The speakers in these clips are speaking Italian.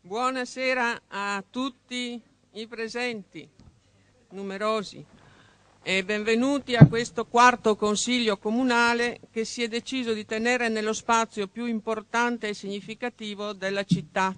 Buonasera a tutti i presenti, numerosi, e benvenuti a questo quarto consiglio comunale che si è deciso di tenere nello spazio più importante e significativo della città.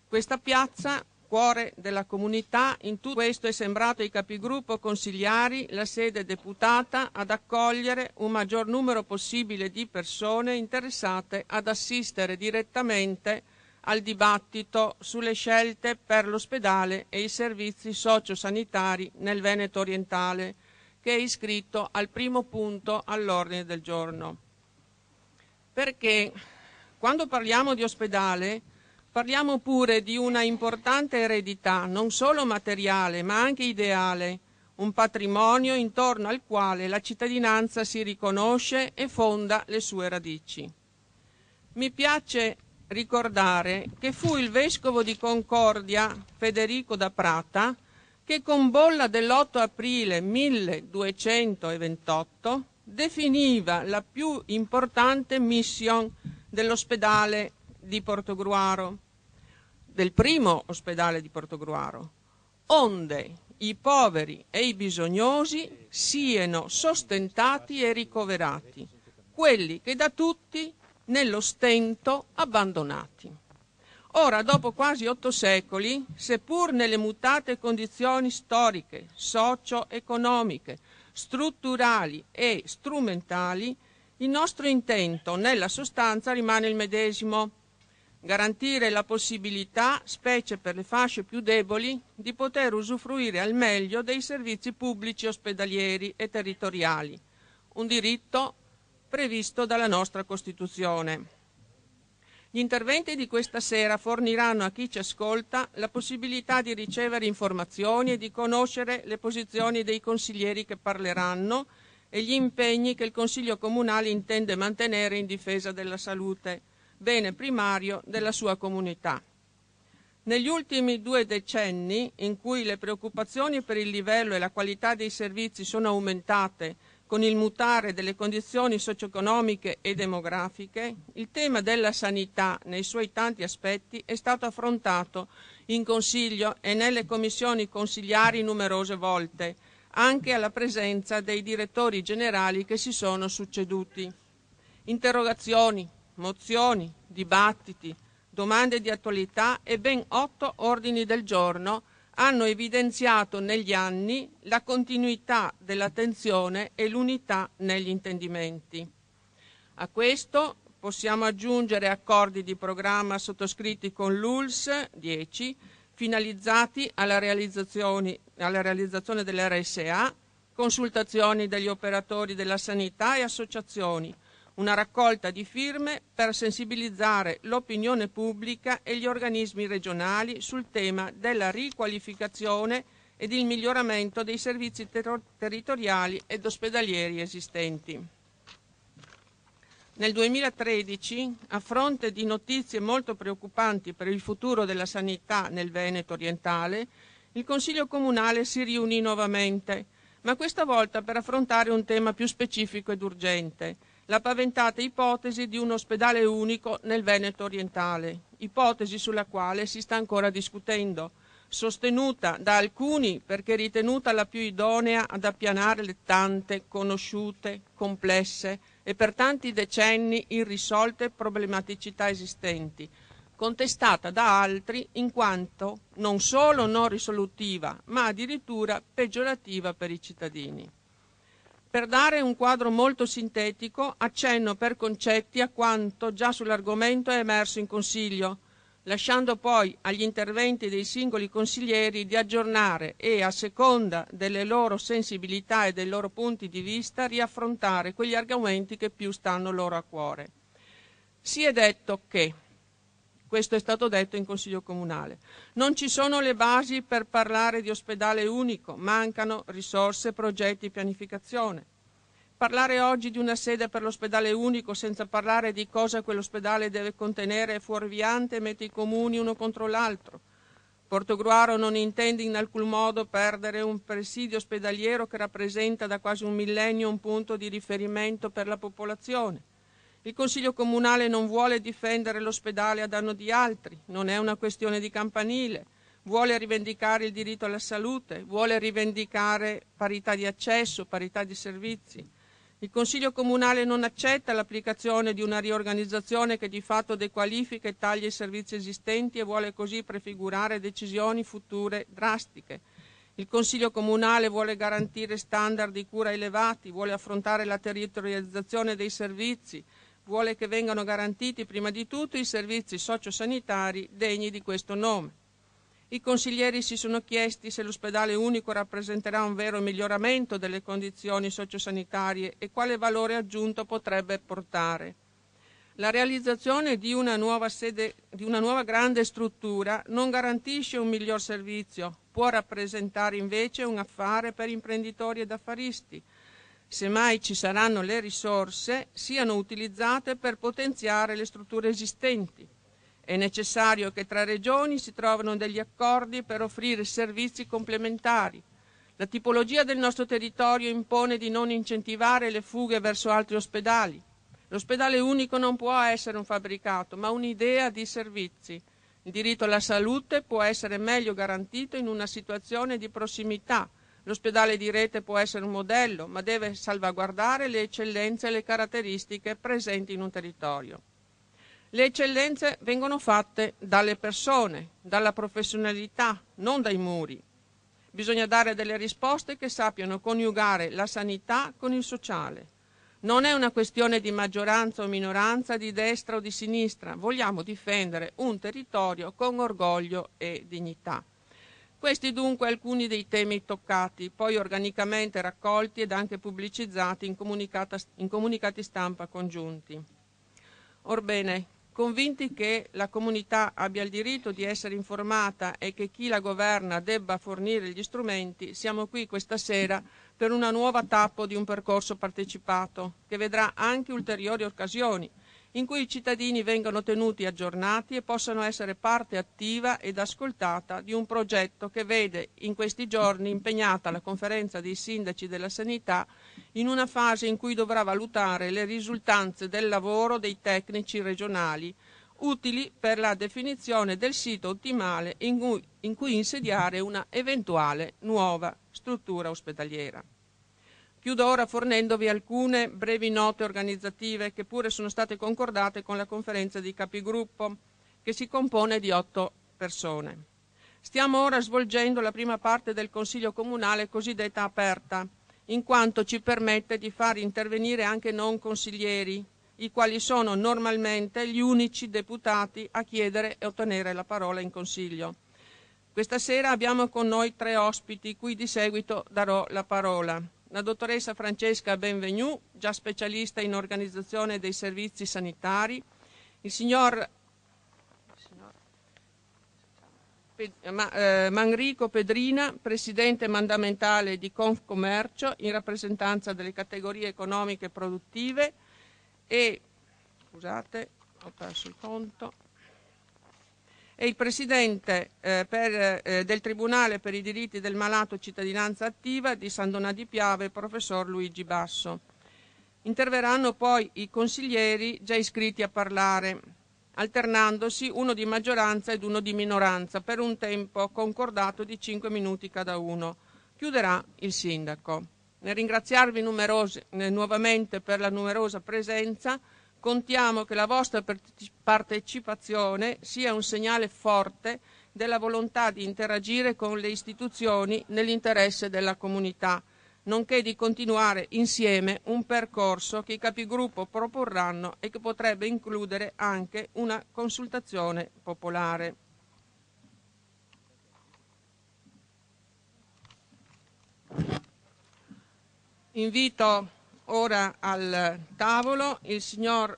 Questa piazza, cuore della comunità, in tutto questo è sembrato ai capigruppo consigliari la sede deputata ad accogliere un maggior numero possibile di persone interessate ad assistere direttamente al dibattito sulle scelte per l'ospedale e i servizi sociosanitari nel Veneto orientale, che è iscritto al primo punto all'ordine del giorno. Perché quando parliamo di ospedale parliamo pure di una importante eredità, non solo materiale ma anche ideale, un patrimonio intorno al quale la cittadinanza si riconosce e fonda le sue radici. Mi piace ricordare che fu il vescovo di Concordia, Federico da Prata, che con bolla dell'8 aprile 1228 definiva la più importante mission dell'ospedale di Portogruaro, del primo ospedale di Portogruaro, onde i poveri e i bisognosi siano sostentati e ricoverati, quelli che da tutti nello stento abbandonati. Ora, dopo quasi 8 secoli, seppur nelle mutate condizioni storiche, socio-economiche, strutturali e strumentali, il nostro intento nella sostanza rimane il medesimo: garantire la possibilità, specie per le fasce più deboli, di poter usufruire al meglio dei servizi pubblici ospedalieri e territoriali, un diritto previsto dalla nostra Costituzione. Gli interventi di questa sera forniranno a chi ci ascolta la possibilità di ricevere informazioni e di conoscere le posizioni dei consiglieri che parleranno e gli impegni che il Consiglio Comunale intende mantenere in difesa della salute, bene primario della sua comunità. Negli ultimi 2 decenni, in cui le preoccupazioni per il livello e la qualità dei servizi sono aumentate con il mutare delle condizioni socio-economiche e demografiche, il tema della sanità nei suoi tanti aspetti è stato affrontato in Consiglio e nelle commissioni consigliari numerose volte, anche alla presenza dei direttori generali che si sono succeduti. Interrogazioni, mozioni, dibattiti, domande di attualità e ben 8 ordini del giorno hanno evidenziato negli anni la continuità dell'attenzione e l'unità negli intendimenti. A questo possiamo aggiungere accordi di programma sottoscritti con l'ULSS 10, finalizzati alla realizzazione dell'RSA, consultazioni degli operatori della sanità e associazioni, una raccolta di firme per sensibilizzare l'opinione pubblica e gli organismi regionali sul tema della riqualificazione ed il miglioramento dei servizi territoriali ed ospedalieri esistenti. Nel 2013, a fronte di notizie molto preoccupanti per il futuro della sanità nel Veneto orientale, il Consiglio Comunale si riunì nuovamente, ma questa volta per affrontare un tema più specifico ed urgente: la paventata ipotesi di un ospedale unico nel Veneto orientale, ipotesi sulla quale si sta ancora discutendo, sostenuta da alcuni perché ritenuta la più idonea ad appianare le tante, conosciute, complesse e per tanti decenni irrisolte problematicità esistenti, contestata da altri in quanto non solo non risolutiva, ma addirittura peggiorativa per i cittadini. Per dare un quadro molto sintetico, accenno per concetti a quanto già sull'argomento è emerso in Consiglio, lasciando poi agli interventi dei singoli consiglieri di aggiornare e, a seconda delle loro sensibilità e dei loro punti di vista, riaffrontare quegli argomenti che più stanno loro a cuore. Si è detto che, questo è stato detto in Consiglio Comunale, non ci sono le basi per parlare di ospedale unico, mancano risorse, progetti e pianificazione. Parlare oggi di una sede per l'ospedale unico senza parlare di cosa quell'ospedale deve contenere è fuorviante e mette i comuni uno contro l'altro. Portogruaro non intende in alcun modo perdere un presidio ospedaliero che rappresenta da quasi un millennio un punto di riferimento per la popolazione. Il Consiglio Comunale non vuole difendere l'ospedale a danno di altri, non è una questione di campanile, vuole rivendicare il diritto alla salute, vuole rivendicare parità di accesso, parità di servizi. Il Consiglio Comunale non accetta l'applicazione di una riorganizzazione che di fatto dequalifica e taglia i servizi esistenti e vuole così prefigurare decisioni future drastiche. Il Consiglio Comunale vuole garantire standard di cura elevati, vuole affrontare la territorializzazione dei servizi, vuole che vengano garantiti prima di tutto i servizi sociosanitari degni di questo nome. I consiglieri si sono chiesti se l'ospedale unico rappresenterà un vero miglioramento delle condizioni sociosanitarie e quale valore aggiunto potrebbe portare. La realizzazione di una nuova grande struttura non garantisce un miglior servizio, può rappresentare invece un affare per imprenditori ed affaristi. Semmai ci saranno le risorse, siano utilizzate per potenziare le strutture esistenti. È necessario che tra regioni si trovino degli accordi per offrire servizi complementari. La tipologia del nostro territorio impone di non incentivare le fughe verso altri ospedali. L'ospedale unico non può essere un fabbricato, ma un'idea di servizi. Il diritto alla salute può essere meglio garantito in una situazione di prossimità. L'ospedale di rete può essere un modello, ma deve salvaguardare le eccellenze e le caratteristiche presenti in un territorio. Le eccellenze vengono fatte dalle persone, dalla professionalità, non dai muri. Bisogna dare delle risposte che sappiano coniugare la sanità con il sociale. Non è una questione di maggioranza o minoranza, di destra o di sinistra. Vogliamo difendere un territorio con orgoglio e dignità. Questi dunque alcuni dei temi toccati, poi organicamente raccolti ed anche pubblicizzati in comunicati stampa congiunti. Orbene, convinti che la comunità abbia il diritto di essere informata e che chi la governa debba fornire gli strumenti, siamo qui questa sera per una nuova tappa di un percorso partecipato che vedrà anche ulteriori occasioni in cui i cittadini vengano tenuti aggiornati e possano essere parte attiva ed ascoltata di un progetto che vede in questi giorni impegnata la Conferenza dei Sindaci della Sanità in una fase in cui dovrà valutare le risultanze del lavoro dei tecnici regionali utili per la definizione del sito ottimale in cui insediare una eventuale nuova struttura ospedaliera. Chiudo ora fornendovi alcune brevi note organizzative che pure sono state concordate con la conferenza di capigruppo, che si compone di 8 persone. Stiamo ora svolgendo la prima parte del Consiglio Comunale cosiddetta aperta, in quanto ci permette di far intervenire anche non consiglieri, i quali sono normalmente gli unici deputati a chiedere e ottenere la parola in Consiglio. Questa sera abbiamo con noi 3 ospiti, cui di seguito darò la parola. La dottoressa Francesca Benvenu, già specialista in organizzazione dei servizi sanitari, il signor Manrico Pedrina, presidente mandamentale di Confcommercio in rappresentanza delle categorie economiche produttive e, scusate, ho perso il conto, e il presidente del Tribunale per i diritti del malato cittadinanza attiva di San Donà di Piave, professor Luigi Basso. Interverranno poi i consiglieri già iscritti a parlare, alternandosi uno di maggioranza ed uno di minoranza per un tempo concordato di 5 minuti cada uno. Chiuderà il sindaco. Nel ringraziarvi nuovamente per la numerosa presenza, contiamo che la vostra partecipazione sia un segnale forte della volontà di interagire con le istituzioni nell'interesse della comunità, nonché di continuare insieme un percorso che i capigruppo proporranno e che potrebbe includere anche una consultazione popolare. Invito ora al tavolo il signor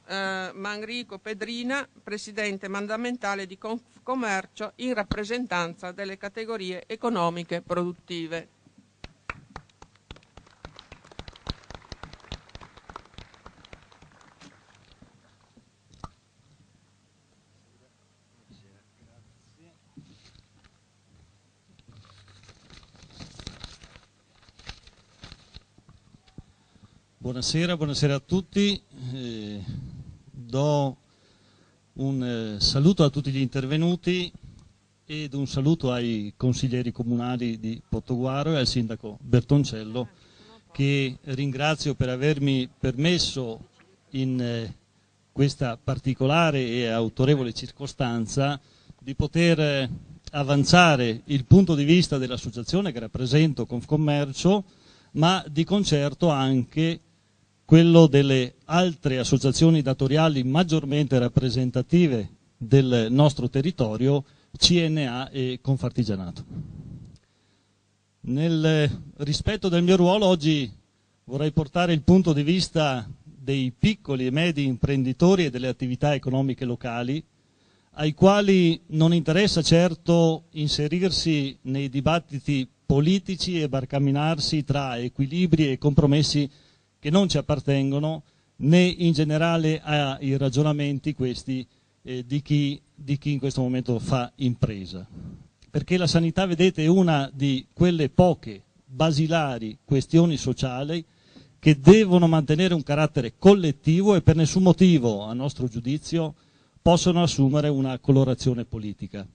Manrico Pedrina, presidente mandamentale di Confcommercio in rappresentanza delle categorie economiche produttive. Buonasera a tutti. Do un saluto a tutti gli intervenuti ed un saluto ai consiglieri comunali di Portoguaro e al sindaco Bertoncello, che ringrazio per avermi permesso in questa particolare e autorevole circostanza di poter avanzare il punto di vista dell'associazione che rappresento Confcommercio, ma di concerto anche quello delle altre associazioni datoriali maggiormente rappresentative del nostro territorio, CNA e Confartigianato. Nel rispetto del mio ruolo oggi vorrei portare il punto di vista dei piccoli e medi imprenditori e delle attività economiche locali, ai quali non interessa certo inserirsi nei dibattiti politici e barcamenarsi tra equilibri e compromessi che non ci appartengono, né in generale ai ragionamenti questi di chi in questo momento fa impresa. Perché la sanità, vedete, è una di quelle poche basilari questioni sociali che devono mantenere un carattere collettivo e per nessun motivo, a nostro giudizio, possono assumere una colorazione politica.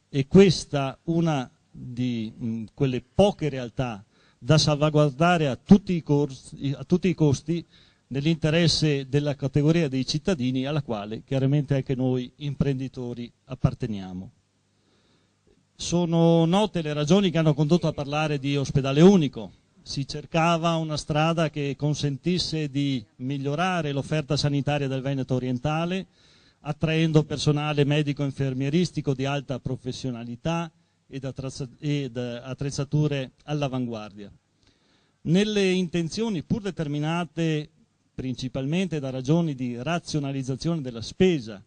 E questa una di quelle poche realtà da salvaguardare a tutti i costi nell'interesse della categoria dei cittadini alla quale chiaramente anche noi imprenditori apparteniamo. Sono note le ragioni che hanno condotto a parlare di ospedale unico. Si cercava una strada che consentisse di migliorare l'offerta sanitaria del Veneto orientale, attraendo personale medico-infermieristico di alta professionalità ed attrezzature all'avanguardia. Nelle intenzioni pur determinate principalmente da ragioni di razionalizzazione della spesa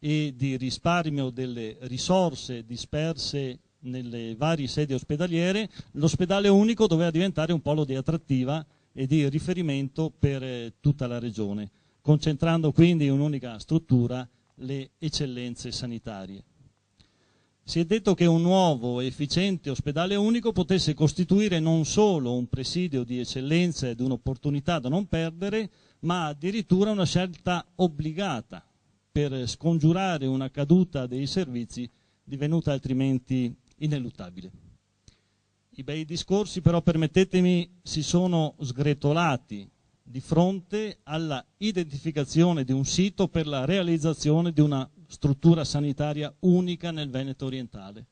e di risparmio delle risorse disperse nelle varie sedi ospedaliere, l'ospedale unico doveva diventare un polo di attrattiva e di riferimento per tutta la regione, concentrando quindi in un'unica struttura le eccellenze sanitarie. Si è detto che un nuovo e efficiente ospedale unico potesse costituire non solo un presidio di eccellenza ed un'opportunità da non perdere, ma addirittura una scelta obbligata per scongiurare una caduta dei servizi divenuta altrimenti ineluttabile. I bei discorsi però, permettetemi, si sono sgretolati di fronte alla identificazione di un sito per la realizzazione di una struttura sanitaria unica nel Veneto orientale.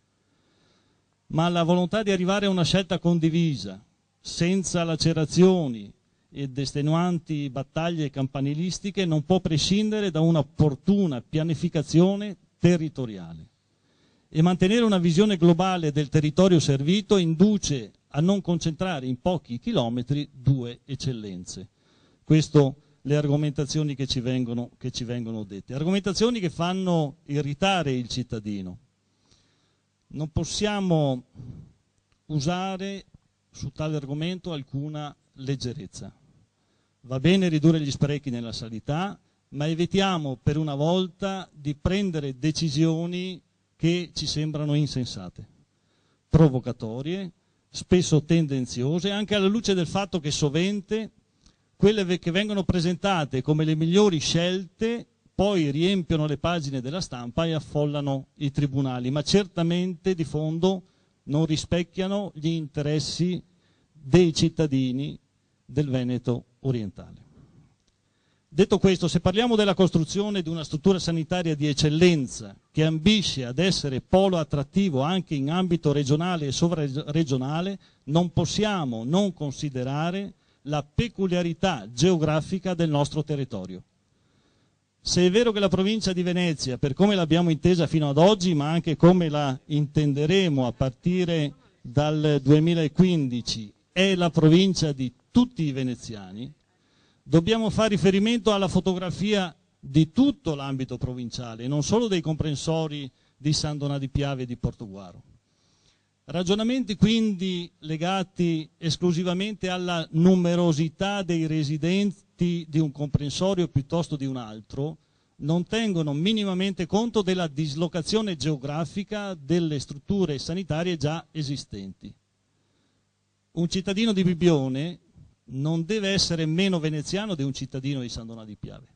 Ma la volontà di arrivare a una scelta condivisa, senza lacerazioni ed estenuanti battaglie campanilistiche, non può prescindere da un'opportuna pianificazione territoriale. E mantenere una visione globale del territorio servito induce a non concentrare in pochi chilometri due eccellenze. Questo le argomentazioni che ci vengono dette. Argomentazioni che fanno irritare il cittadino. Non possiamo usare su tale argomento alcuna leggerezza. Va bene ridurre gli sprechi nella sanità, ma evitiamo per una volta di prendere decisioni che ci sembrano insensate, provocatorie, spesso tendenziose, anche alla luce del fatto che sovente quelle che vengono presentate come le migliori scelte poi riempiono le pagine della stampa e affollano i tribunali, ma certamente di fondo non rispecchiano gli interessi dei cittadini del Veneto orientale. Detto questo, se parliamo della costruzione di una struttura sanitaria di eccellenza che ambisce ad essere polo attrattivo anche in ambito regionale e sovraregionale, non possiamo non considerare la peculiarità geografica del nostro territorio. Se è vero che la provincia di Venezia, per come l'abbiamo intesa fino ad oggi, ma anche come la intenderemo a partire dal 2015, è la provincia di tutti i veneziani, dobbiamo fare riferimento alla fotografia di tutto l'ambito provinciale, non solo dei comprensori di San Donà di Piave e di Portoguaro. Ragionamenti quindi legati esclusivamente alla numerosità dei residenti di un comprensorio piuttosto di un altro non tengono minimamente conto della dislocazione geografica delle strutture sanitarie già esistenti. Un cittadino di Bibbione non deve essere meno veneziano di un cittadino di San Donà di Piave.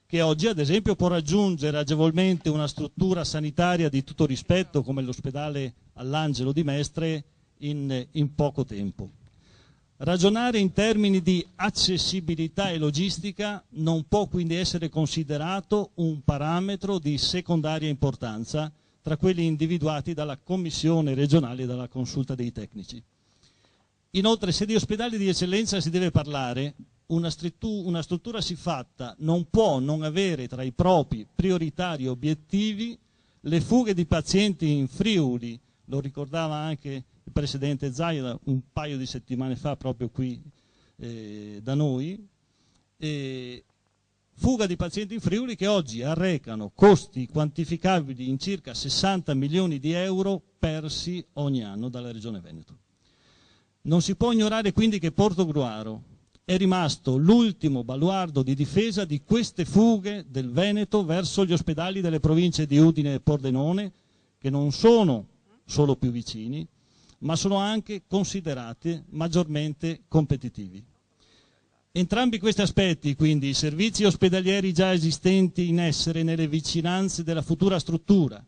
che oggi ad esempio può raggiungere agevolmente una struttura sanitaria di tutto rispetto come l'ospedale All'Angelo di Mestre in poco tempo. Ragionare in termini di accessibilità e logistica non può quindi essere considerato un parametro di secondaria importanza tra quelli individuati dalla Commissione regionale e dalla consulta dei tecnici. Inoltre, se di ospedali di eccellenza si deve parlare, una struttura siffatta non può non avere tra i propri prioritari obiettivi le fughe di pazienti in Friuli, lo ricordava anche il Presidente Zaia un paio di settimane fa proprio qui da noi, fuga di pazienti in Friuli che oggi arrecano costi quantificabili in circa 60 milioni di euro persi ogni anno dalla Regione Veneto. Non si può ignorare quindi che Portogruaro è rimasto l'ultimo baluardo di difesa di queste fughe del Veneto verso gli ospedali delle province di Udine e Pordenone, che non sono solo più vicini, ma sono anche considerati maggiormente competitivi. Entrambi questi aspetti, quindi i servizi ospedalieri già esistenti in essere nelle vicinanze della futura struttura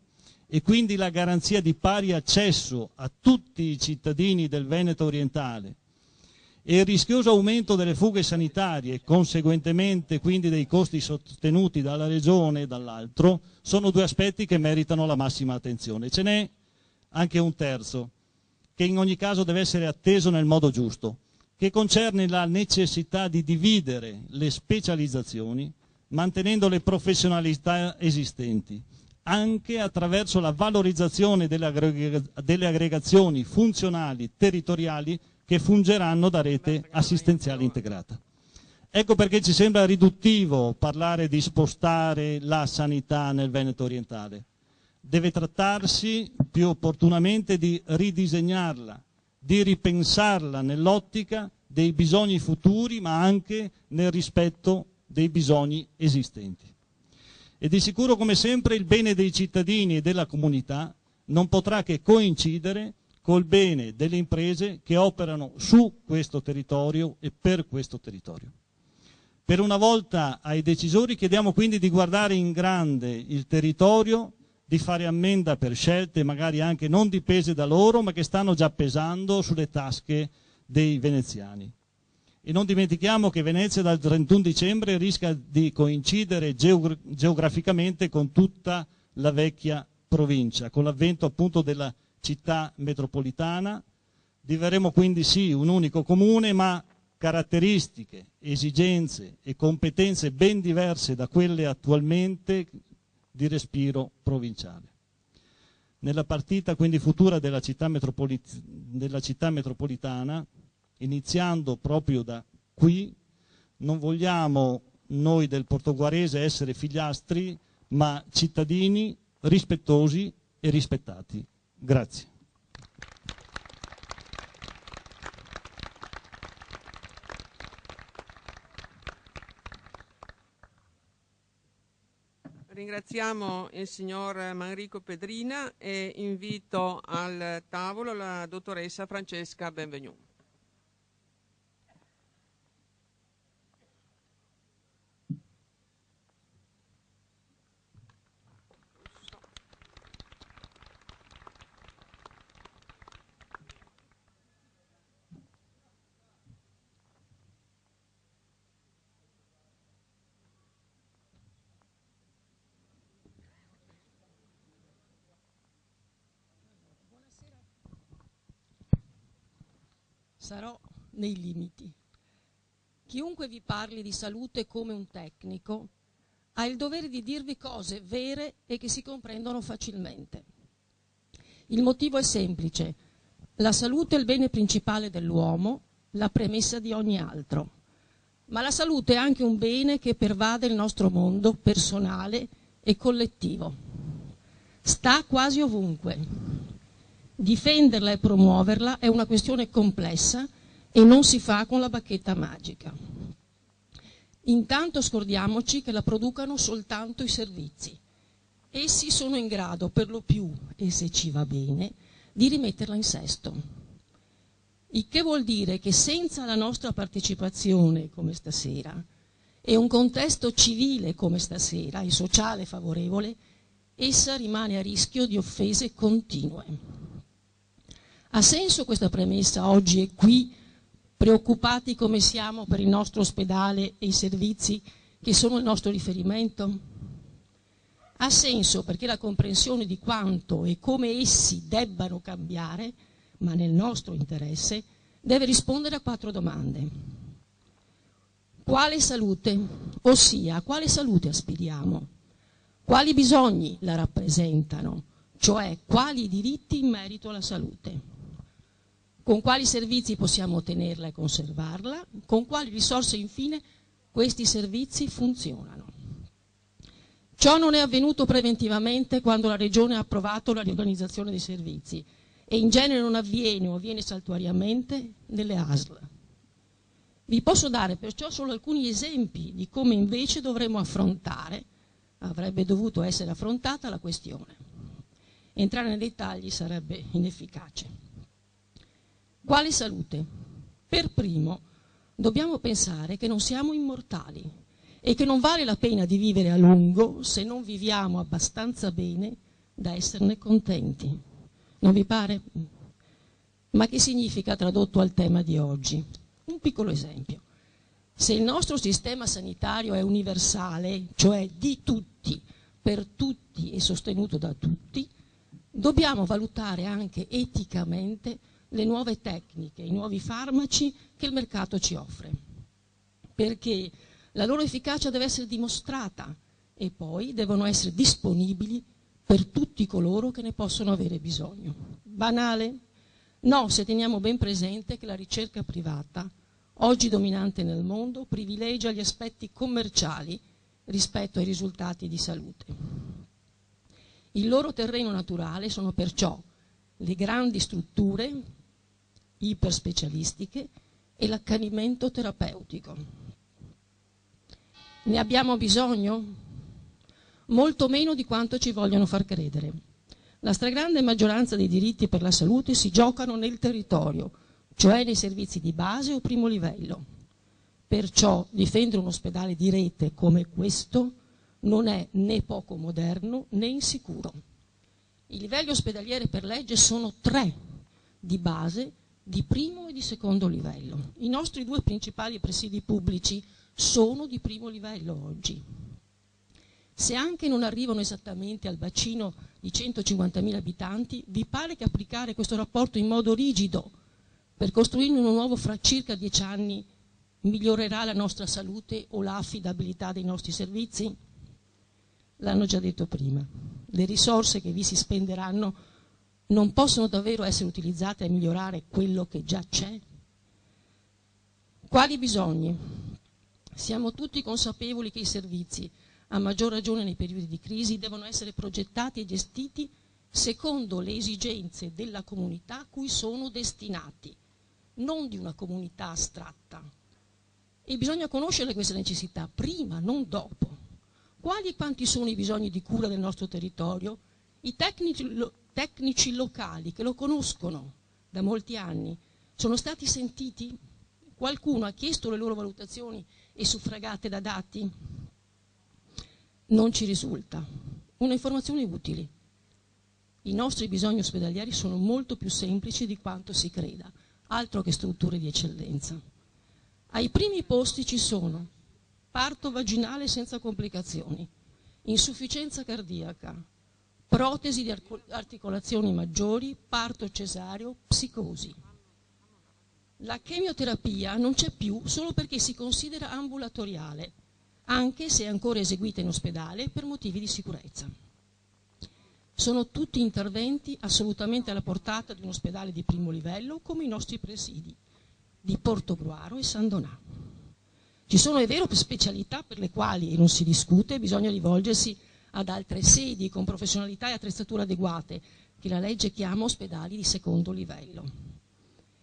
e quindi la garanzia di pari accesso a tutti i cittadini del Veneto orientale e il rischioso aumento delle fughe sanitarie e conseguentemente quindi dei costi sostenuti dalla Regione e dall'altro, sono due aspetti che meritano la massima attenzione. Ce n'è anche un terzo, che in ogni caso deve essere atteso nel modo giusto, che concerne la necessità di dividere le specializzazioni mantenendo le professionalità esistenti, anche attraverso la valorizzazione delle aggregazioni funzionali territoriali che fungeranno da rete assistenziale integrata. Ecco perché ci sembra riduttivo parlare di spostare la sanità nel Veneto orientale. Deve trattarsi più opportunamente di ridisegnarla, di ripensarla nell'ottica dei bisogni futuri, ma anche nel rispetto dei bisogni esistenti. E di sicuro, come sempre, il bene dei cittadini e della comunità non potrà che coincidere col bene delle imprese che operano su questo territorio e per questo territorio. Per una volta ai decisori chiediamo quindi di guardare in grande il territorio, di fare ammenda per scelte magari anche non dipese da loro, ma che stanno già pesando sulle tasche dei veneziani. E non dimentichiamo che Venezia dal 31 dicembre rischia di coincidere geograficamente con tutta la vecchia provincia, con l'avvento appunto della città metropolitana. Diverremo quindi sì un unico comune, ma caratteristiche, esigenze e competenze ben diverse da quelle attualmente di respiro provinciale. Nella partita quindi futura della città metropolitana, iniziando proprio da qui, non vogliamo noi del portoguarese essere figliastri, ma cittadini rispettosi e rispettati. Grazie. Ringraziamo il signor Manrico Pedrina e invito al tavolo la dottoressa Francesca Benvenu. Sarò nei limiti. Chiunque vi parli di salute come un tecnico ha il dovere di dirvi cose vere e che si comprendono facilmente. Il motivo è semplice: la salute è il bene principale dell'uomo, la premessa di ogni altro. Ma la salute è anche un bene che pervade il nostro mondo personale e collettivo. Sta quasi ovunque. Difenderla e promuoverla è una questione complessa e non si fa con la bacchetta magica. Intanto scordiamoci che la producano soltanto i servizi. Essi sono in grado, per lo più, e se ci va bene, di rimetterla in sesto. Il che vuol dire che senza la nostra partecipazione, come stasera, e un contesto civile come stasera e sociale favorevole, essa rimane a rischio di offese continue. Ha senso questa premessa oggi e qui, preoccupati come siamo per il nostro ospedale e i servizi che sono il nostro riferimento? Ha senso perché la comprensione di quanto e come essi debbano cambiare, ma nel nostro interesse, deve rispondere a 4 domande. Quale salute? Ossia, a quale salute aspiriamo? Quali bisogni la rappresentano? Cioè, quali diritti in merito alla salute? Con quali servizi possiamo ottenerla e conservarla? Con quali risorse, infine, questi servizi funzionano? Ciò non è avvenuto preventivamente quando la Regione ha approvato la riorganizzazione dei servizi e in genere non avviene o avviene saltuariamente nelle ASL. Vi posso dare perciò solo alcuni esempi di come invece dovremmo affrontare, avrebbe dovuto essere affrontata la questione. Entrare nei dettagli sarebbe inefficace. Quale salute? Per primo, dobbiamo pensare che non siamo immortali e che non vale la pena di vivere a lungo se non viviamo abbastanza bene da esserne contenti. Non vi pare? Ma che significa tradotto al tema di oggi? Un piccolo esempio. Se il nostro sistema sanitario è universale, cioè di tutti, per tutti e sostenuto da tutti, dobbiamo valutare anche eticamente le nuove tecniche, i nuovi farmaci che il mercato ci offre, perché la loro efficacia deve essere dimostrata e poi devono essere disponibili per tutti coloro che ne possono avere bisogno. Banale? No, se teniamo ben presente che la ricerca privata, oggi dominante nel mondo, privilegia gli aspetti commerciali rispetto ai risultati di salute. Il loro terreno naturale sono perciò le grandi strutture iperspecialistiche e l'accanimento terapeutico. Ne abbiamo bisogno? Molto meno di quanto ci vogliono far credere. La stragrande maggioranza dei diritti per la salute si giocano nel territorio, cioè nei servizi di base o primo livello. Perciò difendere un ospedale di rete come questo non è né poco moderno né insicuro. I livelli ospedalieri per legge sono 3, di base, di primo e di secondo livello. I nostri 2 principali presidi pubblici sono di primo livello oggi. Se anche non arrivano esattamente al bacino di 150.000 abitanti, vi pare che applicare questo rapporto in modo rigido per costruirne uno nuovo fra circa 10 anni migliorerà la nostra salute o l'affidabilità dei nostri servizi? L'hanno già detto prima. Le risorse che vi si spenderanno non possono davvero essere utilizzate a migliorare quello che già c'è? Quali bisogni? Siamo tutti consapevoli che i servizi, a maggior ragione nei periodi di crisi, devono essere progettati e gestiti secondo le esigenze della comunità a cui sono destinati, non di una comunità astratta. E bisogna conoscere queste necessità prima, non dopo. Quali e quanti sono i bisogni di cura del nostro territorio? I tecnici locali che lo conoscono da molti anni sono stati sentiti? Qualcuno ha chiesto le loro valutazioni e suffragate da dati? Non ci risulta. Una informazione utile. I nostri bisogni ospedalieri sono molto più semplici di quanto si creda, altro che strutture di eccellenza. Ai primi posti ci sono parto vaginale senza complicazioni, insufficienza cardiaca, protesi di articolazioni maggiori, parto cesareo, psicosi. La chemioterapia non c'è più solo perché si considera ambulatoriale, anche se è ancora eseguita in ospedale per motivi di sicurezza. Sono tutti interventi assolutamente alla portata di un ospedale di primo livello come i nostri presidi di Portogruaro e San Donà. Ci sono, è vero, specialità per le quali, e non si discute, bisogna rivolgersi ad altre sedi con professionalità e attrezzature adeguate, che la legge chiama ospedali di secondo livello.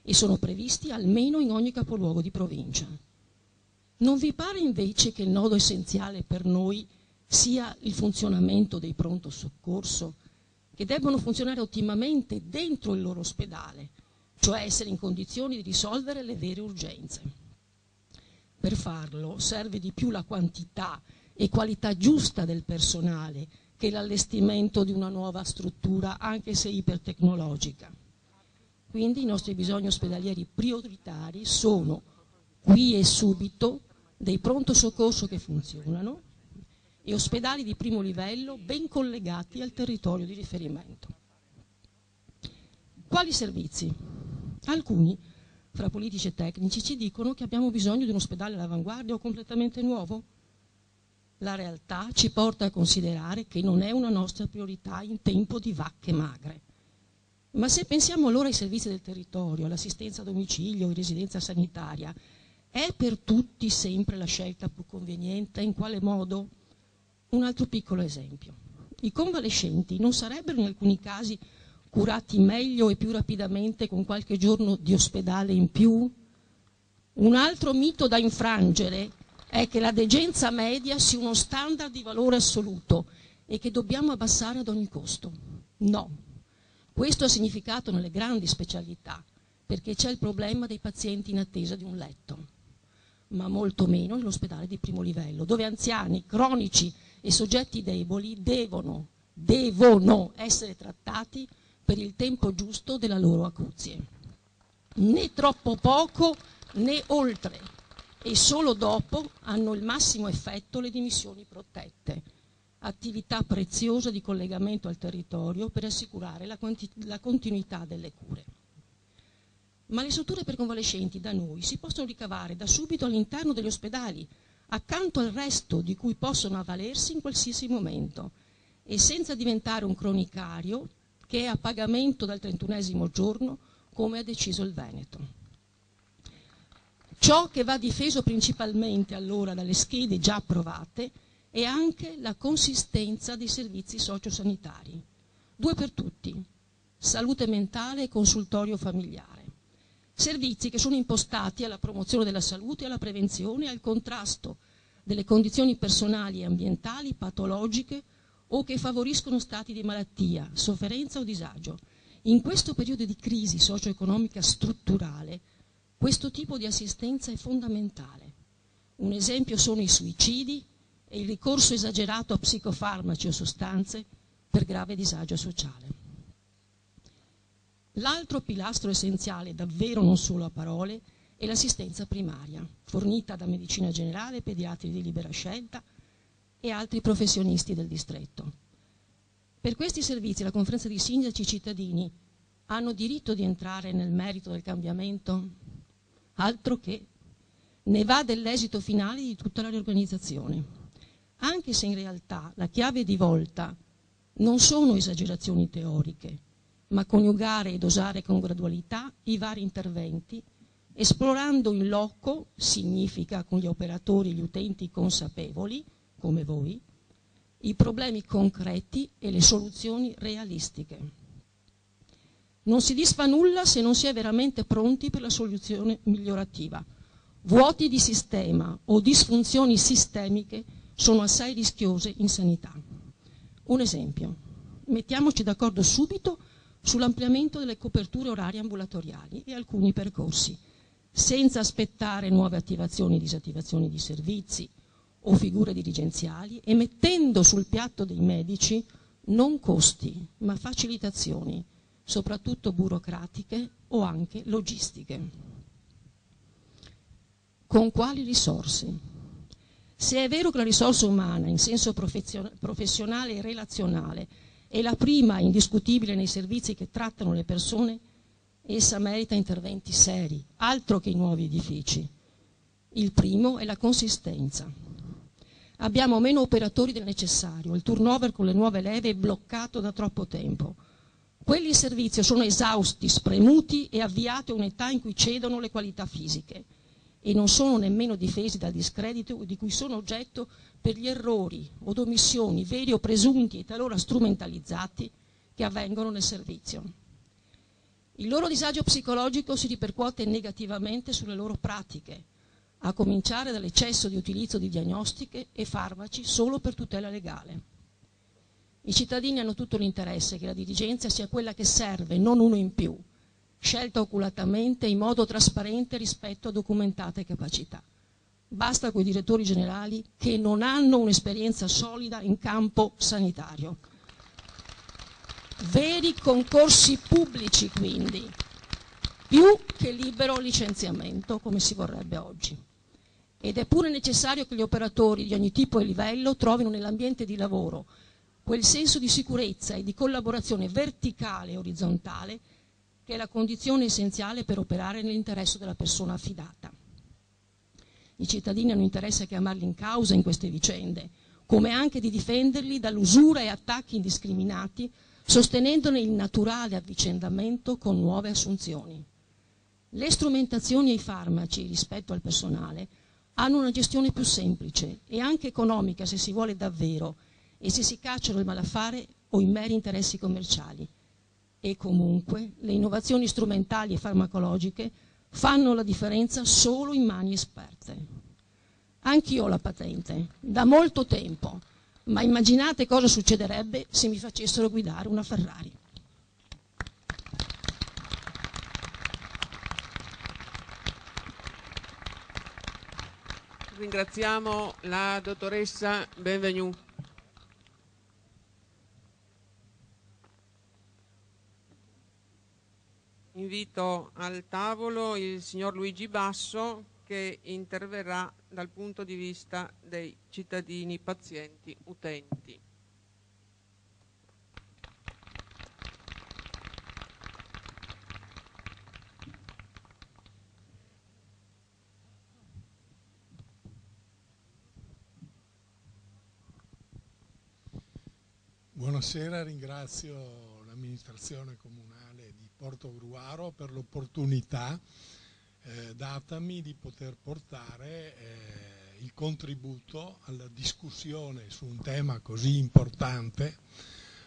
E sono previsti almeno in ogni capoluogo di provincia. Non vi pare invece che il nodo essenziale per noi sia il funzionamento dei pronto soccorso, che debbono funzionare ottimamente dentro il loro ospedale, cioè essere in condizioni di risolvere le vere urgenze? Per farlo serve di più la quantità e qualità giusta del personale che l'allestimento di una nuova struttura, anche se ipertecnologica. Quindi i nostri bisogni ospedalieri prioritari sono qui e subito dei pronto soccorso che funzionano e ospedali di primo livello ben collegati al territorio di riferimento. Quali servizi? Alcuni, fra politici e tecnici, ci dicono che abbiamo bisogno di un ospedale all'avanguardia o completamente nuovo. La realtà ci porta a considerare che non è una nostra priorità in tempo di vacche magre. Ma se pensiamo allora ai servizi del territorio, all'assistenza a domicilio, in residenza sanitaria, è per tutti sempre la scelta più conveniente? In quale modo? Un altro piccolo esempio. I convalescenti non sarebbero in alcuni casi curati meglio e più rapidamente con qualche giorno di ospedale in più? Un altro mito da infrangere è che la degenza media sia uno standard di valore assoluto e che dobbiamo abbassare ad ogni costo. No, questo ha significato nelle grandi specialità, perché c'è il problema dei pazienti in attesa di un letto, ma molto meno nell'ospedale di primo livello, dove anziani, cronici e soggetti deboli devono essere trattati per il tempo giusto della loro acuzie. Né troppo poco né oltre, e solo dopo hanno il massimo effetto le dimissioni protette, attività preziosa di collegamento al territorio per assicurare la continuità delle cure. Ma le strutture per convalescenti da noi si possono ricavare da subito all'interno degli ospedali, accanto al resto di cui possono avvalersi in qualsiasi momento, e senza diventare un cronicario che è a pagamento dal 31esimo giorno, come ha deciso il Veneto. Ciò che va difeso principalmente allora dalle schede già approvate è anche la consistenza dei servizi sociosanitari. 2 per tutti, salute mentale e consultorio familiare. Servizi che sono impostati alla promozione della salute, alla prevenzione e al contrasto delle condizioni personali e ambientali patologiche o che favoriscono stati di malattia, sofferenza o disagio. In questo periodo di crisi socio-economica strutturale, questo tipo di assistenza è fondamentale. Un esempio sono i suicidi e il ricorso esagerato a psicofarmaci o sostanze per grave disagio sociale. L'altro pilastro essenziale, davvero non solo a parole, è l'assistenza primaria, fornita da medicina generale, pediatri di libera scelta e altri professionisti del distretto. Per questi servizi la conferenza di sindaci e cittadini hanno diritto di entrare nel merito del cambiamento? Altro che, ne va dell'esito finale di tutta la riorganizzazione, anche se in realtà la chiave di volta non sono esagerazioni teoriche, ma coniugare e dosare con gradualità i vari interventi, esplorando in loco, significa con gli operatori e gli utenti consapevoli, come voi, i problemi concreti e le soluzioni realistiche. Non si disfa nulla se non si è veramente pronti per la soluzione migliorativa. Vuoti di sistema o disfunzioni sistemiche sono assai rischiose in sanità. Un esempio, mettiamoci d'accordo subito sull'ampliamento delle coperture orarie ambulatoriali e alcuni percorsi, senza aspettare nuove attivazioni e disattivazioni di servizi o figure dirigenziali e mettendo sul piatto dei medici non costi, ma facilitazioni, soprattutto burocratiche o anche logistiche. Con quali risorse? Se è vero che la risorsa umana in senso professionale e relazionale è la prima indiscutibile nei servizi che trattano le persone, essa merita interventi seri, altro che i nuovi edifici. Il primo è la consistenza. Abbiamo meno operatori del necessario, il turnover con le nuove leve è bloccato da troppo tempo. Quelli in servizio sono esausti, spremuti e avviati a un'età in cui cedono le qualità fisiche e non sono nemmeno difesi dal discredito di cui sono oggetto per gli errori o omissioni veri o presunti e talora strumentalizzati che avvengono nel servizio. Il loro disagio psicologico si ripercuote negativamente sulle loro pratiche, a cominciare dall'eccesso di utilizzo di diagnostiche e farmaci solo per tutela legale. I cittadini hanno tutto l'interesse che la dirigenza sia quella che serve, non uno in più, scelta oculatamente in modo trasparente rispetto a documentate capacità. basta coi direttori generali che non hanno un'esperienza solida in campo sanitario. Veri concorsi pubblici, quindi, più che libero licenziamento, come si vorrebbe oggi. Ed è pure necessario che gli operatori di ogni tipo e livello trovino nell'ambiente di lavoro quel senso di sicurezza e di collaborazione verticale e orizzontale che è la condizione essenziale per operare nell'interesse della persona affidata. I cittadini hanno interesse a chiamarli in causa in queste vicende, come anche di difenderli dall'usura e attacchi indiscriminati, sostenendone il naturale avvicendamento con nuove assunzioni. Le strumentazioni e i farmaci rispetto al personale hanno una gestione più semplice e anche economica se si vuole davvero e se si cacciano il malaffare o i meri interessi commerciali. E comunque le innovazioni strumentali e farmacologiche fanno la differenza solo in mani esperte. Anch'io ho la patente, da molto tempo, ma immaginate cosa succederebbe se mi facessero guidare una Ferrari. Ringraziamo la dottoressa Benvenue. Invito al tavolo il signor Luigi Basso che interverrà dal punto di vista dei cittadini, pazienti, utenti. Buonasera, ringrazio l'amministrazione comunale di Portogruaro per l'opportunità datami di poter portare il contributo alla discussione su un tema così importante,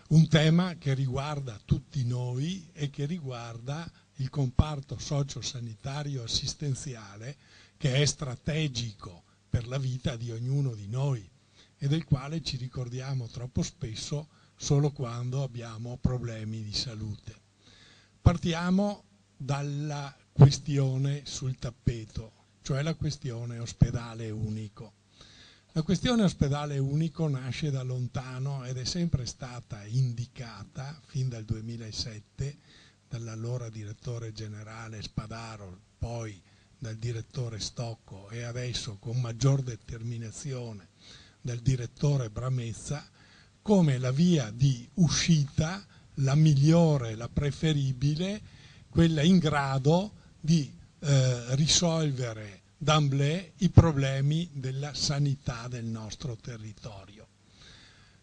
un tema che riguarda tutti noi e che riguarda il comparto sociosanitario assistenziale, che è strategico per la vita di ognuno di noi e del quale ci ricordiamo troppo spesso solo quando abbiamo problemi di salute. Partiamo dalla questione sul tappeto, cioè la questione ospedale unico. La questione ospedale unico nasce da lontano ed è sempre stata indicata fin dal 2007 dall'allora direttore generale Spadaro, poi dal direttore Stocco e adesso con maggior determinazione dal direttore Bramezza, come la via di uscita, la migliore, la preferibile, quella in grado di risolvere d'emblée i problemi della sanità del nostro territorio.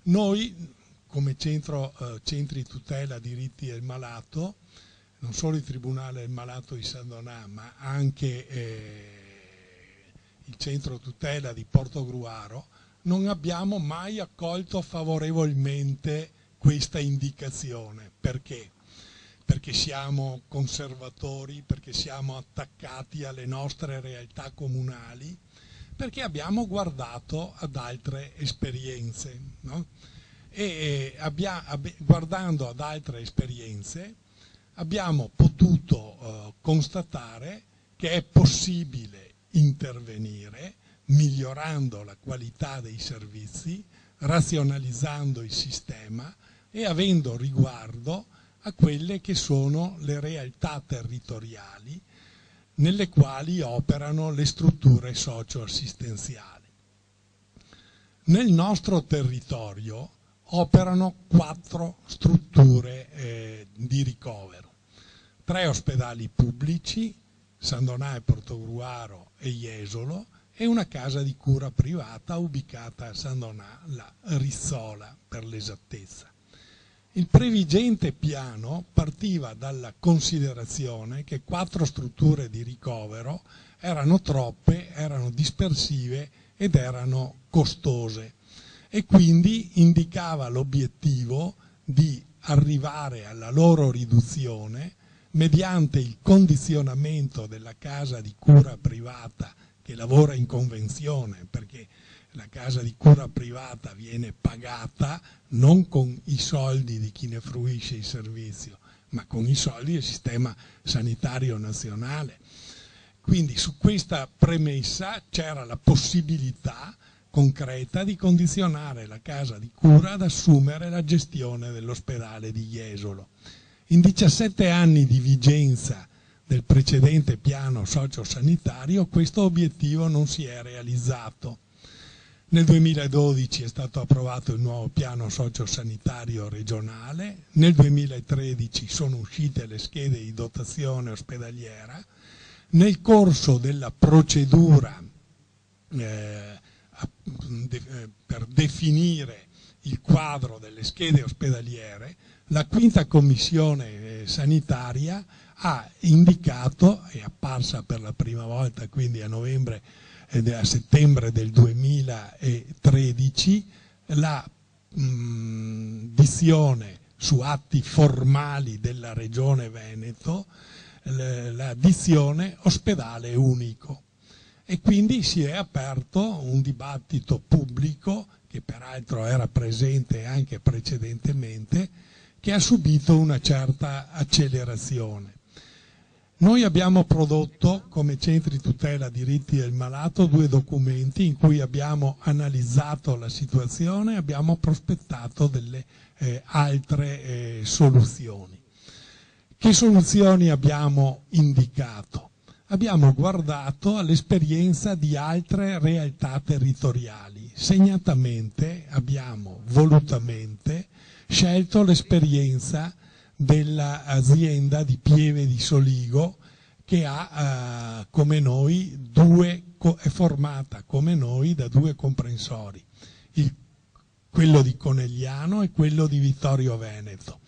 Noi, come centri tutela diritti del malato, non solo il Tribunale del Malato di San Donà, ma anche il centro tutela di Portogruaro, non abbiamo mai accolto favorevolmente questa indicazione. Perché? Perché siamo conservatori, perché siamo attaccati alle nostre realtà comunali, perché abbiamo guardato ad altre esperienze, no? Guardando ad altre esperienze abbiamo potuto constatare che è possibile intervenire migliorando la qualità dei servizi, razionalizzando il sistema e avendo riguardo a quelle che sono le realtà territoriali nelle quali operano le strutture socioassistenziali. Nel nostro territorio operano 4 strutture di ricovero, 3 ospedali pubblici, San Donà e Portogruaro e Jesolo, e una casa di cura privata ubicata a San Donà, la Rizzola per l'esattezza. Il previgente piano partiva dalla considerazione che 4 strutture di ricovero erano troppe, erano dispersive ed erano costose e quindi indicava l'obiettivo di arrivare alla loro riduzione mediante il condizionamento della casa di cura privata che lavora in convenzione, perché la casa di cura privata viene pagata non con i soldi di chi ne fruisce il servizio, ma con i soldi del sistema sanitario nazionale. Quindi su questa premessa c'era la possibilità concreta di condizionare la casa di cura ad assumere la gestione dell'ospedale di Jesolo. In 17 anni di vigenza del precedente piano sociosanitario questo obiettivo non si è realizzato. Nel 2012 è stato approvato il nuovo piano sociosanitario regionale, nel 2013 sono uscite le schede di dotazione ospedaliera. Nel corso della procedura per definire il quadro delle schede ospedaliere, la quinta commissione sanitaria ha indicato, è apparsa per la prima volta quindi a settembre del 2013, la dizione su atti formali della Regione Veneto, la dizione ospedale unico. E quindi si è aperto un dibattito pubblico, che peraltro era presente anche precedentemente, che ha subito una certa accelerazione. Noi abbiamo prodotto come Centri Tutela Diritti del Malato 2 documenti in cui abbiamo analizzato la situazione e abbiamo prospettato delle altre soluzioni. Che soluzioni abbiamo indicato? Abbiamo guardato all'esperienza di altre realtà territoriali. Segnatamente abbiamo volutamente scelto l'esperienza dell'azienda di Pieve di Soligo, che ha come noi è formata come noi da due comprensori, quello di Conegliano e quello di Vittorio Veneto,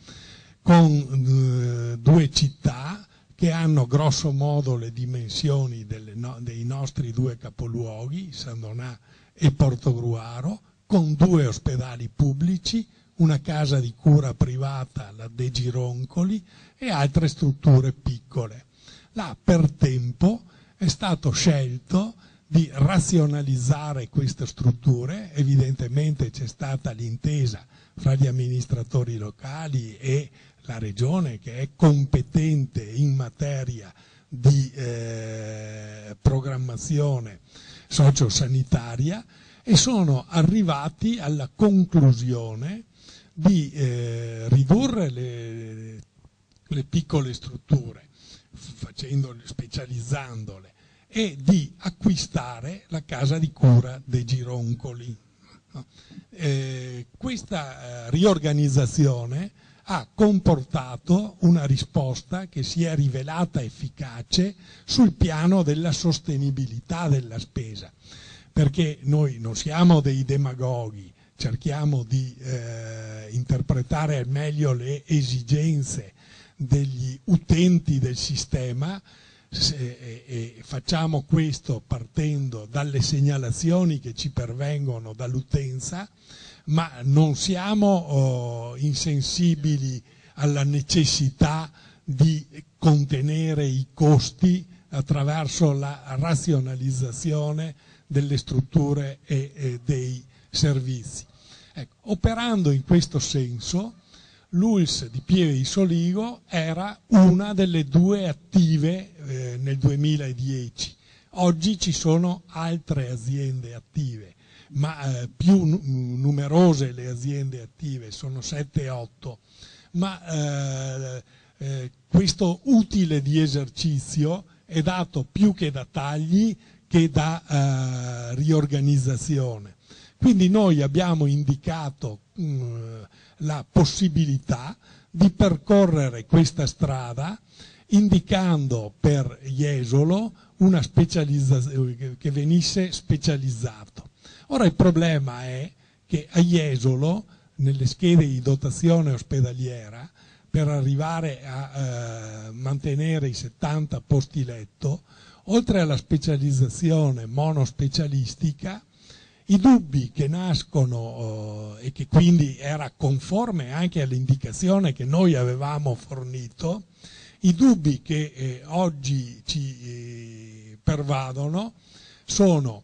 con due città che hanno grosso modo le dimensioni dei nostri due capoluoghi, San Donà e Portogruaro, con due ospedali pubblici, una casa di cura privata, la De Gironcoli, e altre strutture piccole. Là per tempo è stato scelto di razionalizzare queste strutture, evidentemente c'è stata l'intesa fra gli amministratori locali e la Regione, che è competente in materia di programmazione sociosanitaria, e sono arrivati alla conclusione di ridurre le piccole strutture, specializzandole, e di acquistare la casa di cura dei Gironcoli. Questa riorganizzazione ha comportato una risposta che si è rivelata efficace sul piano della sostenibilità della spesa, perché noi non siamo dei demagoghi, cerchiamo di interpretare al meglio le esigenze degli utenti del sistema e facciamo questo partendo dalle segnalazioni che ci pervengono dall'utenza, ma non siamo insensibili alla necessità di contenere i costi attraverso la razionalizzazione delle strutture e dei servizi. Ecco, operando in questo senso, l'ULSS di Pieve di Soligo era una delle due attive nel 2010. Oggi ci sono altre aziende attive, ma più numerose le aziende attive, sono 7-8, ma questo utile di esercizio è dato più che da tagli che da riorganizzazione. Quindi noi abbiamo indicato la possibilità di percorrere questa strada, indicando per Jesolo una specializzazione, che venisse specializzato. Ora il problema è che a Jesolo, nelle schede di dotazione ospedaliera, per arrivare a mantenere i 70 posti letto, oltre alla specializzazione monospecialistica, i dubbi che nascono e che quindi era conforme anche all'indicazione che noi avevamo fornito, i dubbi che oggi ci pervadono sono: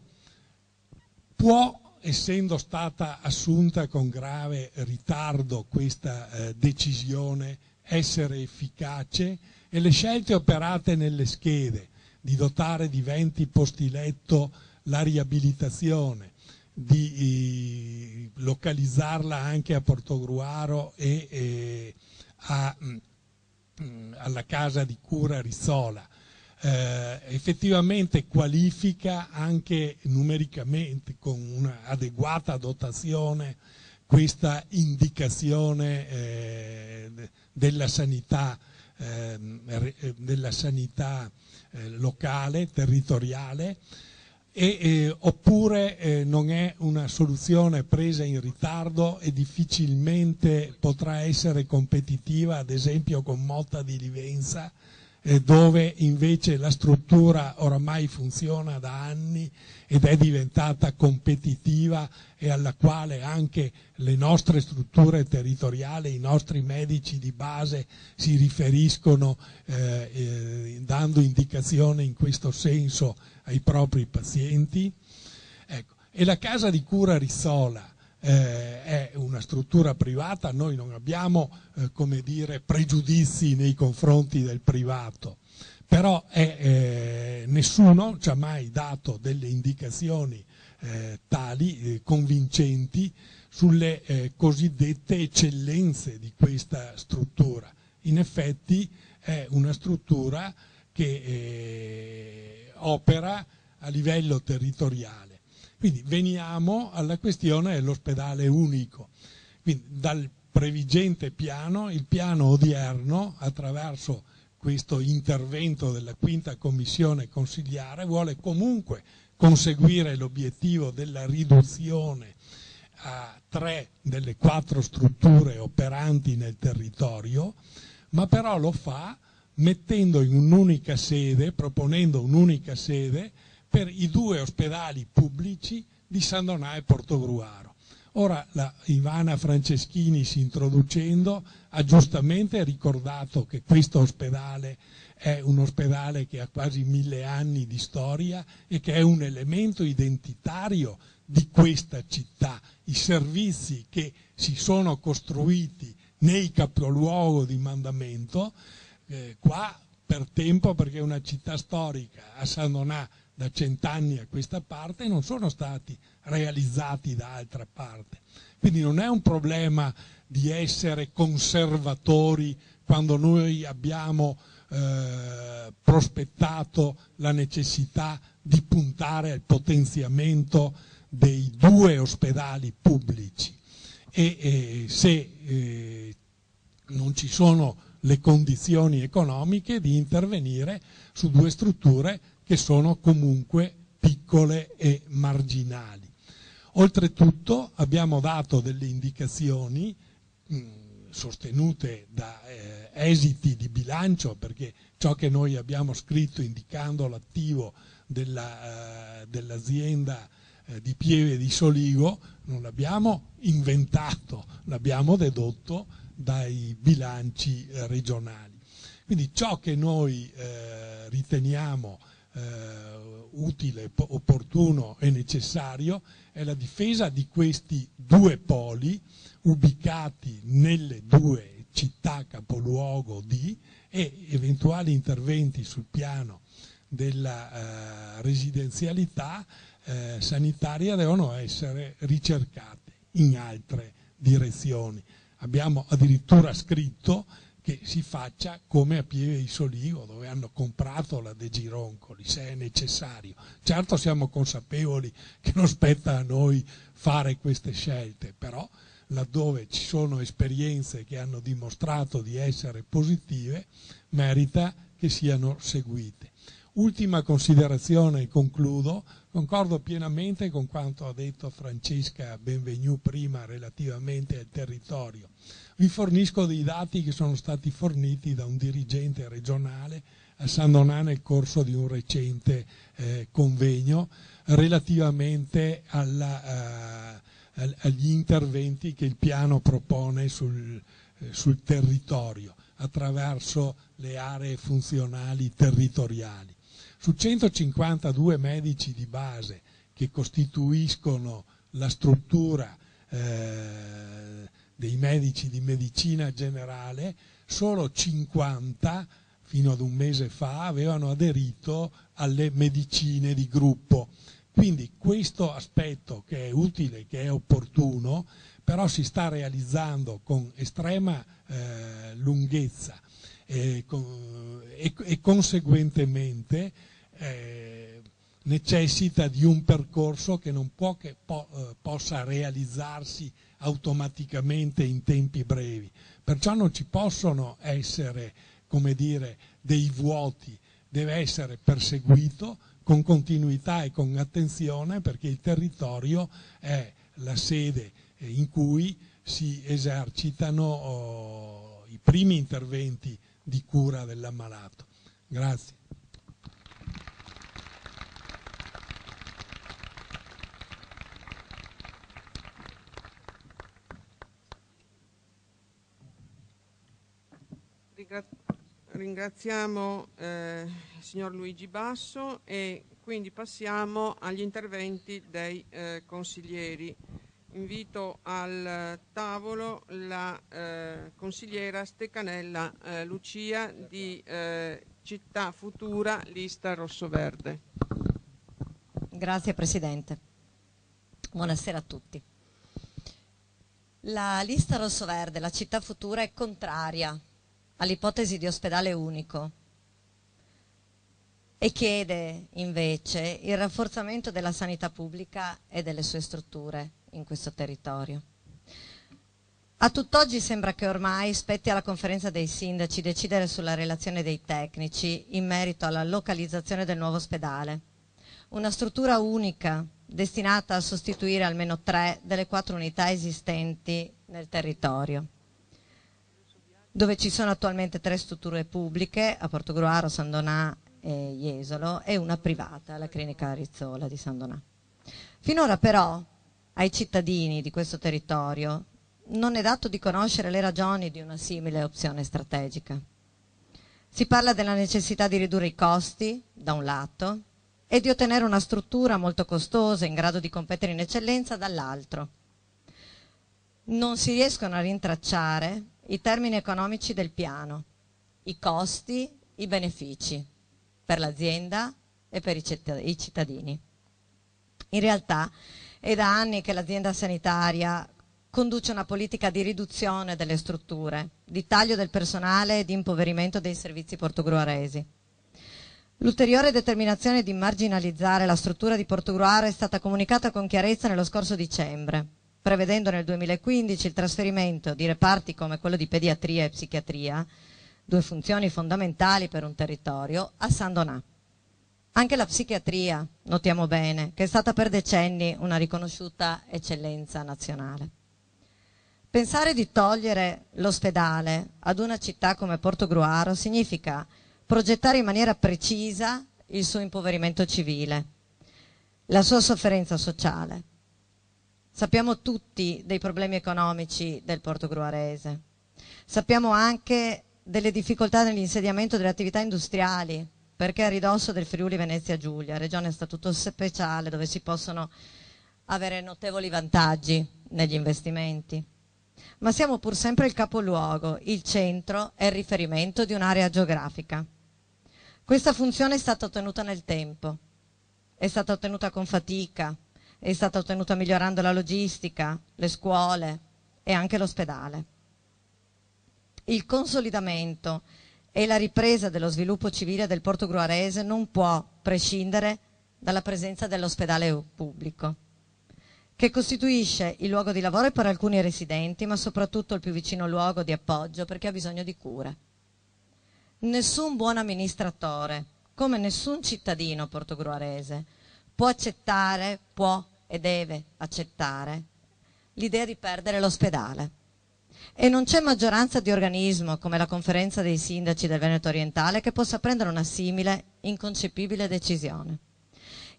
può, essendo stata assunta con grave ritardo questa decisione, essere efficace? E le scelte operate nelle schede di dotare di 20 posti letto la riabilitazione, di localizzarla anche a Portogruaro e alla casa di cura Rizzola. Effettivamente qualifica anche numericamente, con un'adeguata dotazione, questa indicazione della sanità locale, territoriale, oppure non è una soluzione presa in ritardo e difficilmente potrà essere competitiva, ad esempio con Motta di Livenza, dove invece la struttura oramai funziona da anni ed è diventata competitiva e alla quale anche le nostre strutture territoriali, i nostri medici di base si riferiscono dando indicazione in questo senso ai propri pazienti. Ecco. E la casa di cura Rizzola è una struttura privata, noi non abbiamo come dire, pregiudizi nei confronti del privato, però nessuno ci ha mai dato delle indicazioni tali, convincenti, sulle cosiddette eccellenze di questa struttura. In effetti è una struttura che opera a livello territoriale. Quindi veniamo alla questione dell'ospedale unico. Quindi dal previgente piano, il piano odierno, attraverso questo intervento della quinta commissione consiliare, vuole comunque conseguire l'obiettivo della riduzione a 3 delle 4 strutture operanti nel territorio, ma però lo fa mettendo in un'unica sede, proponendo un'unica sede per i 2 ospedali pubblici di San Donà e Portogruaro. Ora la Ivana Franceschini, si introducendo, ha giustamente ricordato che questo ospedale è un ospedale che ha quasi 1000 anni di storia e che è un elemento identitario di questa città. I servizi che si sono costruiti nei capoluogo di mandamento, qua per tempo, perché è una città storica, a San Donà da 100 anni a questa parte, non sono stati realizzati da altra parte. Quindi non è un problema di essere conservatori quando noi abbiamo prospettato la necessità di puntare al potenziamento dei 2 ospedali pubblici e se non ci sono le condizioni economiche di intervenire su 2 strutture che sono comunque piccole e marginali. Oltretutto abbiamo dato delle indicazioni sostenute da esiti di bilancio, perché ciò che noi abbiamo scritto indicando l'attivo dell'azienda di Pieve di Soligo non l'abbiamo inventato, l'abbiamo dedotto dai bilanci regionali. Quindi ciò che noi riteniamo utile, opportuno e necessario è la difesa di questi 2 poli ubicati nelle 2 città capoluogo e eventuali interventi sul piano della residenzialità sanitaria devono essere ricercate in altre direzioni. Abbiamo addirittura scritto che si faccia come a Pieve di Soligo, dove hanno comprato la De Gironcoli, se è necessario. Certo siamo consapevoli che non spetta a noi fare queste scelte, però laddove ci sono esperienze che hanno dimostrato di essere positive, merita che siano seguite. Ultima considerazione e concludo, concordo pienamente con quanto ha detto Francesca Benvenu prima relativamente al territorio. Vi fornisco dei dati che sono stati forniti da un dirigente regionale a San Donà nel corso di un recente convegno relativamente agli interventi che il piano propone sul territorio attraverso le aree funzionali territoriali. Su 152 medici di base che costituiscono la struttura dei medici di medicina generale, solo 50 fino ad un mese fa avevano aderito alle medicine di gruppo. Quindi questo aspetto, che è utile, che è opportuno, però si sta realizzando con estrema lunghezza e conseguentemente necessita di un percorso che non può che possa realizzarsi automaticamente in tempi brevi. Perciò non ci possono essere, come dire, dei vuoti, deve essere perseguito con continuità e con attenzione, perché il territorio è la sede in cui si esercitano i primi interventi di cura dell'ammalato. Grazie. Ringraziamo il signor Luigi Basso e quindi passiamo agli interventi dei consiglieri. Invito al tavolo la consigliera Stecanella Lucia di Città Futura, lista rossoverde. Grazie Presidente. Buonasera a tutti. La lista rossoverde, la Città Futura, è contraria all'ipotesi di ospedale unico e chiede invece il rafforzamento della sanità pubblica e delle sue strutture in questo territorio. A tutt'oggi sembra che ormai spetti alla conferenza dei sindaci decidere sulla relazione dei tecnici in merito alla localizzazione del nuovo ospedale, una struttura unica destinata a sostituire almeno 3 delle 4 unità esistenti nel territorio, dove ci sono attualmente 3 strutture pubbliche a Portogruaro, San Donà e Jesolo e una privata, la clinica Rizzola di San Donà. Finora però ai cittadini di questo territorio non è dato di conoscere le ragioni di una simile opzione strategica. Si parla della necessità di ridurre i costi, da un lato, e di ottenere una struttura molto costosa in grado di competere in eccellenza dall'altro. Non si riescono a rintracciare i termini economici del piano, i costi, i benefici per l'azienda e per i cittadini. In realtà è da anni che l'azienda sanitaria conduce una politica di riduzione delle strutture, di taglio del personale e di impoverimento dei servizi portogruaresi. L'ulteriore determinazione di marginalizzare la struttura di Portogruaro è stata comunicata con chiarezza nello scorso dicembre, prevedendo nel 2015 il trasferimento di reparti come quello di pediatria e psichiatria, 2 funzioni fondamentali per un territorio, a San Donà. Anche la psichiatria, notiamo bene, che è stata per decenni una riconosciuta eccellenza nazionale. Pensare di togliere l'ospedale ad una città come Portogruaro significa progettare in maniera precisa il suo impoverimento civile, la sua sofferenza sociale. Sappiamo tutti dei problemi economici del portogruarese, sappiamo anche delle difficoltà nell'insediamento delle attività industriali, perché a ridosso del Friuli Venezia Giulia, regione a statuto speciale dove si possono avere notevoli vantaggi negli investimenti. Ma siamo pur sempre il capoluogo, il centro e il riferimento di un'area geografica. Questa funzione è stata ottenuta nel tempo, è stata ottenuta con fatica, è stata ottenuta migliorando la logistica, le scuole e anche l'ospedale. Il consolidamento e la ripresa dello sviluppo civile del portogruarese non può prescindere dalla presenza dell'ospedale pubblico, che costituisce il luogo di lavoro per alcuni residenti, ma soprattutto il più vicino luogo di appoggio per chi ha bisogno di cure. Nessun buon amministratore, come nessun cittadino portogruarese, può e deve accettare l'idea di perdere l'ospedale. E non c'è maggioranza di organismo come la conferenza dei sindaci del Veneto Orientale che possa prendere una simile inconcepibile decisione.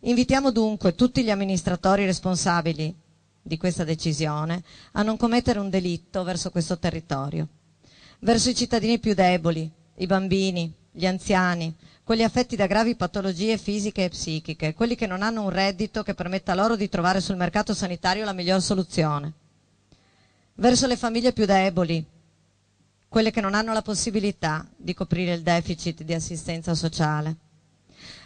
Invitiamo dunque tutti gli amministratori responsabili di questa decisione a non commettere un delitto verso questo territorio, verso i cittadini più deboli, i bambini, gli anziani, quelli affetti da gravi patologie fisiche e psichiche, quelli che non hanno un reddito che permetta loro di trovare sul mercato sanitario la miglior soluzione, verso le famiglie più deboli, quelle che non hanno la possibilità di coprire il deficit di assistenza sociale.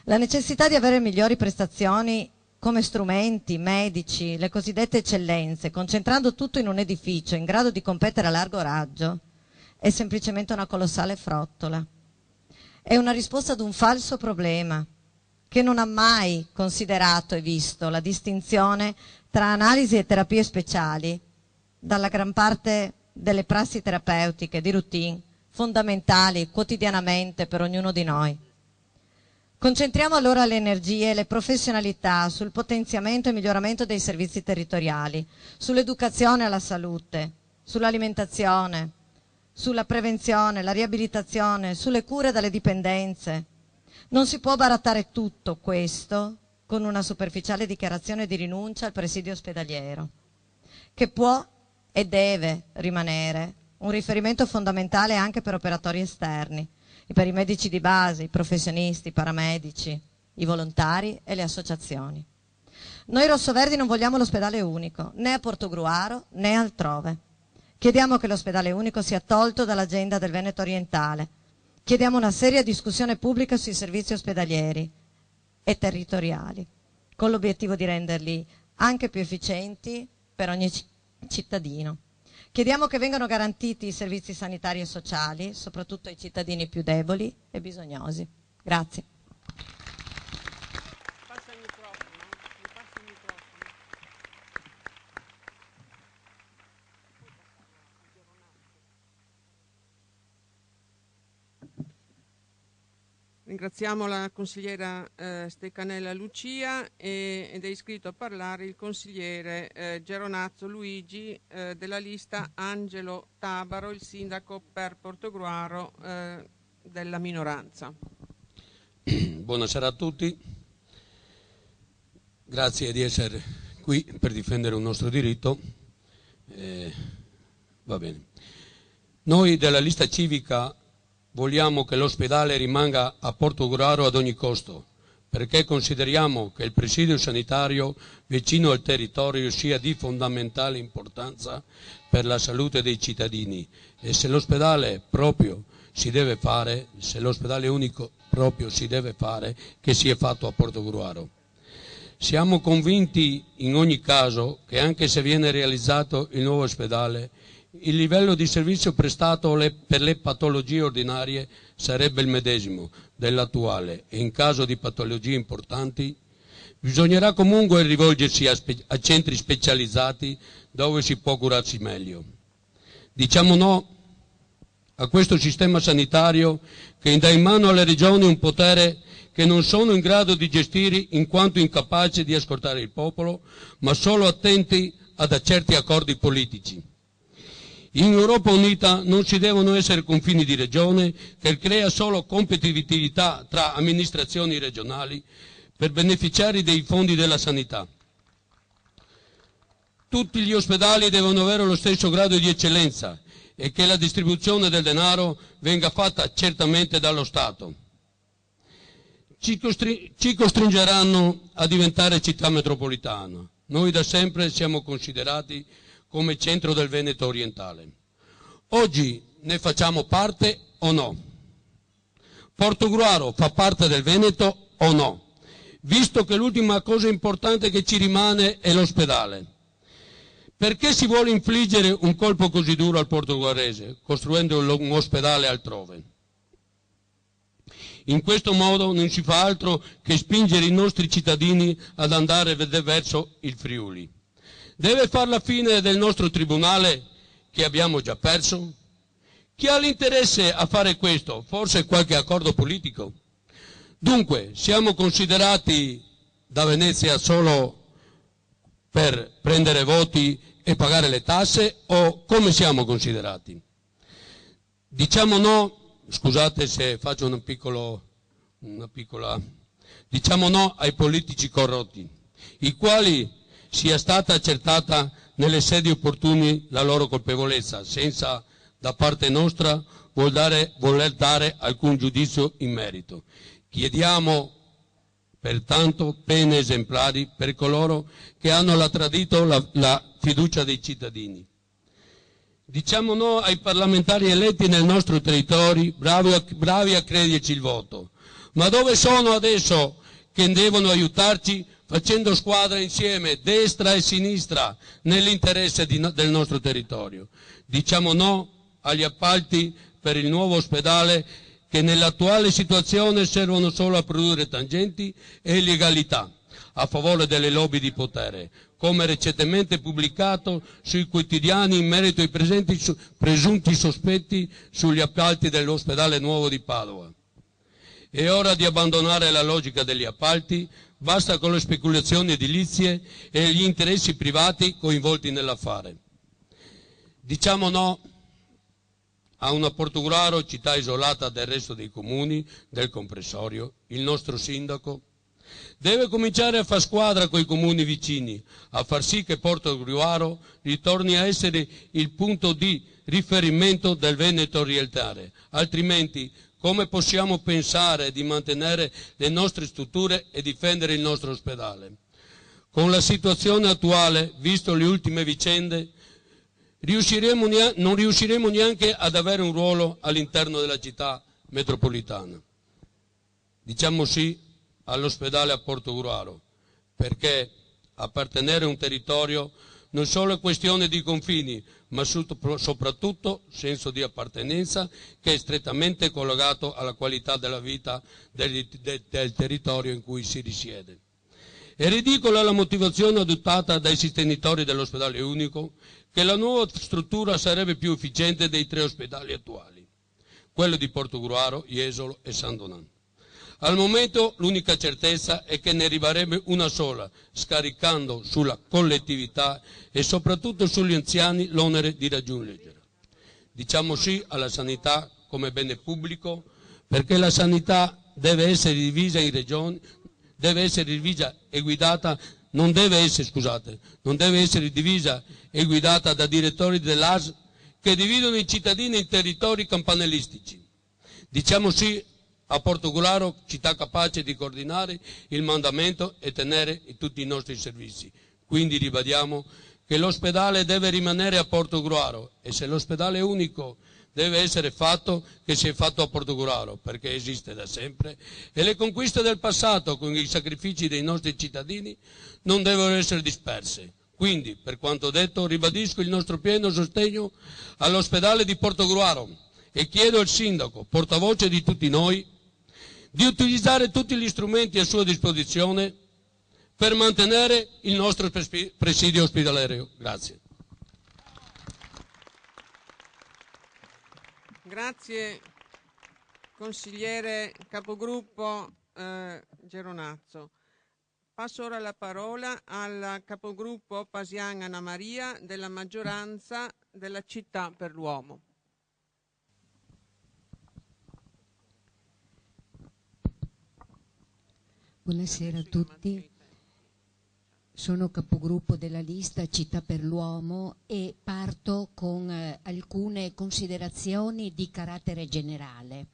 La necessità di avere migliori prestazioni come strumenti, medici, le cosiddette eccellenze, concentrando tutto in un edificio in grado di competere a largo raggio, è semplicemente una colossale frottola. È una risposta ad un falso problema che non ha mai considerato e visto la distinzione tra analisi e terapie speciali dalla gran parte delle prassi terapeutiche di routine fondamentali quotidianamente per ognuno di noi. Concentriamo allora le energie e le professionalità sul potenziamento e miglioramento dei servizi territoriali, sull'educazione alla salute, sull'alimentazione, sulla prevenzione, la riabilitazione, sulle cure dalle dipendenze. Non si può barattare tutto questo con una superficiale dichiarazione di rinuncia al presidio ospedaliero, che può e deve rimanere un riferimento fondamentale anche per operatori esterni, per i medici di base, i professionisti, i paramedici, i volontari e le associazioni. Noi rossoverdi non vogliamo l'ospedale unico, né a Portogruaro né altrove. Chiediamo che l'ospedale unico sia tolto dall'agenda del Veneto orientale. Chiediamo una seria discussione pubblica sui servizi ospedalieri e territoriali, con l'obiettivo di renderli anche più efficienti per ogni cittadino. Chiediamo che vengano garantiti i servizi sanitari e sociali, soprattutto ai cittadini più deboli e bisognosi. Grazie. Passa il microfono. Ringraziamo la consigliera Stecanella Lucia ed è iscritto a parlare il consigliere Geronazzo Luigi della lista Angelo Tabaro, il sindaco per Portogruaro della minoranza. Buonasera a tutti, grazie di essere qui per difendere un nostro diritto. Va bene. Noi della lista civica vogliamo che l'ospedale rimanga a Portogruaro ad ogni costo, perché consideriamo che il presidio sanitario vicino al territorio sia di fondamentale importanza per la salute dei cittadini e se l'ospedale proprio si deve fare, se l'ospedale unico proprio si deve fare, che sia fatto a Portogruaro. Siamo convinti in ogni caso che anche se viene realizzato il nuovo ospedale, il livello di servizio prestato per le patologie ordinarie sarebbe il medesimo dell'attuale e in caso di patologie importanti bisognerà comunque rivolgersi a centri specializzati dove si può curarsi meglio. Diciamo no a questo sistema sanitario che dà in mano alle regioni un potere che non sono in grado di gestire in quanto incapaci di ascoltare il popolo, ma solo attenti a certi accordi politici. In Europa Unita non ci devono essere confini di regione che crea solo competitività tra amministrazioni regionali per beneficiari dei fondi della sanità. Tutti gli ospedali devono avere lo stesso grado di eccellenza e che la distribuzione del denaro venga fatta certamente dallo Stato. Ci costringeranno a diventare città metropolitana. Noi da sempre siamo considerati come centro del Veneto orientale. Oggi ne facciamo parte o no? Portogruaro fa parte del Veneto o no? Visto che l'ultima cosa importante che ci rimane è l'ospedale. Perché si vuole infliggere un colpo così duro al portoguarese, costruendo un ospedale altrove? In questo modo non si fa altro che spingere i nostri cittadini ad andare verso il Friuli. Deve far la fine del nostro tribunale che abbiamo già perso? Chi ha l'interesse a fare questo? Forse qualche accordo politico? Dunque, siamo considerati da Venezia solo per prendere voti e pagare le tasse o come siamo considerati? Diciamo no, scusate se faccio una piccola... Diciamo no ai politici corrotti, i quali sia stata accertata nelle sedi opportune la loro colpevolezza, senza da parte nostra voler dare alcun giudizio in merito. Chiediamo pertanto pene esemplari per coloro che hanno tradito la fiducia dei cittadini. Diciamo no ai parlamentari eletti nel nostro territorio, bravi a crederci il voto. Ma dove sono adesso che devono aiutarci facendo squadra insieme, destra e sinistra, nell'interesse del nostro territorio? Diciamo no agli appalti per il nuovo ospedale che nell'attuale situazione servono solo a produrre tangenti e illegalità a favore delle lobby di potere, come recentemente pubblicato sui quotidiani in merito ai presunti sospetti sugli appalti dell'ospedale nuovo di Padova. È ora di abbandonare la logica degli appalti, basta con le speculazioni edilizie e gli interessi privati coinvolti nell'affare. Diciamo no a una Portogruaro, città isolata dal resto dei comuni del comprensorio. Il nostro sindaco deve cominciare a far squadra con i comuni vicini, a far sì che Portogruaro ritorni a essere il punto di riferimento del Veneto orientale. Altrimenti, come possiamo pensare di mantenere le nostre strutture e difendere il nostro ospedale? Con la situazione attuale, visto le ultime vicende, non riusciremo neanche ad avere un ruolo all'interno della città metropolitana. Diciamo sì all'ospedale a Portogruaro, perché appartenere a un territorio non solo è questione di confini, ma soprattutto senso di appartenenza che è strettamente collegato alla qualità della vita del territorio in cui si risiede. È ridicola la motivazione adottata dai sostenitori dell'ospedale unico che la nuova struttura sarebbe più efficiente dei 3 ospedali attuali, quello di Portogruaro, Jesolo e San Donan. Al momento l'unica certezza è che ne arriverebbe una sola, scaricando sulla collettività e soprattutto sugli anziani l'onere di raggiungerla. Diciamo sì alla sanità come bene pubblico, perché la sanità deve essere divisa in regioni, deve essere divisa e guidata, non deve essere divisa e guidata da direttori dell'AS che dividono i cittadini in territori campanilistici. Diciamo sì a Portogruaro, città capace di coordinare il mandamento e tenere tutti i nostri servizi. Quindi ribadiamo che l'ospedale deve rimanere a Portogruaro e se l'ospedale unico deve essere fatto, che sia fatto a Portogruaro, perché esiste da sempre e le conquiste del passato con i sacrifici dei nostri cittadini non devono essere disperse. Quindi, per quanto detto, ribadisco il nostro pieno sostegno all'ospedale di Portogruaro e chiedo al sindaco, portavoce di tutti noi, di utilizzare tutti gli strumenti a sua disposizione per mantenere il nostro presidio ospedaliero. Grazie. Grazie consigliere capogruppo Geronazzo. Passo ora la parola al capogruppo Pasian Anna Maria della maggioranza della Città per l'Uomo. Buonasera a tutti, sono capogruppo della lista Città per l'Uomo e parto con alcune considerazioni di carattere generale.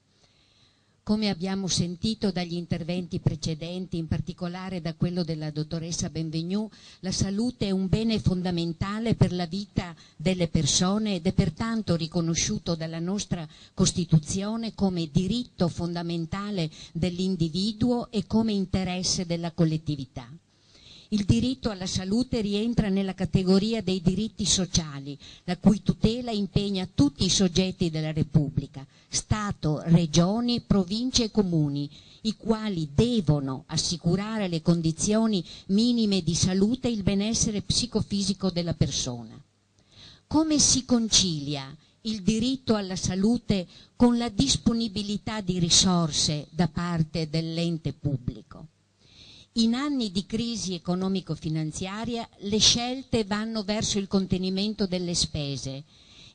Come abbiamo sentito dagli interventi precedenti, in particolare da quello della dottoressa Benvenu, la salute è un bene fondamentale per la vita delle persone ed è pertanto riconosciuto dalla nostra Costituzione come diritto fondamentale dell'individuo e come interesse della collettività. Il diritto alla salute rientra nella categoria dei diritti sociali, la cui tutela impegna tutti i soggetti della Repubblica, Stato, Regioni, Province e Comuni, i quali devono assicurare le condizioni minime di salute e il benessere psicofisico della persona. Come si concilia il diritto alla salute con la disponibilità di risorse da parte dell'ente pubblico? In anni di crisi economico-finanziaria le scelte vanno verso il contenimento delle spese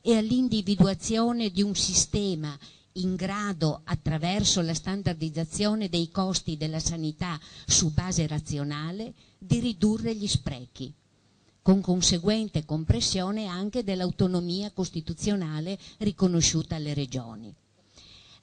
e all'individuazione di un sistema in grado, attraverso la standardizzazione dei costi della sanità su base razionale, di ridurre gli sprechi, con conseguente compressione anche dell'autonomia costituzionale riconosciuta alle regioni.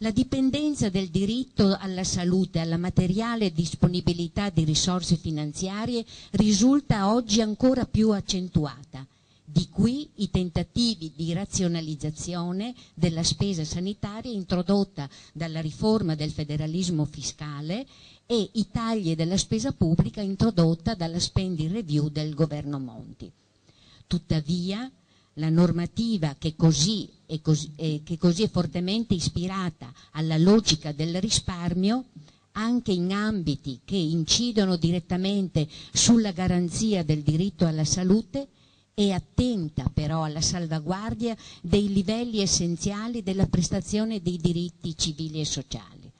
La dipendenza del diritto alla salute, alla materiale disponibilità di risorse finanziarie risulta oggi ancora più accentuata. Di qui i tentativi di razionalizzazione della spesa sanitaria introdotta dalla riforma del federalismo fiscale e i tagli della spesa pubblica introdotta dalla spending review del governo Monti. Tuttavia, la normativa che così è fortemente ispirata alla logica del risparmio, anche in ambiti che incidono direttamente sulla garanzia del diritto alla salute, è attenta però alla salvaguardia dei livelli essenziali della prestazione dei diritti civili e sociali.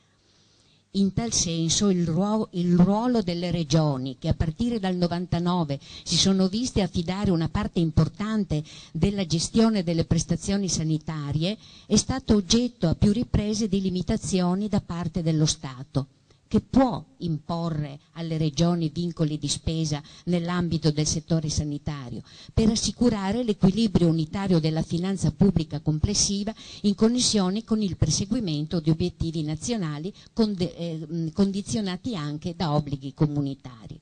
In tal senso il ruolo delle regioni, che a partire dal 99 si sono viste affidare una parte importante della gestione delle prestazioni sanitarie, è stato oggetto a più riprese di limitazioni da parte dello Stato, che può imporre alle regioni vincoli di spesa nell'ambito del settore sanitario per assicurare l'equilibrio unitario della finanza pubblica complessiva in connessione con il perseguimento di obiettivi nazionali condizionati anche da obblighi comunitari.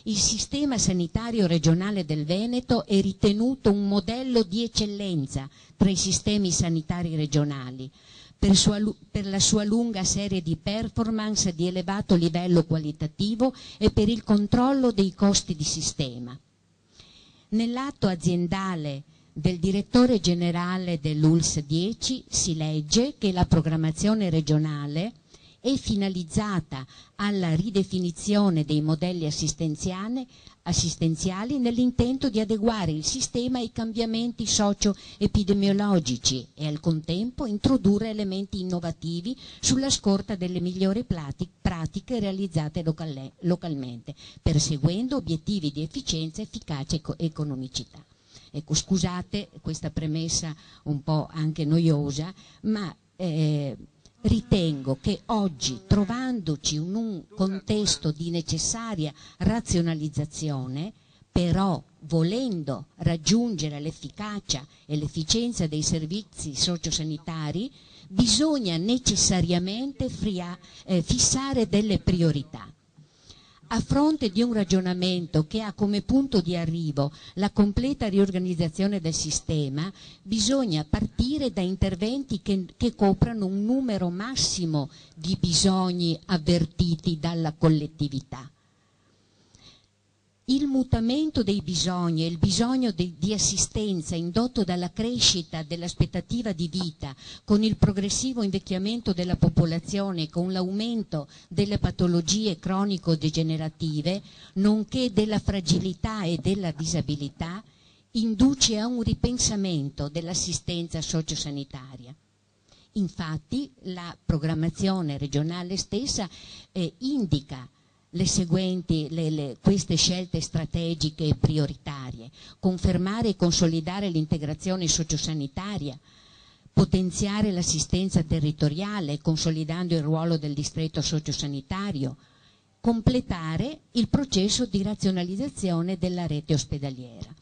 Il sistema sanitario regionale del Veneto è ritenuto un modello di eccellenza tra i sistemi sanitari regionali, per la sua lunga serie di performance di elevato livello qualitativo e per il controllo dei costi di sistema. Nell'atto aziendale del direttore generale dell'ULSS 10 si legge che la programmazione regionale è finalizzata alla ridefinizione dei modelli assistenziali nell'intento di adeguare il sistema ai cambiamenti socio-epidemiologici e al contempo introdurre elementi innovativi sulla scorta delle migliori pratiche realizzate localmente, perseguendo obiettivi di efficienza, efficacia e economicità. Ecco, scusate questa premessa un po' anche noiosa, ma ritengo che oggi, trovandoci in un contesto di necessaria razionalizzazione, però volendo raggiungere l'efficacia e l'efficienza dei servizi sociosanitari, bisogna necessariamente fissare delle priorità. A fronte di un ragionamento che ha come punto di arrivo la completa riorganizzazione del sistema, bisogna partire da interventi che coprano un numero massimo di bisogni avvertiti dalla collettività. Il mutamento dei bisogni e il bisogno di assistenza indotto dalla crescita dell'aspettativa di vita, con il progressivo invecchiamento della popolazione e con l'aumento delle patologie cronico-degenerative, nonché della fragilità e della disabilità, induce a un ripensamento dell'assistenza sociosanitaria. Infatti la programmazione regionale stessa indica queste scelte strategiche e prioritarie: confermare e consolidare l'integrazione sociosanitaria, potenziare l'assistenza territoriale consolidando il ruolo del distretto sociosanitario, completare il processo di razionalizzazione della rete ospedaliera.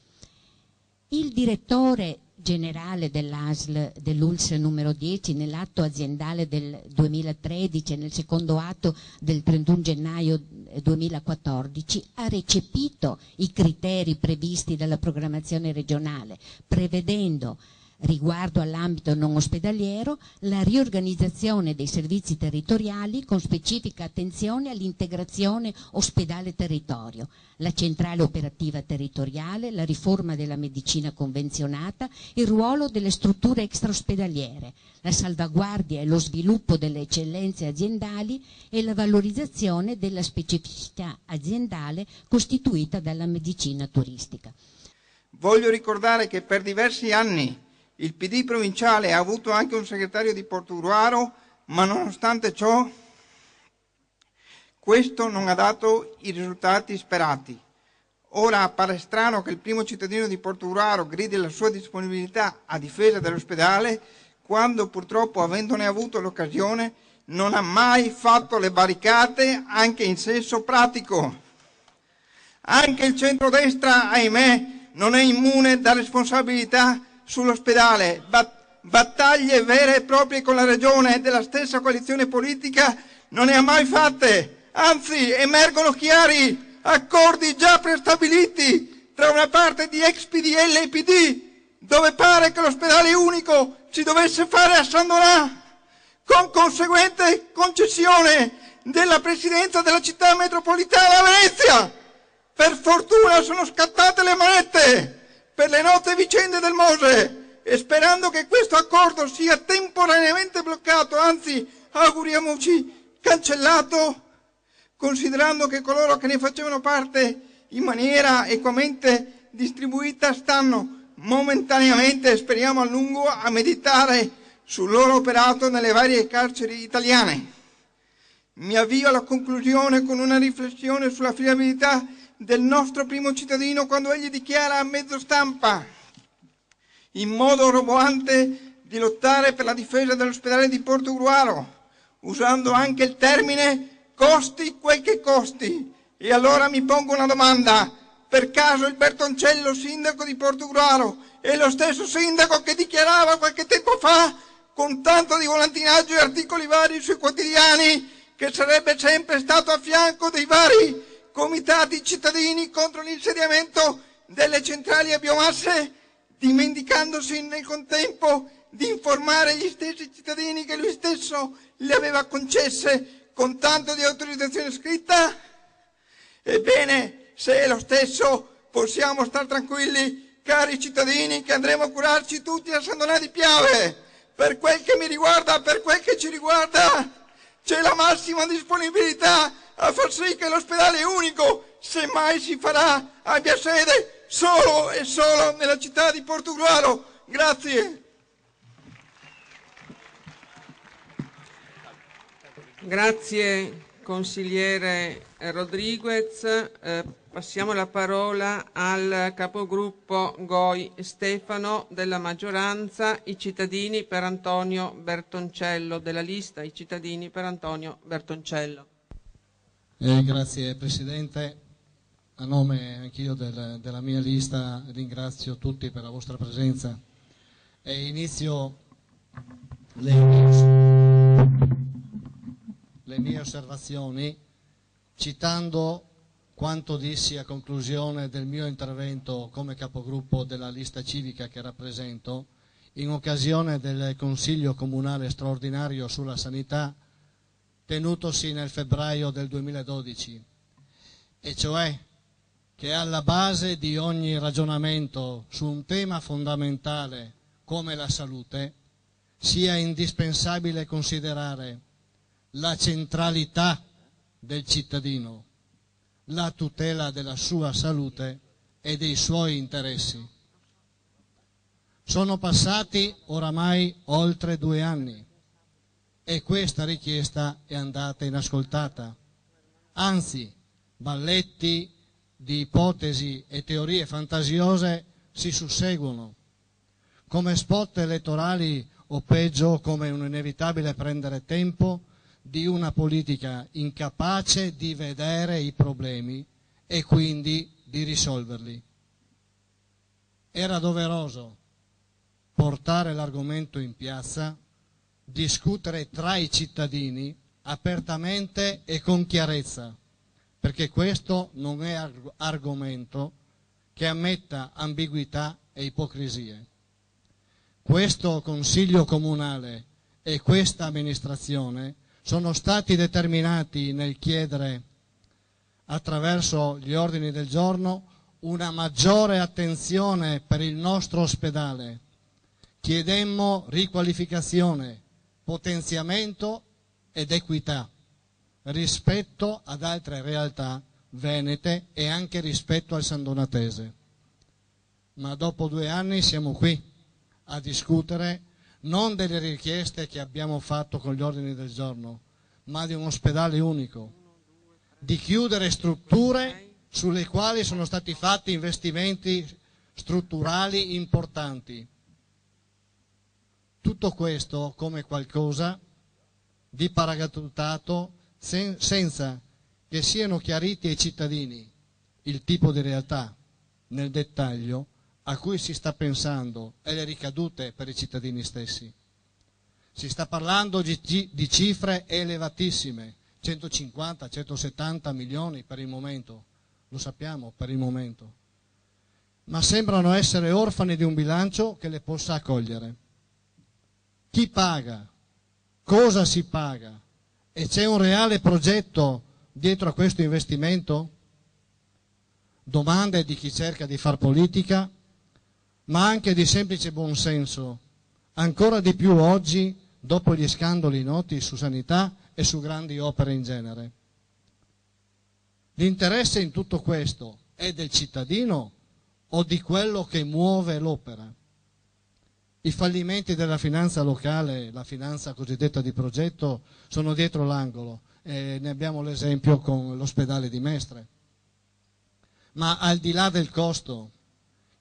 Il direttore generale dell'ULSS numero 10 nell'atto aziendale del 2013 e nel secondo atto del 31 gennaio 2014 ha recepito i criteri previsti dalla programmazione regionale, prevedendo riguardo all'ambito non ospedaliero la riorganizzazione dei servizi territoriali con specifica attenzione all'integrazione ospedale-territorio, la centrale operativa territoriale, la riforma della medicina convenzionata, il ruolo delle strutture extraospedaliere, la salvaguardia e lo sviluppo delle eccellenze aziendali e la valorizzazione della specificità aziendale costituita dalla medicina turistica. Voglio ricordare che per diversi anni il PD provinciale ha avuto anche un segretario di Portogruaro, ma nonostante ciò questo non ha dato i risultati sperati. Ora appare strano che il primo cittadino di Portogruaro gridi la sua disponibilità a difesa dell'ospedale quando purtroppo, avendone avuto l'occasione, non ha mai fatto le barricate anche in senso pratico. Anche il centrodestra, ahimè, non è immune da responsabilità sull'ospedale. Battaglie vere e proprie con la regione della stessa coalizione politica non ne ha mai fatte, anzi emergono chiari accordi già prestabiliti tra una parte di ex PDL e PD, dove pare che l'ospedale unico si dovesse fare a San Donà, con conseguente concessione della presidenza della città metropolitana a Venezia. Per fortuna sono scattate le manette per le note vicende del Mose, e sperando che questo accordo sia temporaneamente bloccato, anzi auguriamoci cancellato, considerando che coloro che ne facevano parte in maniera equamente distribuita stanno momentaneamente, speriamo a lungo, a meditare sul loro operato nelle varie carceri italiane. Mi avvio alla conclusione con una riflessione sull'affidabilità del nostro primo cittadino quando egli dichiara a mezzo stampa, in modo roboante, di lottare per la difesa dell'ospedale di Portogruaro, usando anche il termine costi quel che costi. E allora mi pongo una domanda: per caso il Bertoncello, sindaco di Portogruaro, è lo stesso sindaco che dichiarava qualche tempo fa, con tanto di volantinaggio e articoli vari sui quotidiani, che sarebbe sempre stato a fianco dei vari comitati cittadini contro l'insediamento delle centrali a biomasse, dimenticandosi nel contempo di informare gli stessi cittadini che lui stesso le aveva concesse con tanto di autorizzazione scritta? Ebbene, se è lo stesso, possiamo star tranquilli, cari cittadini, che andremo a curarci tutti a San Donà di Piave. Per quel che mi riguarda, per quel che ci riguarda, c'è la massima disponibilità a far sì che l'ospedale unico, se mai si farà, abbia sede solo e solo nella città di Portogruaro. Grazie. Grazie consigliere Rodriguez. Passiamo la parola al capogruppo Goi Stefano della maggioranza I Cittadini per Antonio Bertoncello, della lista I Cittadini per Antonio Bertoncello. Grazie Presidente, a nome anch'io della mia lista ringrazio tutti per la vostra presenza e inizio le mie osservazioni citando quanto dissi a conclusione del mio intervento come capogruppo della lista civica che rappresento in occasione del Consiglio Comunale straordinario sulla sanità tenutosi nel febbraio del 2012, e cioè che alla base di ogni ragionamento su un tema fondamentale come la salute sia indispensabile considerare la centralità del cittadino, la tutela della sua salute e dei suoi interessi. Sono passati oramai oltre 2 anni e questa richiesta è andata inascoltata. Anzi, balletti di ipotesi e teorie fantasiose si susseguono, come spot elettorali o peggio come un inevitabile prendere tempo di una politica incapace di vedere i problemi e quindi di risolverli. Era doveroso portare l'argomento in piazza, discutere tra i cittadini apertamente e con chiarezza, perché questo non è argomento che ammetta ambiguità e ipocrisie. Questo Consiglio Comunale e questa amministrazione sono stati determinati nel chiedere, attraverso gli ordini del giorno, una maggiore attenzione per il nostro ospedale. Chiedemmo riqualificazione, potenziamento ed equità rispetto ad altre realtà venete e anche rispetto al sandonatese. Ma dopo 2 anni siamo qui a discutere non delle richieste che abbiamo fatto con gli ordini del giorno, ma di un ospedale unico, di chiudere strutture sulle quali sono stati fatti investimenti strutturali importanti. Tutto questo come qualcosa di paracadutato senza che siano chiariti ai cittadini il tipo di realtà nel dettaglio a cui si sta pensando e le ricadute per i cittadini stessi. Si sta parlando di cifre elevatissime, 150-170 milioni per il momento, lo sappiamo per il momento. ma sembrano essere orfani di un bilancio che le possa accogliere. Chi paga? Cosa si paga? E c'è un reale progetto dietro a questo investimento? Domande di chi cerca di far politica, ma anche di semplice buonsenso, ancora di più oggi dopo gli scandali noti su sanità e su grandi opere in genere. L'interesse in tutto questo è del cittadino o di quello che muove l'opera? I fallimenti della finanza locale, la finanza cosiddetta di progetto, sono dietro l'angolo e ne abbiamo l'esempio con l'ospedale di Mestre. Ma al di là del costo,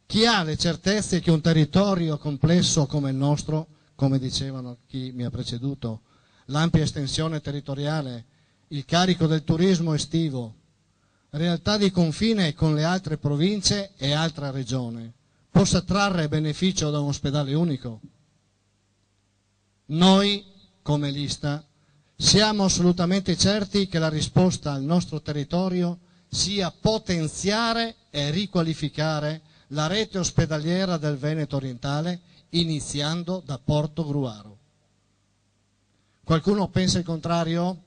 chi ha le certezze che un territorio complesso come il nostro, come dicevano chi mi ha preceduto, l'ampia estensione territoriale, il carico del turismo estivo, realtà di confine con le altre province e altra regione, possa trarre beneficio da un ospedale unico? Noi, come lista, siamo assolutamente certi che la risposta al nostro territorio sia potenziare e riqualificare la rete ospedaliera del Veneto orientale, iniziando da Portogruaro. Qualcuno pensa il contrario?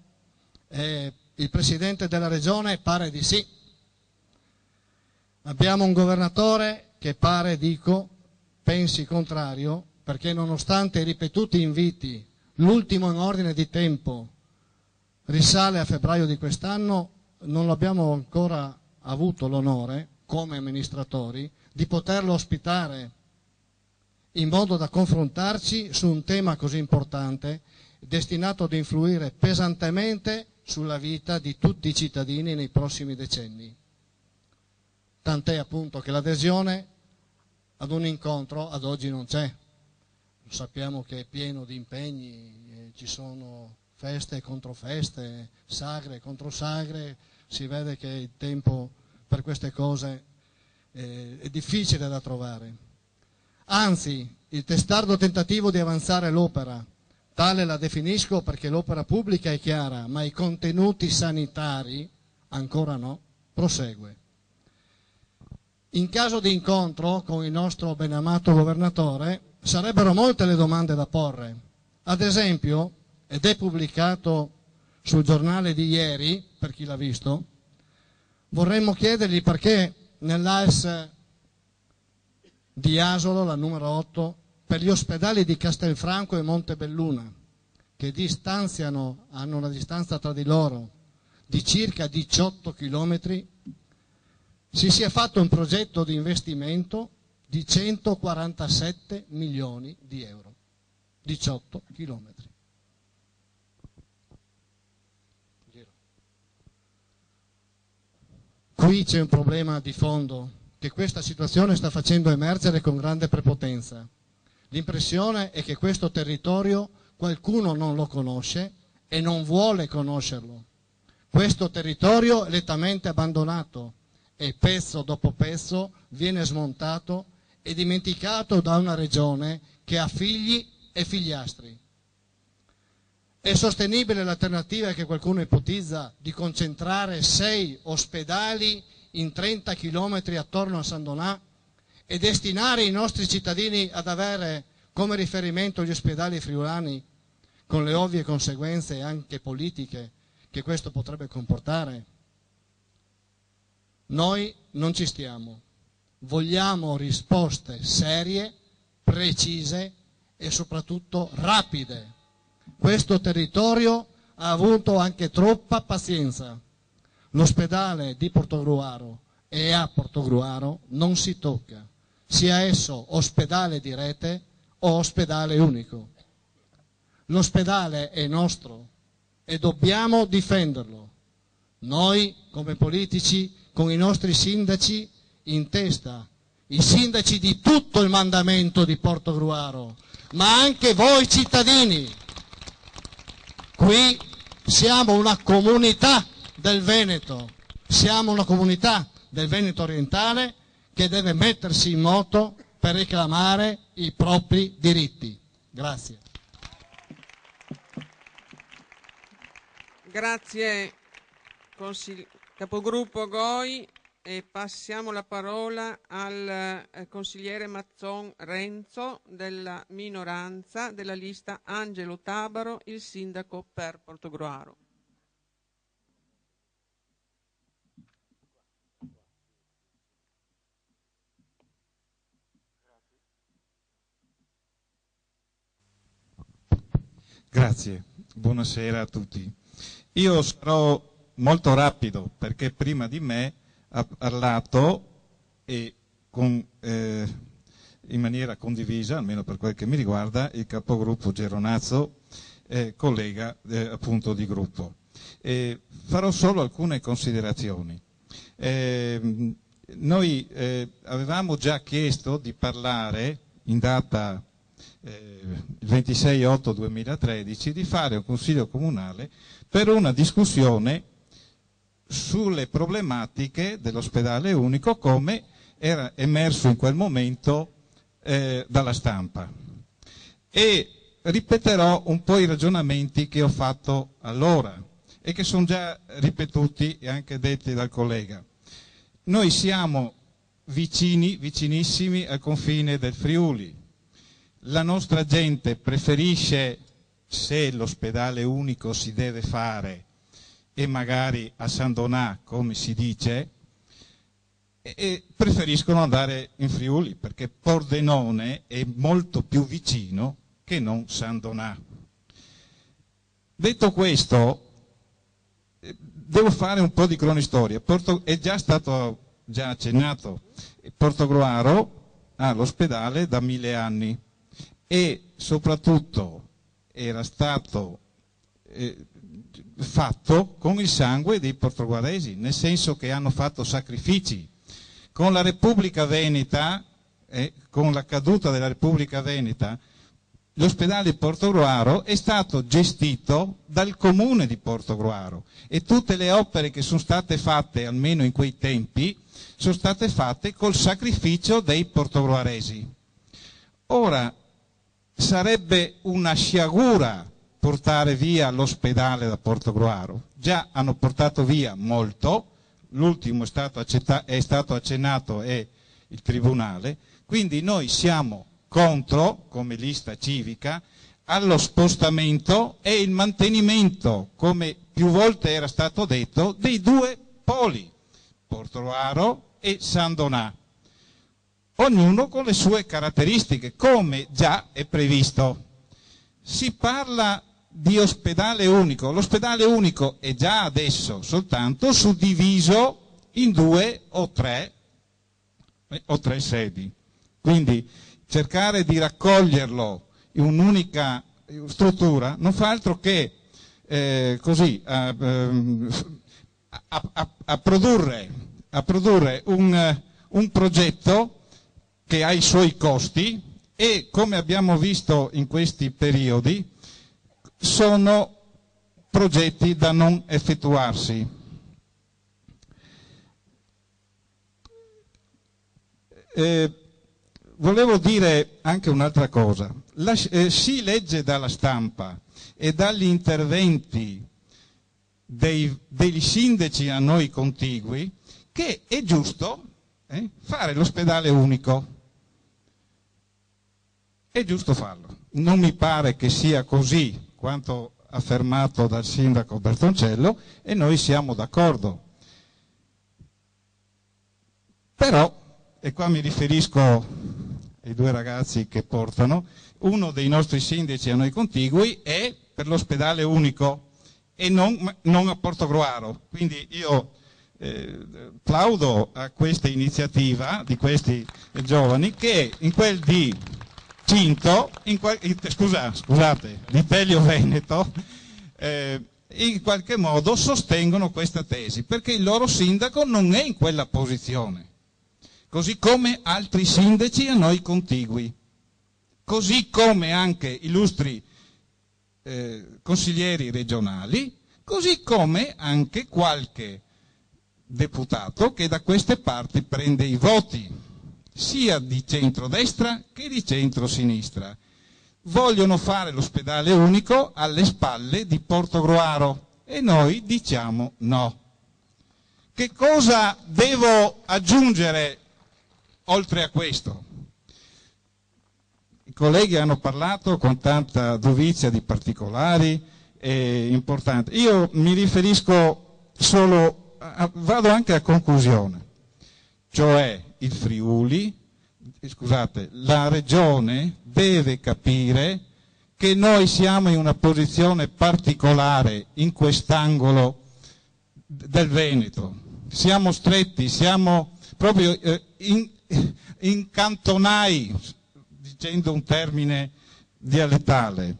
Il Presidente della Regione pare di sì. Abbiamo un governatore che pare, pensi il contrario, perché nonostante i ripetuti inviti, l'ultimo in ordine di tempo risale a febbraio di quest'anno, non abbiamo ancora avuto l'onore, come amministratori, di poterlo ospitare in modo da confrontarci su un tema così importante, destinato ad influire pesantemente sulla vita di tutti i cittadini nei prossimi decenni. Tant'è appunto che l'adesione ad un incontro ad oggi non c'è. Sappiamo che è pieno di impegni, ci sono feste contro feste, sagre contro sagre, si vede che il tempo per queste cose è difficile da trovare. Anzi, il testardo tentativo di avanzare l'opera, tale la definisco perché l'opera pubblica è chiara, ma i contenuti sanitari ancora no, prosegue. In caso di incontro con il nostro benamato governatore sarebbero molte le domande da porre. Ad esempio, ed è pubblicato sul giornale di ieri, per chi l'ha visto, vorremmo chiedergli perché nell'AS di Asolo, la numero 8, per gli ospedali di Castelfranco e Montebelluna, che hanno una distanza tra di loro di circa 18 chilometri, si sia fatto un progetto di investimento di 147 milioni di euro. 18 chilometri. Qui c'è un problema di fondo che questa situazione sta facendo emergere con grande prepotenza. L'impressione è che questo territorio qualcuno non lo conosce e non vuole conoscerlo. Questo territorio è letamente abbandonato e pezzo dopo pezzo viene smontato e dimenticato da una regione che ha figli e figliastri. È sostenibile l'alternativa che qualcuno ipotizza di concentrare 6 ospedali in 30 chilometri attorno a San Donà e destinare i nostri cittadini ad avere come riferimento gli ospedali friulani, con le ovvie conseguenze anche politiche che questo potrebbe comportare? Noi non ci stiamo. Vogliamo risposte serie, precise e soprattutto rapide. Questo territorio ha avuto anche troppa pazienza. L'ospedale di Portogruaro e a Portogruaro non si tocca, sia esso ospedale di rete o ospedale unico. L'ospedale è nostro e dobbiamo difenderlo. Noi, come politici, con i nostri sindaci in testa, i sindaci di tutto il mandamento di Portogruaro, ma anche voi cittadini. Qui siamo una comunità del Veneto, siamo una comunità del Veneto orientale che deve mettersi in moto per reclamare i propri diritti. Grazie. Grazie capogruppo Goi. e passiamo la parola al consigliere Mazzon Renzo della minoranza della lista Angelo Tabaro, il sindaco per Portogruaro. Grazie, buonasera a tutti. Io sarò molto rapido perché prima di me ha parlato e in maniera condivisa, almeno per quel che mi riguarda, il capogruppo Geronazzo, collega appunto di gruppo. Farò solo alcune considerazioni. Noi avevamo già chiesto di parlare in data il 26/8/2013 di fare un consiglio comunale per una discussione sulle problematiche dell'ospedale unico come era emerso in quel momento dalla stampa. E ripeterò un po' i ragionamenti che ho fatto allora e che sono già ripetuti e anche detti dal collega. Noi siamo vicinissimi al confine del Friuli. La nostra gente preferisce, se l'ospedale unico si deve fare, e magari a San Donà, come si dice, e preferiscono andare in Friuli, perché Pordenone è molto più vicino che non San Donà. Detto questo, devo fare un po' di cronistoria. È già stato accennato, Portogruaro ha l'ospedale da 1000 anni. E soprattutto era stato fatto con il sangue dei portoguaresi, nel senso che hanno fatto sacrifici. Con la Repubblica Veneta, con la caduta della Repubblica Veneta, l'ospedale di Portogruaro è stato gestito dal comune di Portogruaro e tutte le opere che sono state fatte, almeno in quei tempi, sono state fatte col sacrificio dei portogruaresi. Ora, sarebbe una sciagura portare via l'ospedale da Portogruaro. Già hanno portato via molto, l'ultimo è stato accennato è il Tribunale, quindi noi siamo contro, come lista civica, allo spostamento e il mantenimento, come più volte era stato detto, dei due poli, Portogruaro e San Donà. Ognuno con le sue caratteristiche, come già è previsto. Si parla di ospedale unico. L'ospedale unico è già adesso soltanto suddiviso in 2 o 3 sedi. Quindi cercare di raccoglierlo in un'unica struttura non fa altro che a produrre un progetto che ha i suoi costi e, come abbiamo visto in questi periodi, sono progetti da non effettuarsi. Volevo dire anche un'altra cosa. Si legge dalla stampa e dagli interventi degli sindaci a noi contigui che è giusto fare l'ospedale unico. È giusto farlo. Non mi pare che sia così quanto affermato dal sindaco Bertoncello e noi siamo d'accordo. Però, e qua mi riferisco ai due ragazzi che portano, uno dei nostri sindaci a noi contigui è per l'ospedale unico e non a Portogruaro. Quindi io plaudo a questa iniziativa di questi giovani che in quel di Cinto, scusate, di Telio Veneto, in qualche modo sostengono questa tesi, perché il loro sindaco non è in quella posizione, così come altri sindaci a noi contigui, così come anche illustri consiglieri regionali, così come anche qualche deputato che da queste parti prende i voti, sia di centrodestra che di centrosinistra. Vogliono fare l'ospedale unico alle spalle di Portogruaro e noi diciamo no. Che cosa devo aggiungere oltre a questo? I colleghi hanno parlato con tanta dovizia di particolari importanti. Io mi riferisco solo, vado anche a conclusione, cioè il Friuli, scusate, la Regione deve capire che noi siamo in una posizione particolare in quest'angolo del Veneto. Siamo stretti, siamo proprio in cantonai, dicendo un termine dialettale,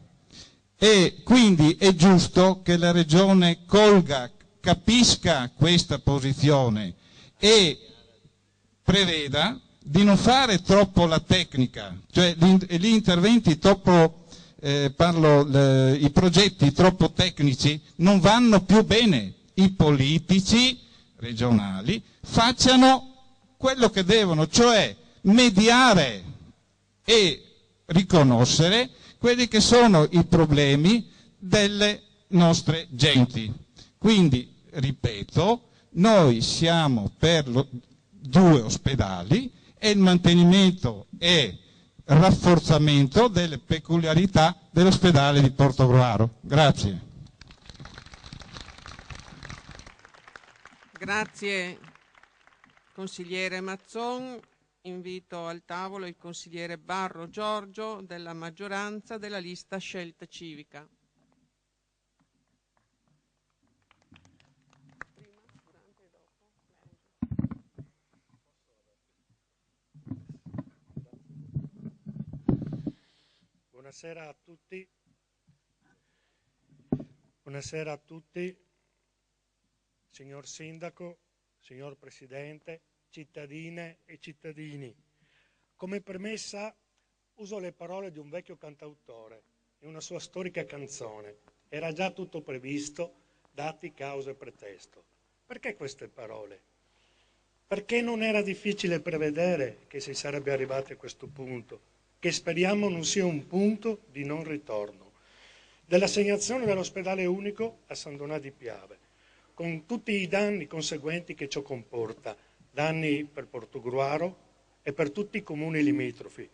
e quindi è giusto che la Regione colga, capisca questa posizione e preveda di non fare troppo la tecnica, cioè gli interventi troppo, i progetti troppo tecnici non vanno più bene. I politici regionali facciano quello che devono, cioè mediare e riconoscere quelli che sono i problemi delle nostre genti. Quindi, ripeto, noi siamo per 2 ospedali e il mantenimento e rafforzamento delle peculiarità dell'ospedale di Portogruaro. Grazie. Grazie consigliere Mazzon. Invito al tavolo il consigliere Barro Giorgio della maggioranza della lista Scelta Civica. Buonasera a tutti. Buonasera a tutti. Signor Sindaco, signor Presidente, cittadine e cittadini. Come premessa uso le parole di un vecchio cantautore in una sua storica canzone. Era già tutto previsto, dati causa e pretesto. Perché queste parole? Perché non era difficile prevedere che si sarebbe arrivati a questo punto, che speriamo non sia un punto di non ritorno, dell'assegnazione dell'ospedale unico a San Donà di Piave, con tutti i danni conseguenti che ciò comporta, danni per Portogruaro e per tutti i comuni limitrofi.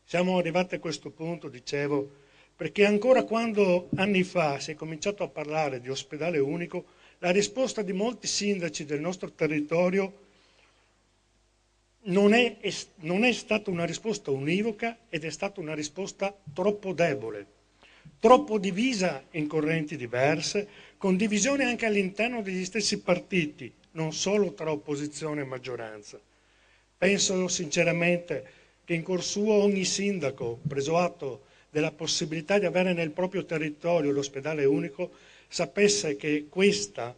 Siamo arrivati a questo punto, dicevo, perché ancora quando anni fa si è cominciato a parlare di ospedale unico, la risposta di molti sindaci del nostro territorio non è stata una risposta univoca ed è stata una risposta troppo debole, troppo divisa in correnti diverse, con divisioni anche all'interno degli stessi partiti, non solo tra opposizione e maggioranza. Penso sinceramente che in cuor suo ogni sindaco, preso atto della possibilità di avere nel proprio territorio l'ospedale unico, sapesse che questa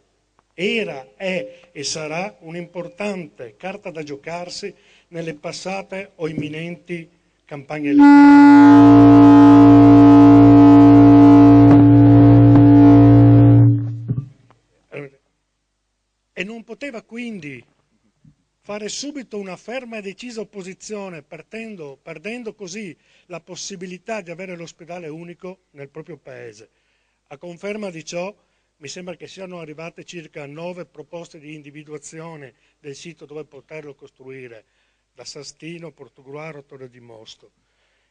era, è e sarà un'importante carta da giocarsi nelle passate o imminenti campagne elettorali. E non poteva quindi fare subito una ferma e decisa opposizione, perdendo così la possibilità di avere l'ospedale unico nel proprio paese. A conferma di ciò, mi sembra che siano arrivate circa 9 proposte di individuazione del sito dove poterlo costruire, da Sastino, Portogruaro, Torre di Mosto.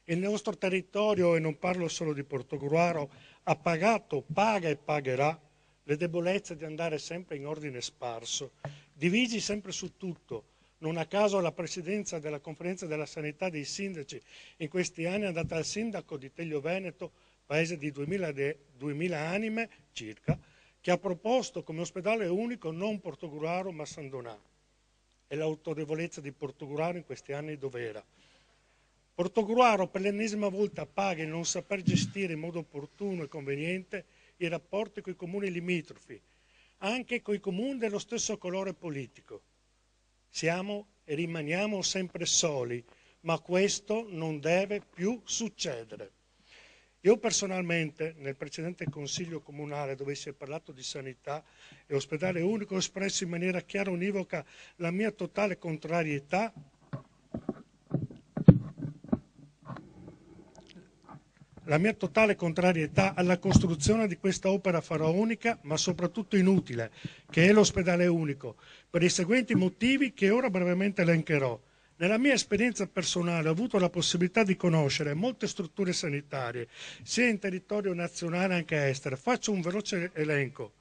Il nostro territorio, e non parlo solo di Portogruaro, ha pagato, paga e pagherà le debolezze di andare sempre in ordine sparso, divisi sempre su tutto. Non a caso la presidenza della conferenza della sanità dei sindaci in questi anni è andata al sindaco di Teglio Veneto, paese di 2000 anime circa, che ha proposto come ospedale unico non Portogruaro ma San Donà. E l'autorevolezza di Portogruaro in questi anni dov'era? Portogruaro per l'ennesima volta paga il non saper gestire in modo opportuno e conveniente i rapporti con i comuni limitrofi, anche con i comuni dello stesso colore politico. Siamo e rimaniamo sempre soli, ma questo non deve più succedere. Io personalmente, nel precedente Consiglio Comunale, dove si è parlato di sanità e ospedale unico, ho espresso in maniera chiara e univoca la mia totale contrarietà la mia totale contrarietà alla costruzione di questa opera faraonica, ma soprattutto inutile, che è l'ospedale unico, per i seguenti motivi che ora brevemente elencherò. Nella mia esperienza personale ho avuto la possibilità di conoscere molte strutture sanitarie, sia in territorio nazionale che estero. Faccio un veloce elenco.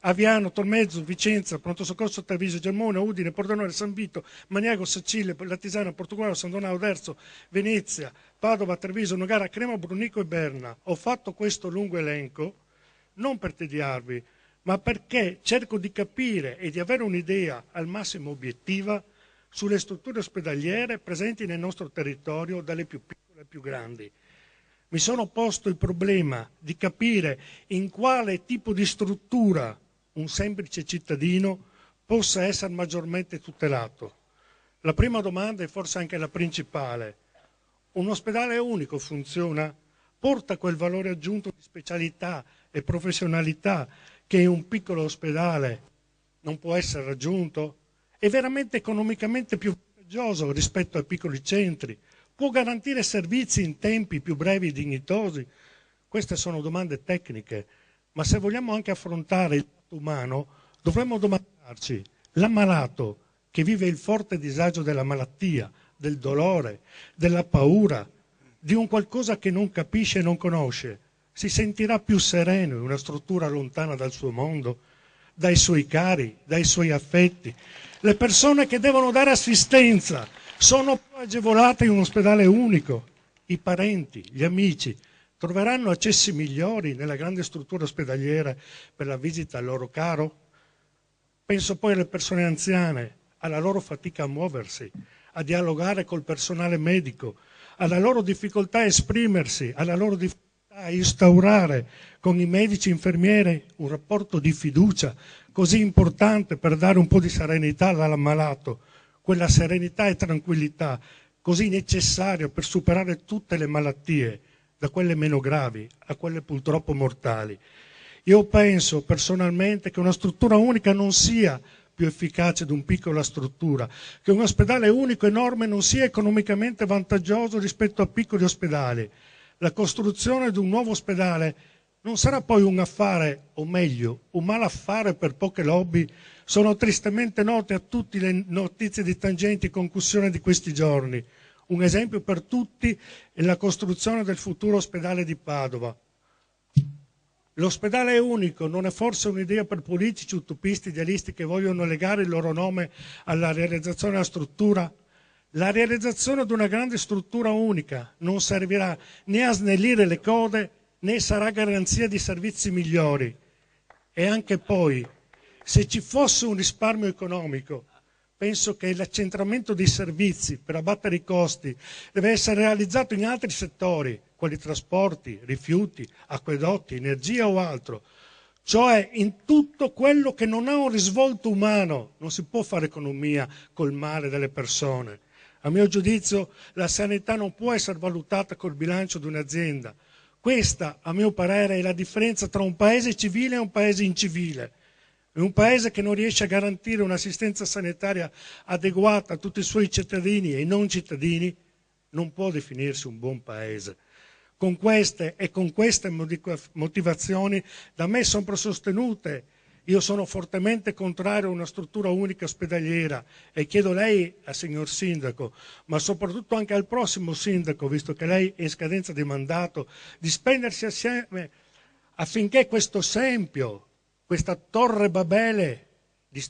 Aviano, Tolmezzo, Vicenza, Pronto Soccorso Treviso, Germona, Udine, Pordenone, San Vito, Maniago, Sicilia, Latisana, Portogallo, San Donato, Derzo, Venezia, Padova, Treviso, Nogara, Crema, Brunico e Berna. Ho fatto questo lungo elenco non per tediarvi, ma perché cerco di capire e di avere un'idea al massimo obiettiva sulle strutture ospedaliere presenti nel nostro territorio, dalle più piccole alle più grandi. Mi sono posto il problema di capire in quale tipo di struttura un semplice cittadino possa essere maggiormente tutelato. La prima domanda è forse anche la principale. Un ospedale unico funziona? Porta quel valore aggiunto di specialità e professionalità che in un piccolo ospedale non può essere raggiunto? È veramente economicamente più vantaggioso rispetto ai piccoli centri? Può garantire servizi in tempi più brevi e dignitosi? Queste sono domande tecniche, ma se vogliamo anche affrontare il fatto umano, dovremmo domandarci: l'ammalato che vive il forte disagio della malattia, del dolore, della paura, di un qualcosa che non capisce e non conosce, si sentirà più sereno in una struttura lontana dal suo mondo, dai suoi cari, dai suoi affetti? Le persone che devono dare assistenza sono più agevolate in un ospedale unico. I parenti, gli amici troveranno accessi migliori nella grande struttura ospedaliera per la visita al loro caro? Penso poi alle persone anziane, alla loro fatica a muoversi, a dialogare col personale medico, alla loro difficoltà a esprimersi, alla loro difficoltà a instaurare con i medici e infermieri un rapporto di fiducia così importante per dare un po' di serenità all'ammalato, quella serenità e tranquillità così necessaria per superare tutte le malattie, da quelle meno gravi a quelle purtroppo mortali. Io penso personalmente che una struttura unica non sia più efficace di una piccola struttura, che un ospedale unico enorme non sia economicamente vantaggioso rispetto a piccoli ospedali. La costruzione di un nuovo ospedale non sarà poi un affare, o meglio, un malaffare per poche lobby. Sono tristemente note a tutti le notizie di tangenti e concussione di questi giorni. Un esempio per tutti è la costruzione del futuro ospedale di Padova. L'ospedale unico non è forse un'idea per politici, utopisti, idealisti che vogliono legare il loro nome alla realizzazione della struttura? La realizzazione di una grande struttura unica non servirà né a snellire le code né sarà garanzia di servizi migliori. E anche poi, se ci fosse un risparmio economico, penso che l'accentramento dei servizi per abbattere i costi deve essere realizzato in altri settori, quali trasporti, rifiuti, acquedotti, energia o altro. Cioè in tutto quello che non ha un risvolto umano. Non si può fare economia col male delle persone. A mio giudizio la sanità non può essere valutata col bilancio di un'azienda. Questa, a mio parere, è la differenza tra un paese civile e un paese incivile. Un paese che non riesce a garantire un'assistenza sanitaria adeguata a tutti i suoi cittadini e non cittadini non può definirsi un buon paese. Con queste motivazioni da me sempre sostenute, io sono fortemente contrario a una struttura unica ospedaliera e chiedo a lei, al signor Sindaco, ma soprattutto anche al prossimo Sindaco, visto che lei è in scadenza di mandato, di spendersi assieme affinché questo esempio, questa torre Babele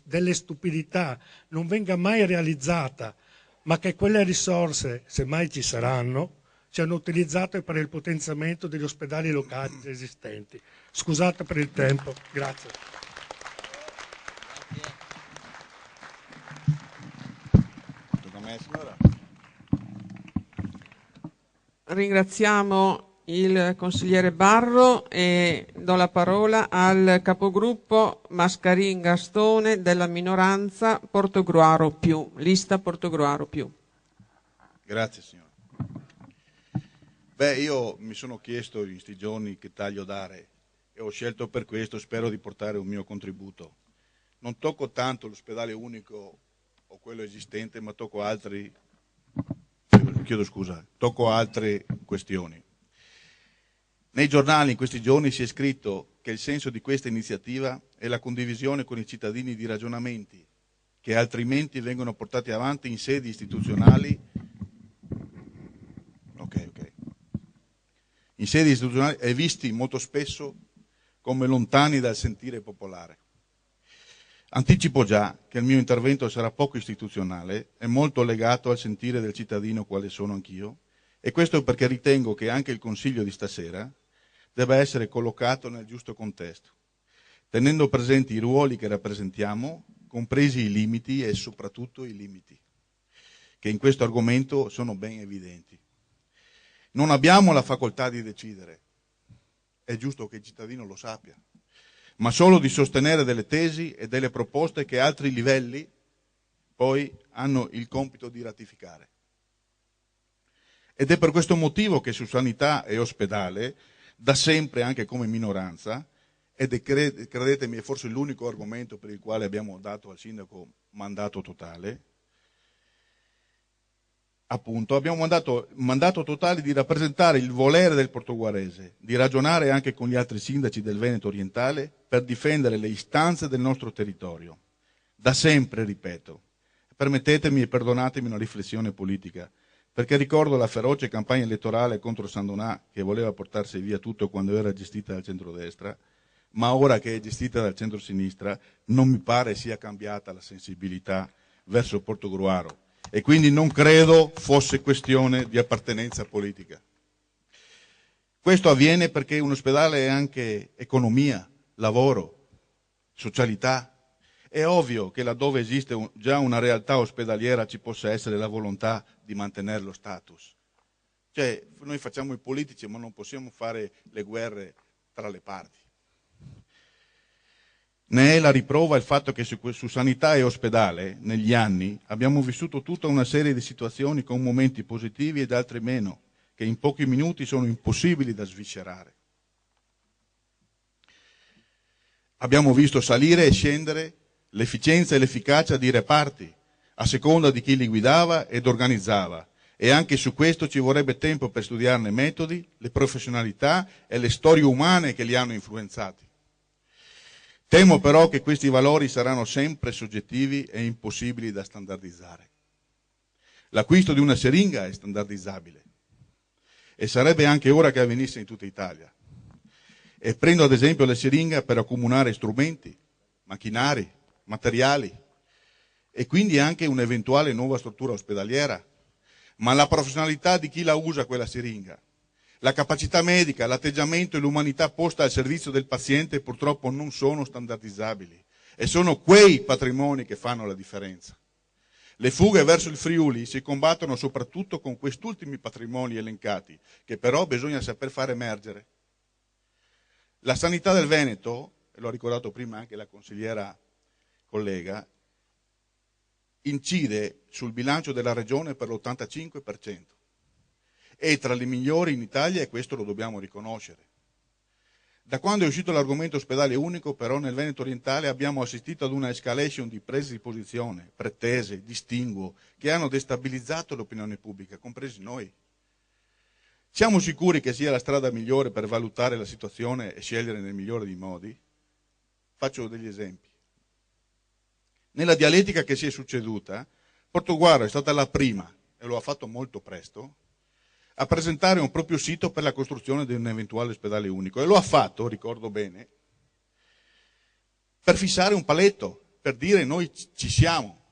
delle stupidità non venga mai realizzata, ma che quelle risorse, se mai ci saranno, siano utilizzate per il potenziamento degli ospedali locali esistenti. Scusate per il tempo, grazie. Ringraziamo il consigliere Barro e do la parola al capogruppo Mascarin Gastone della minoranza Portogruaro più, lista Portogruaro più. Grazie signora. Io mi sono chiesto in questi giorni che taglio dare e ho scelto per questo, spero di portare un mio contributo. Non tocco tanto l'ospedale unico o quello esistente, ma tocco altre questioni. Nei giornali in questi giorni si è scritto che il senso di questa iniziativa è la condivisione con i cittadini di ragionamenti che altrimenti vengono portati avanti in sedi istituzionali. In sedi istituzionali e visti molto spesso come lontani dal sentire popolare. Anticipo già che il mio intervento sarà poco istituzionale e molto legato al sentire del cittadino quale sono anch'io, e questo perché ritengo che anche il Consiglio di stasera debba essere collocato nel giusto contesto, tenendo presenti i ruoli che rappresentiamo, compresi i limiti e soprattutto i limiti, che in questo argomento sono ben evidenti. Non abbiamo la facoltà di decidere, è giusto che il cittadino lo sappia, ma solo di sostenere delle tesi e delle proposte che altri livelli poi hanno il compito di ratificare. Ed è per questo motivo che su sanità e ospedale, da sempre anche come minoranza, ed credetemi è forse l'unico argomento per il quale abbiamo dato al sindaco mandato totale, appunto abbiamo mandato totale di rappresentare il volere del portoguarese, di ragionare anche con gli altri sindaci del Veneto orientale per difendere le istanze del nostro territorio. Da sempre, ripeto, permettetemi e perdonatemi una riflessione politica, perché ricordo la feroce campagna elettorale contro Sandonà che voleva portarsi via tutto quando era gestita dal centrodestra, ma ora che è gestita dal centrosinistra non mi pare sia cambiata la sensibilità verso Portogruaro. E quindi non credo fosse questione di appartenenza politica. Questo avviene perché un ospedale è anche economia, lavoro, socialità. È ovvio che laddove esiste già una realtà ospedaliera ci possa essere la volontà di mantenere lo status. Cioè, noi facciamo i politici, ma non possiamo fare le guerre tra le parti. Ne è la riprova il fatto che su sanità e ospedale, negli anni, abbiamo vissuto tutta una serie di situazioni con momenti positivi ed altri meno, che in pochi minuti sono impossibili da sviscerare. Abbiamo visto salire e scendere l'efficienza e l'efficacia di reparti, a seconda di chi li guidava ed organizzava, e anche su questo ci vorrebbe tempo per studiarne metodi, le professionalità e le storie umane che li hanno influenzati. Temo però che questi valori saranno sempre soggettivi e impossibili da standardizzare. L'acquisto di una siringa è standardizzabile e sarebbe anche ora che avvenisse in tutta Italia. E prendo ad esempio la siringa per accomunare strumenti, macchinari, materiali e quindi anche un'eventuale nuova struttura ospedaliera, ma la professionalità di chi la usa quella siringa, la capacità medica, l'atteggiamento e l'umanità posta al servizio del paziente purtroppo non sono standardizzabili e sono quei patrimoni che fanno la differenza. Le fughe verso il Friuli si combattono soprattutto con quest'ultimi patrimoni elencati, che però bisogna saper far emergere. La sanità del Veneto, e l'ho ricordato prima anche la consigliera collega, incide sul bilancio della regione per l'85%. È tra le migliori in Italia e questo lo dobbiamo riconoscere. Da quando è uscito l'argomento ospedale unico, però, nel Veneto orientale abbiamo assistito ad una escalation di prese di posizione, pretese, distinguo, che hanno destabilizzato l'opinione pubblica, compresi noi. Siamo sicuri che sia la strada migliore per valutare la situazione e scegliere nel migliore dei modi? Faccio degli esempi. Nella dialettica che si è succeduta, Portogruaro è stata la prima, e lo ha fatto molto presto, a presentare un proprio sito per la costruzione di un eventuale ospedale unico. E lo ha fatto, ricordo bene, per fissare un paletto, per dire noi ci siamo,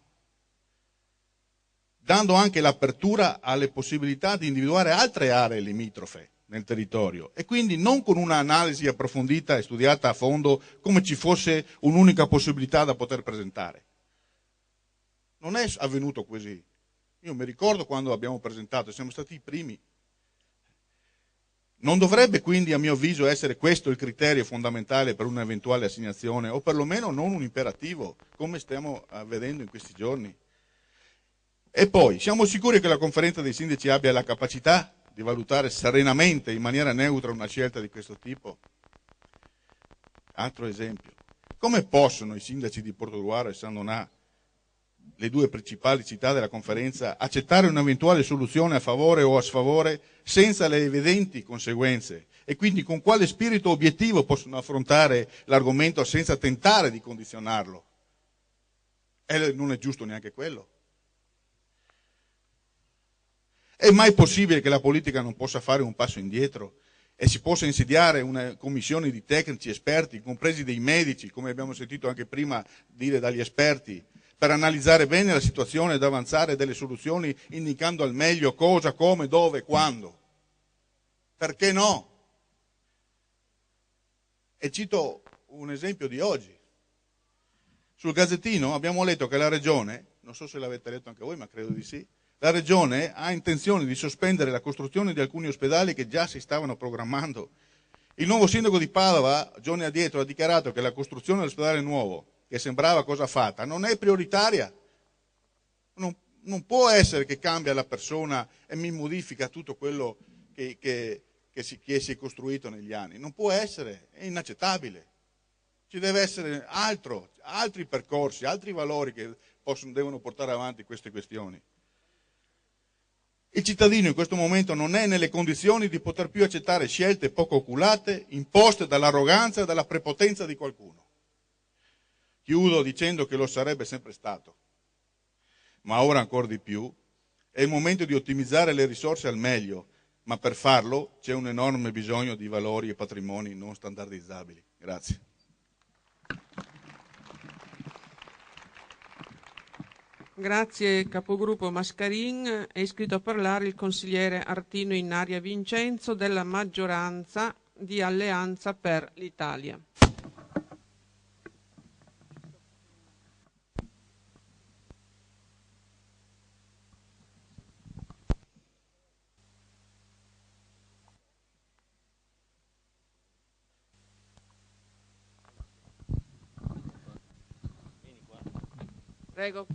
dando anche l'apertura alle possibilità di individuare altre aree limitrofe nel territorio e quindi non con un'analisi approfondita e studiata a fondo come ci fosse un'unica possibilità da poter presentare. Non è avvenuto così. Io mi ricordo quando abbiamo presentato, siamo stati i primi. Non dovrebbe quindi, a mio avviso, essere questo il criterio fondamentale per un'eventuale assegnazione, o perlomeno non un imperativo, come stiamo vedendo in questi giorni. E poi, siamo sicuri che la conferenza dei sindaci abbia la capacità di valutare serenamente, in maniera neutra, una scelta di questo tipo? Altro esempio. Come possono i sindaci di Portogruaro e Sandonà, le due principali città della conferenza, accettare un'eventuale soluzione a favore o a sfavore senza le evidenti conseguenze E quindi con quale spirito obiettivo possono affrontare l'argomento senza tentare di condizionarlo? E non è giusto neanche quello. È mai possibile che la politica non possa fare un passo indietro e si possa insediare una commissione di tecnici esperti, compresi dei medici, come abbiamo sentito anche prima dire dagli esperti, per analizzare bene la situazione ed avanzare delle soluzioni indicando al meglio cosa, come, dove, quando? Perché no? E cito un esempio di oggi. Sul Gazzettino abbiamo letto che la Regione, non so se l'avete letto anche voi, ma credo di sì, la Regione ha intenzione di sospendere la costruzione di alcuni ospedali che già si stavano programmando. Il nuovo sindaco di Padova, giorni addietro, ha dichiarato che la costruzione dell'ospedale nuovo, che sembrava cosa fatta, non è prioritaria. Non può essere che cambia la persona e mi modifica tutto quello che si è costruito negli anni. Non può essere, è inaccettabile. Ci deve essere altri percorsi, altri valori che devono portare avanti queste questioni. Il cittadino in questo momento non è nelle condizioni di poter più accettare scelte poco oculate, imposte dall'arroganza e dalla prepotenza di qualcuno. Chiudo dicendo che lo sarebbe sempre stato, ma ora ancora di più. È il momento di ottimizzare le risorse al meglio, ma per farlo c'è un enorme bisogno di valori e patrimoni non standardizzabili. Grazie. Grazie capogruppo Mascarin. È iscritto a parlare il consigliere Artino Innaria Vincenzo della maggioranza di Alleanza per l'Italia. Prego.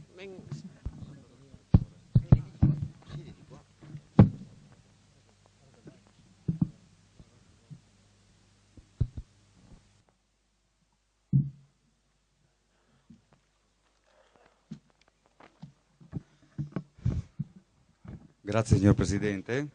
Grazie signor Presidente.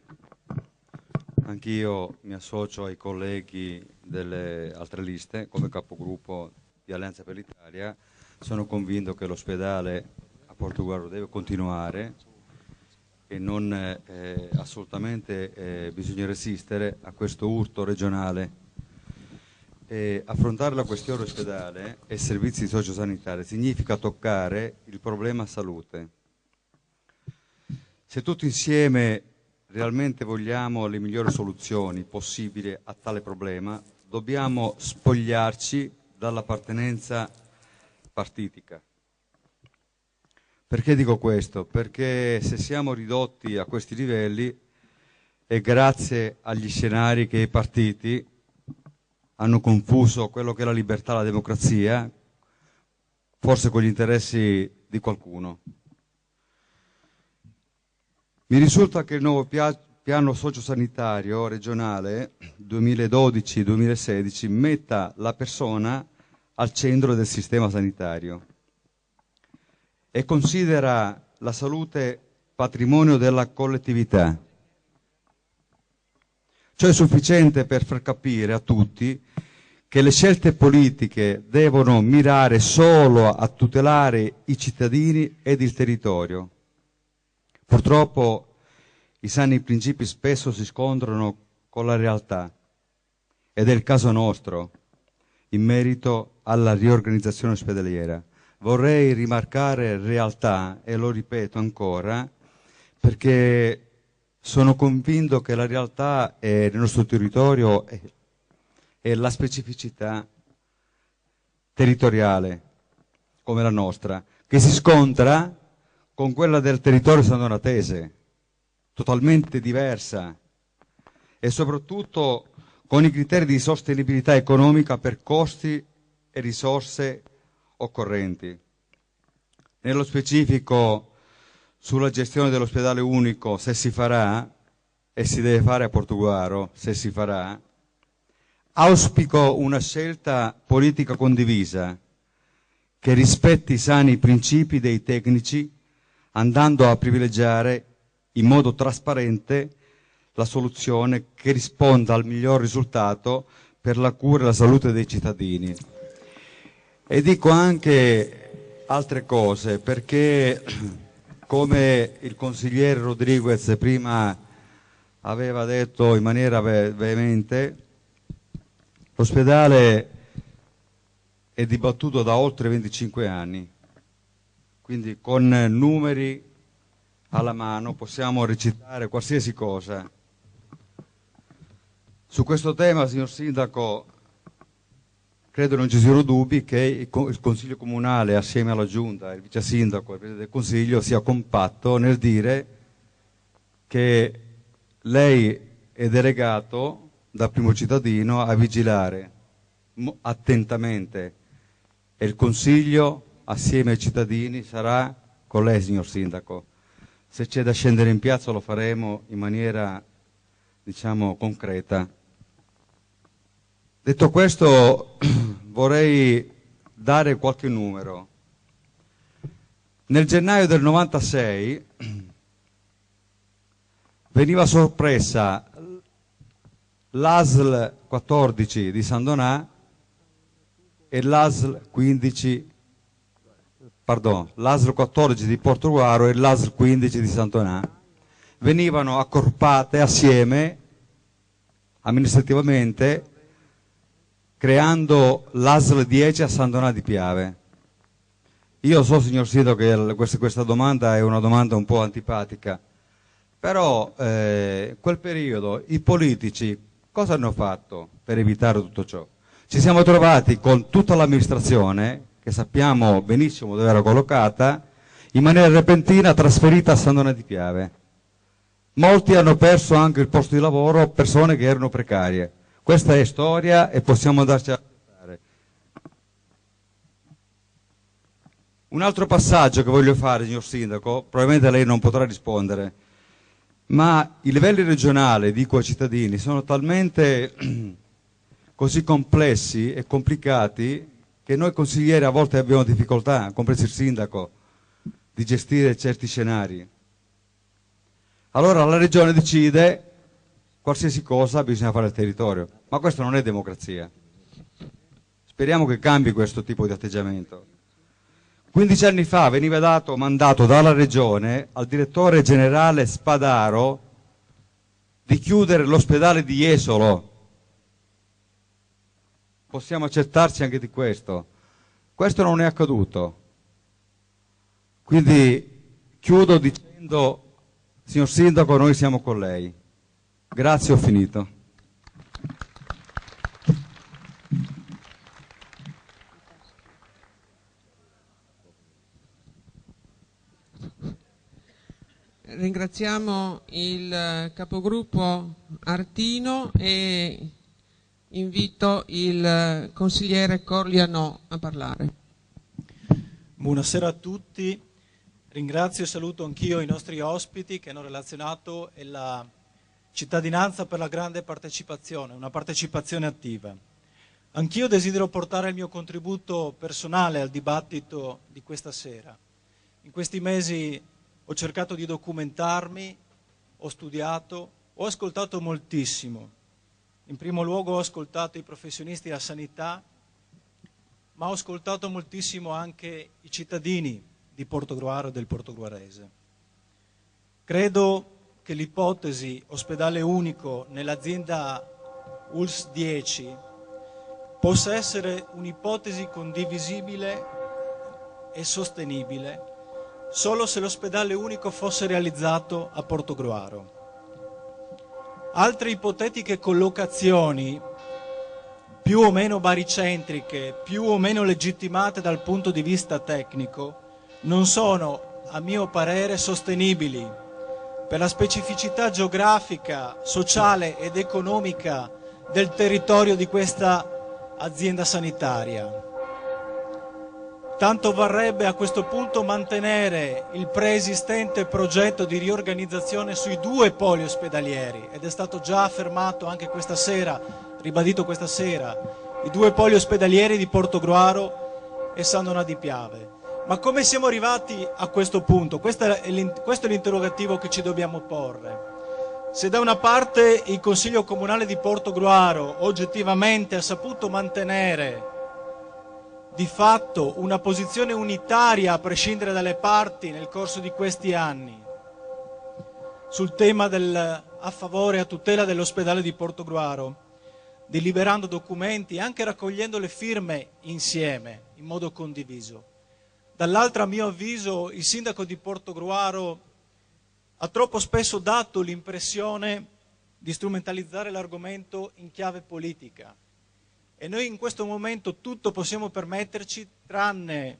Anch'io mi associo ai colleghi delle altre liste come capogruppo di Alleanza per l'Italia. Sono convinto che l'ospedale a Portogruaro deve continuare e non assolutamente bisogna resistere a questo urto regionale. Affrontare la questione ospedale e servizi sociosanitari significa toccare il problema salute. Se tutti insieme realmente vogliamo le migliori soluzioni possibili a tale problema, dobbiamo spogliarci dall'appartenenza partitica. Perché dico questo? Perché se siamo ridotti a questi livelli è grazie agli scenari che i partiti hanno confuso quello che è la libertà e la democrazia, forse con gli interessi di qualcuno. Mi risulta che il nuovo piano sociosanitario regionale 2012-2016 metta la persona al centro del sistema sanitario e considera la salute patrimonio della collettività. Ciò è sufficiente per far capire a tutti che le scelte politiche devono mirare solo a tutelare i cittadini ed il territorio. Purtroppo i sani principi spesso si scontrano con la realtà ed è il caso nostro in merito alla riorganizzazione ospedaliera. Vorrei rimarcare realtà, e lo ripeto ancora, perché sono convinto che la realtà nel nostro territorio è la specificità territoriale, come la nostra, che si scontra con quella del territorio sandonatese, totalmente diversa, e soprattutto con i criteri di sostenibilità economica per costi e risorse occorrenti. Nello specifico, sulla gestione dell'ospedale unico, se si farà, e si deve fare a Portogruaro, se si farà, auspico una scelta politica condivisa che rispetti i sani principi dei tecnici, andando a privilegiare in modo trasparente la soluzione che risponda al miglior risultato per la cura e la salute dei cittadini. E dico anche altre cose, perché come il consigliere Rodriguez prima aveva detto in maniera veemente, l'ospedale è dibattuto da oltre 25 anni, quindi con numeri alla mano possiamo recitare qualsiasi cosa. Su questo tema, signor Sindaco, credo non ci siano dubbi che il Consiglio Comunale, assieme alla Giunta, il Vice Sindaco e il Presidente del Consiglio, sia compatto nel dire che lei è delegato dal primo cittadino a vigilare attentamente e il Consiglio, assieme ai cittadini, sarà con lei, signor Sindaco. Se c'è da scendere in piazza lo faremo in maniera, diciamo, concreta. Detto questo, vorrei dare qualche numero. Nel gennaio del 96 veniva soppressa l'ASL 14 di San Donà e l'ASL 14 di Portogruaro e l'ASL 15 di San Donà. Venivano accorpate assieme amministrativamente, creando l'ASL 10 a San Donà di Piave. Io so, signor Sindaco, che questa domanda è una domanda un po' antipatica, però quel periodo i politici cosa hanno fatto per evitare tutto ciò? Ci siamo trovati con tutta l'amministrazione, che sappiamo benissimo dove era collocata, in maniera repentina trasferita a San Donà di Piave. Molti hanno perso anche il posto di lavoro, persone che erano precarie. Questa è storia e possiamo andarci a aspettare. Un altro passaggio che voglio fare, signor Sindaco, probabilmente lei non potrà rispondere, ma i livelli regionali, dico ai cittadini, sono talmente così complessi e complicati che noi consiglieri a volte abbiamo difficoltà, compreso il Sindaco, di gestire certi scenari. Allora la Regione decide qualsiasi cosa bisogna fare al territorio, ma questo non è democrazia. Speriamo che cambi questo tipo di atteggiamento. 15 anni fa veniva dato mandato dalla Regione al direttore generale Spadaro di chiudere l'ospedale di Jesolo. Possiamo accettarci anche di questo. Questo non è accaduto. Quindi chiudo dicendo, signor Sindaco, noi siamo con lei. Grazie, ho finito. Ringraziamo il capogruppo Artino e invito il consigliere Corliano a parlare. Buonasera a tutti, ringrazio e saluto anch'io i nostri ospiti che hanno relazionato e la cittadinanza per la grande partecipazione, una partecipazione attiva. Anch'io desidero portare il mio contributo personale al dibattito di questa sera. In questi mesi ho cercato di documentarmi, ho studiato, ho ascoltato moltissimo. In primo luogo ho ascoltato i professionisti della sanità, ma ho ascoltato moltissimo anche i cittadini di Portogruaro e del portogruarese. Credo che l'ipotesi ospedale unico nell'azienda ULSS 10 possa essere un'ipotesi condivisibile e sostenibile solo se l'ospedale unico fosse realizzato a Portogruaro. Altre ipotetiche collocazioni, più o meno baricentriche, più o meno legittimate dal punto di vista tecnico, non sono, a mio parere, sostenibili per la specificità geografica, sociale ed economica del territorio di questa azienda sanitaria. Tanto varrebbe a questo punto mantenere il preesistente progetto di riorganizzazione sui 2 poli ospedalieri, ed è stato già affermato anche questa sera, ribadito questa sera, i 2 poli ospedalieri di Portogruaro e San Donà di Piave. Ma come siamo arrivati a questo punto? Questo è l'interrogativo che ci dobbiamo porre. Se da una parte il Consiglio Comunale di Portogruaro oggettivamente ha saputo mantenere di fatto una posizione unitaria a prescindere dalle parti nel corso di questi anni sul tema a favore e a tutela dell'ospedale di Portogruaro, deliberando documenti e anche raccogliendo le firme insieme, in modo condiviso. Dall'altra, a mio avviso, il sindaco di Portogruaro ha troppo spesso dato l'impressione di strumentalizzare l'argomento in chiave politica. E noi in questo momento tutto possiamo permetterci tranne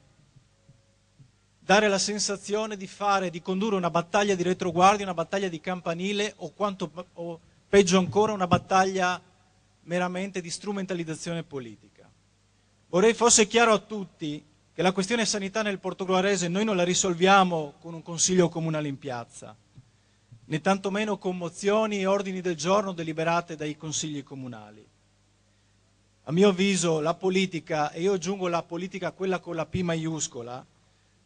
dare la sensazione di condurre una battaglia di retroguardia, una battaglia di campanile o peggio ancora una battaglia meramente di strumentalizzazione politica. Vorrei fosse chiaro a tutti che la questione sanità nel portogruarese noi non la risolviamo con un consiglio comunale in piazza, né tantomeno con mozioni e ordini del giorno deliberate dai consigli comunali. A mio avviso la politica, e io aggiungo la politica quella con la P maiuscola,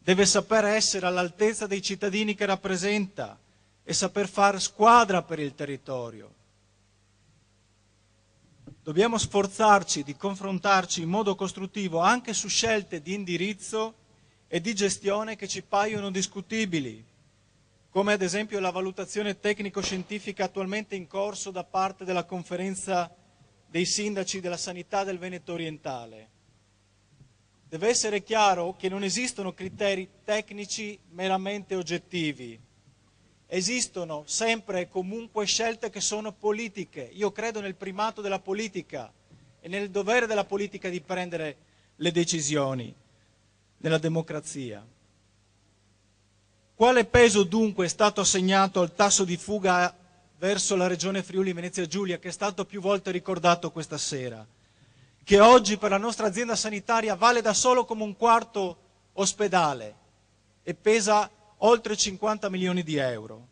deve saper essere all'altezza dei cittadini che rappresenta e saper fare squadra per il territorio. Dobbiamo sforzarci di confrontarci in modo costruttivo anche su scelte di indirizzo e di gestione che ci paiono discutibili, come ad esempio la valutazione tecnico-scientifica attualmente in corso da parte della conferenza dei sindaci della sanità del Veneto orientale. Deve essere chiaro che non esistono criteri tecnici meramente oggettivi. Esistono sempre e comunque scelte che sono politiche. Io credo nel primato della politica e nel dovere della politica di prendere le decisioni nella democrazia. Quale peso dunque è stato assegnato al tasso di fuga verso la regione Friuli Venezia Giulia, che è stato più volte ricordato questa sera, che oggi per la nostra azienda sanitaria vale da solo come un quarto ospedale e pesa oltre 50 milioni di euro.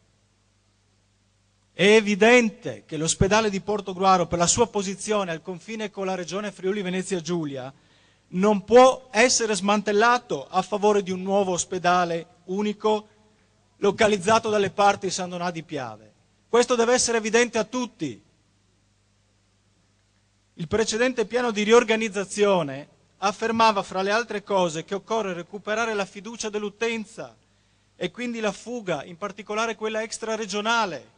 È evidente che l'ospedale di Portogruaro, per la sua posizione al confine con la regione Friuli Venezia Giulia, non può essere smantellato a favore di un nuovo ospedale unico localizzato dalle parti di San Donà di Piave. Questo deve essere evidente a tutti. Il precedente piano di riorganizzazione affermava, fra le altre cose, che occorre recuperare la fiducia dell'utenza e quindi la fuga, in particolare quella extraregionale.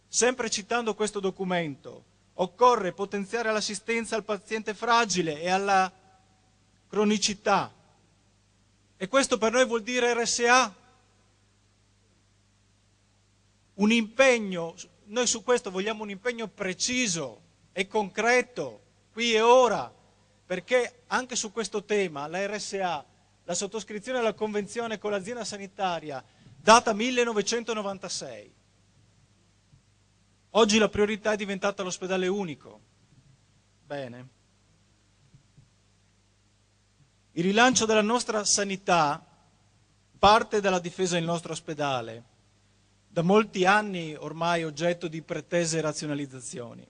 Sempre citando questo documento, occorre potenziare l'assistenza al paziente fragile e alla cronicità. E questo per noi vuol dire RSA. Un impegno, noi su questo vogliamo un impegno preciso e concreto, qui e ora, perché anche su questo tema la RSA, la sottoscrizione della convenzione con l'azienda sanitaria, data 1996. Oggi la priorità è diventata l'ospedale unico. Bene. Il rilancio della nostra sanità parte dalla difesa del nostro ospedale, da molti anni ormai oggetto di pretese razionalizzazioni.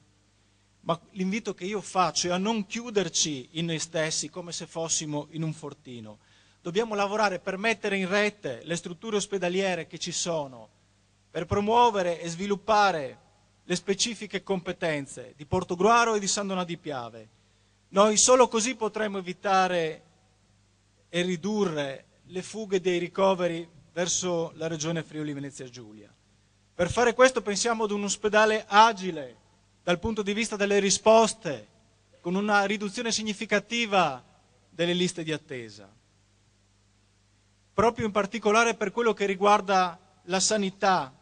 Ma l'invito che io faccio è a non chiuderci in noi stessi come se fossimo in un fortino. Dobbiamo lavorare per mettere in rete le strutture ospedaliere che ci sono, per promuovere e sviluppare le specifiche competenze di Portogruaro e di San Donà di Piave. Noi solo così potremo evitare e ridurre le fughe dei ricoveri verso la regione Friuli Venezia Giulia. Per fare questo pensiamo ad un ospedale agile dal punto di vista delle risposte, con una riduzione significativa delle liste di attesa. Proprio in particolare per quello che riguarda la sanità,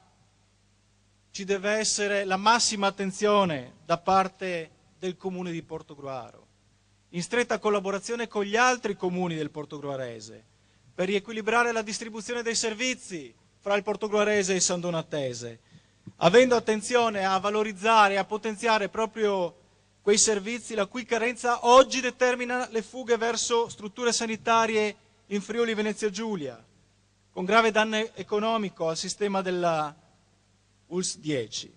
ci deve essere la massima attenzione da parte del Comune di Portogruaro, in stretta collaborazione con gli altri comuni del portogruarese, per riequilibrare la distribuzione dei servizi fra il portogruarese e il sandonatese, avendo attenzione a valorizzare e a potenziare proprio quei servizi la cui carenza oggi determina le fughe verso strutture sanitarie in Friuli Venezia Giulia, con grave danno economico al sistema della ULSS 10.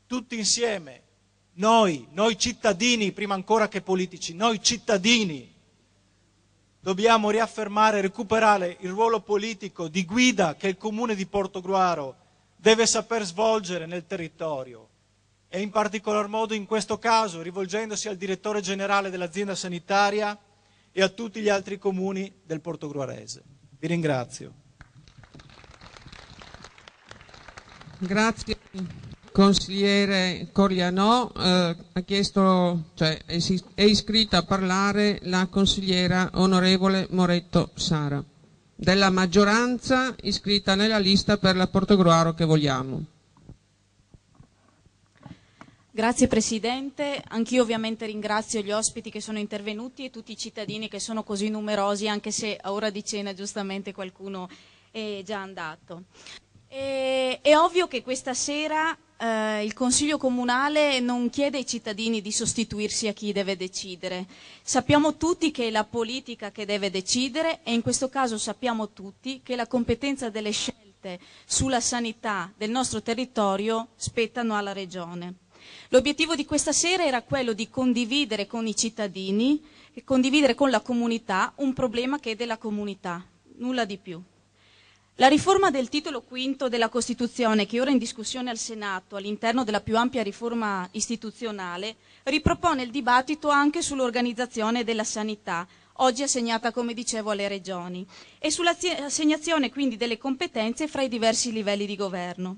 Tutti insieme, noi cittadini, prima ancora che politici, noi cittadini, dobbiamo riaffermare e recuperare il ruolo politico di guida che il Comune di Portogruaro deve saper svolgere nel territorio e in particolar modo in questo caso rivolgendosi al direttore generale dell'azienda sanitaria e a tutti gli altri comuni del Portogruarese. Vi ringrazio. Grazie. Consigliere Corianò, ha chiesto, è iscritta a parlare la consigliera onorevole Moretto Sara, della maggioranza iscritta nella lista per la Portogruaro che vogliamo. Grazie Presidente, anch'io ovviamente ringrazio gli ospiti che sono intervenuti e tutti i cittadini che sono così numerosi, anche se a ora di cena giustamente qualcuno è già andato. È ovvio che questa sera il Consiglio Comunale non chiede ai cittadini di sostituirsi a chi deve decidere. Sappiamo tutti che è la politica che deve decidere e in questo caso sappiamo tutti che la competenza delle scelte sulla sanità del nostro territorio spettano alla Regione. L'obiettivo di questa sera era quello di condividere con i cittadini e condividere con la comunità un problema che è della comunità, nulla di più. La riforma del titolo V della Costituzione, che ora è in discussione al Senato all'interno della più ampia riforma istituzionale, ripropone il dibattito anche sull'organizzazione della sanità, oggi assegnata, come dicevo, alle regioni, e sull'assegnazione quindi delle competenze fra i diversi livelli di governo.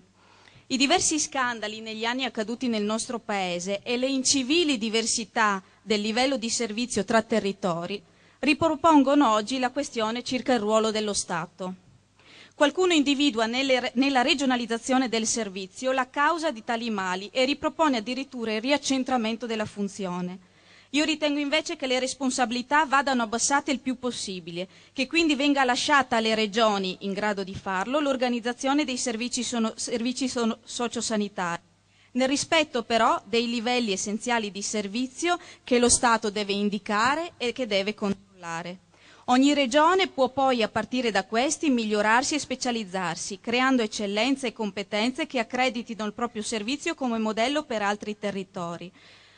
I diversi scandali negli anni accaduti nel nostro Paese e le incivili diversità del livello di servizio tra territori ripropongono oggi la questione circa il ruolo dello Stato. Qualcuno individua nella regionalizzazione del servizio la causa di tali mali e ripropone addirittura il riaccentramento della funzione. Io ritengo invece che le responsabilità vadano abbassate il più possibile, che quindi venga lasciata alle regioni, in grado di farlo, l'organizzazione dei servizi sociosanitari, nel rispetto però dei livelli essenziali di servizio che lo Stato deve indicare e che deve controllare. Ogni regione può poi, a partire da questi, migliorarsi e specializzarsi, creando eccellenze e competenze che accreditino il proprio servizio come modello per altri territori.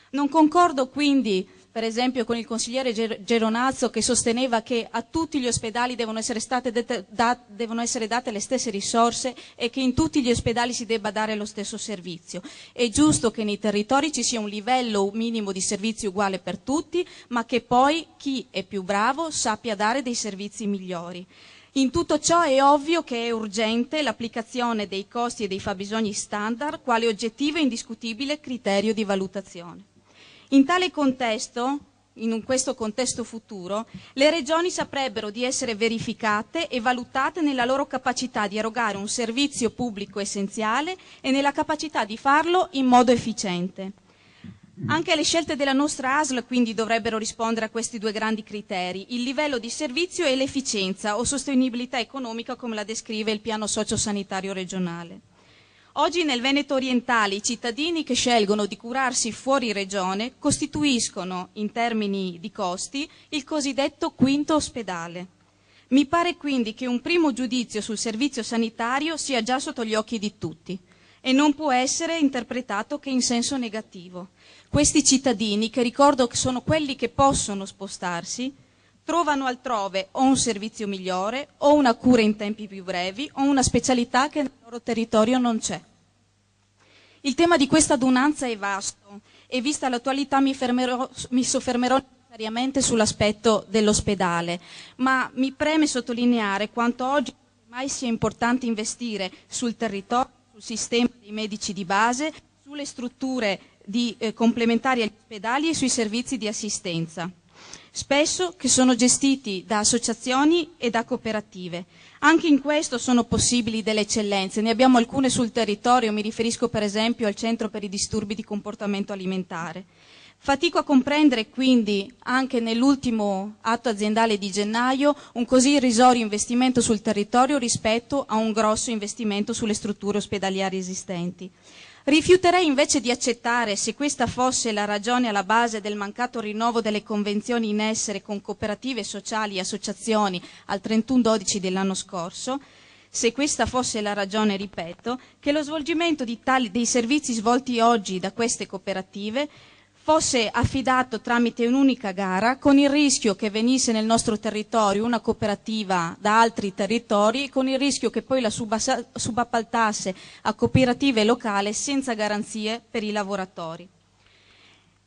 Non concordo quindi, per esempio, con il consigliere Geronazzo che sosteneva che a tutti gli ospedali devono essere date le stesse risorse e che in tutti gli ospedali si debba dare lo stesso servizio. È giusto che nei territori ci sia un livello minimo di servizi uguale per tutti, ma che poi chi è più bravo sappia dare dei servizi migliori. In tutto ciò è ovvio che è urgente l'applicazione dei costi e dei fabbisogni standard quale oggettivo e indiscutibile criterio di valutazione. In tale contesto, in questo contesto futuro, le regioni saprebbero di essere verificate e valutate nella loro capacità di erogare un servizio pubblico essenziale e nella capacità di farlo in modo efficiente. Anche le scelte della nostra ASL quindi dovrebbero rispondere a questi due grandi criteri, il livello di servizio e l'efficienza o sostenibilità economica come la descrive il piano sociosanitario regionale. Oggi nel Veneto orientale i cittadini che scelgono di curarsi fuori regione costituiscono, in termini di costi, il cosiddetto quinto ospedale. Mi pare quindi che un primo giudizio sul servizio sanitario sia già sotto gli occhi di tutti e non può essere interpretato che in senso negativo. Questi cittadini, che ricordo che sono quelli che possono spostarsi, trovano altrove o un servizio migliore, o una cura in tempi più brevi, o una specialità che nel loro territorio non c'è. Il tema di questa adunanza è vasto e vista l'attualità mi soffermerò necessariamente sull'aspetto dell'ospedale, ma mi preme sottolineare quanto oggi mai sia importante investire sul territorio, sul sistema dei medici di base, sulle strutture complementari agli ospedali e sui servizi di assistenza, spesso che sono gestiti da associazioni e da cooperative. Anche in questo sono possibili delle eccellenze, ne abbiamo alcune sul territorio, mi riferisco per esempio al Centro per i disturbi di comportamento alimentare. Fatico a comprendere quindi, anche nell'ultimo atto aziendale di gennaio, un così irrisorio investimento sul territorio rispetto a un grosso investimento sulle strutture ospedaliere esistenti. Rifiuterei invece di accettare, se questa fosse la ragione alla base del mancato rinnovo delle convenzioni in essere con cooperative sociali e associazioni al 31/12 dell'anno scorso, se questa fosse la ragione, ripeto, che lo svolgimento dei servizi svolti oggi da queste cooperative fosse affidato tramite un'unica gara, con il rischio che venisse nel nostro territorio una cooperativa da altri territori, con il rischio che poi la subappaltasse a cooperative locali senza garanzie per i lavoratori.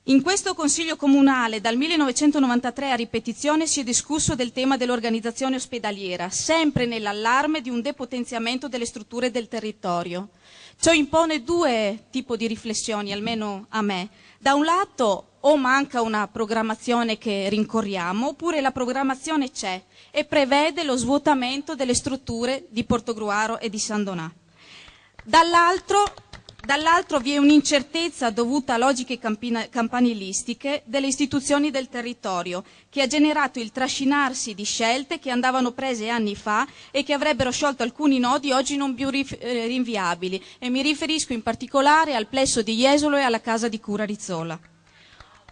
In questo Consiglio Comunale dal 1993 a ripetizione si è discusso del tema dell'organizzazione ospedaliera, sempre nell'allarme di un depotenziamento delle strutture del territorio. Ciò impone due tipi di riflessioni, almeno a me. Da un lato o manca una programmazione che rincorriamo, oppure la programmazione c'è e prevede lo svuotamento delle strutture di Portogruaro e di San Donà. Dall'altro vi è un'incertezza dovuta a logiche campanilistiche delle istituzioni del territorio, che ha generato il trascinarsi di scelte che andavano prese anni fa e che avrebbero sciolto alcuni nodi oggi non più rinviabili, e mi riferisco in particolare al plesso di Jesolo e alla casa di cura Rizzola.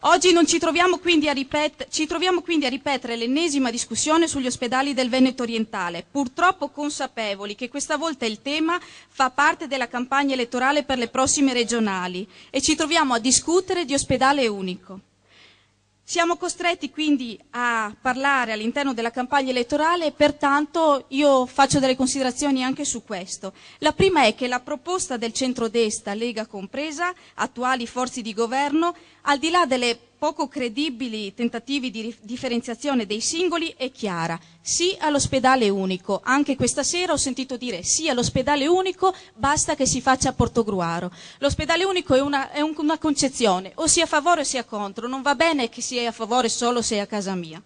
Oggi ci troviamo quindi a ripetere l'ennesima discussione sugli ospedali del Veneto orientale, purtroppo consapevoli che questa volta il tema fa parte della campagna elettorale per le prossime regionali e ci troviamo a discutere di ospedale unico. Siamo costretti quindi a parlare all'interno della campagna elettorale e pertanto io faccio delle considerazioni anche su questo. La prima è che la proposta del centrodestra, Lega compresa, attuali forze di governo, al di là delle poco credibili tentativi di differenziazione dei singoli, è chiara. Sì all'ospedale unico. Anche questa sera ho sentito dire sì all'ospedale unico, basta che si faccia a Portogruaro. L'ospedale unico è una concezione, o sia a favore o sia contro, non va bene che sia a favore solo se è a casa mia.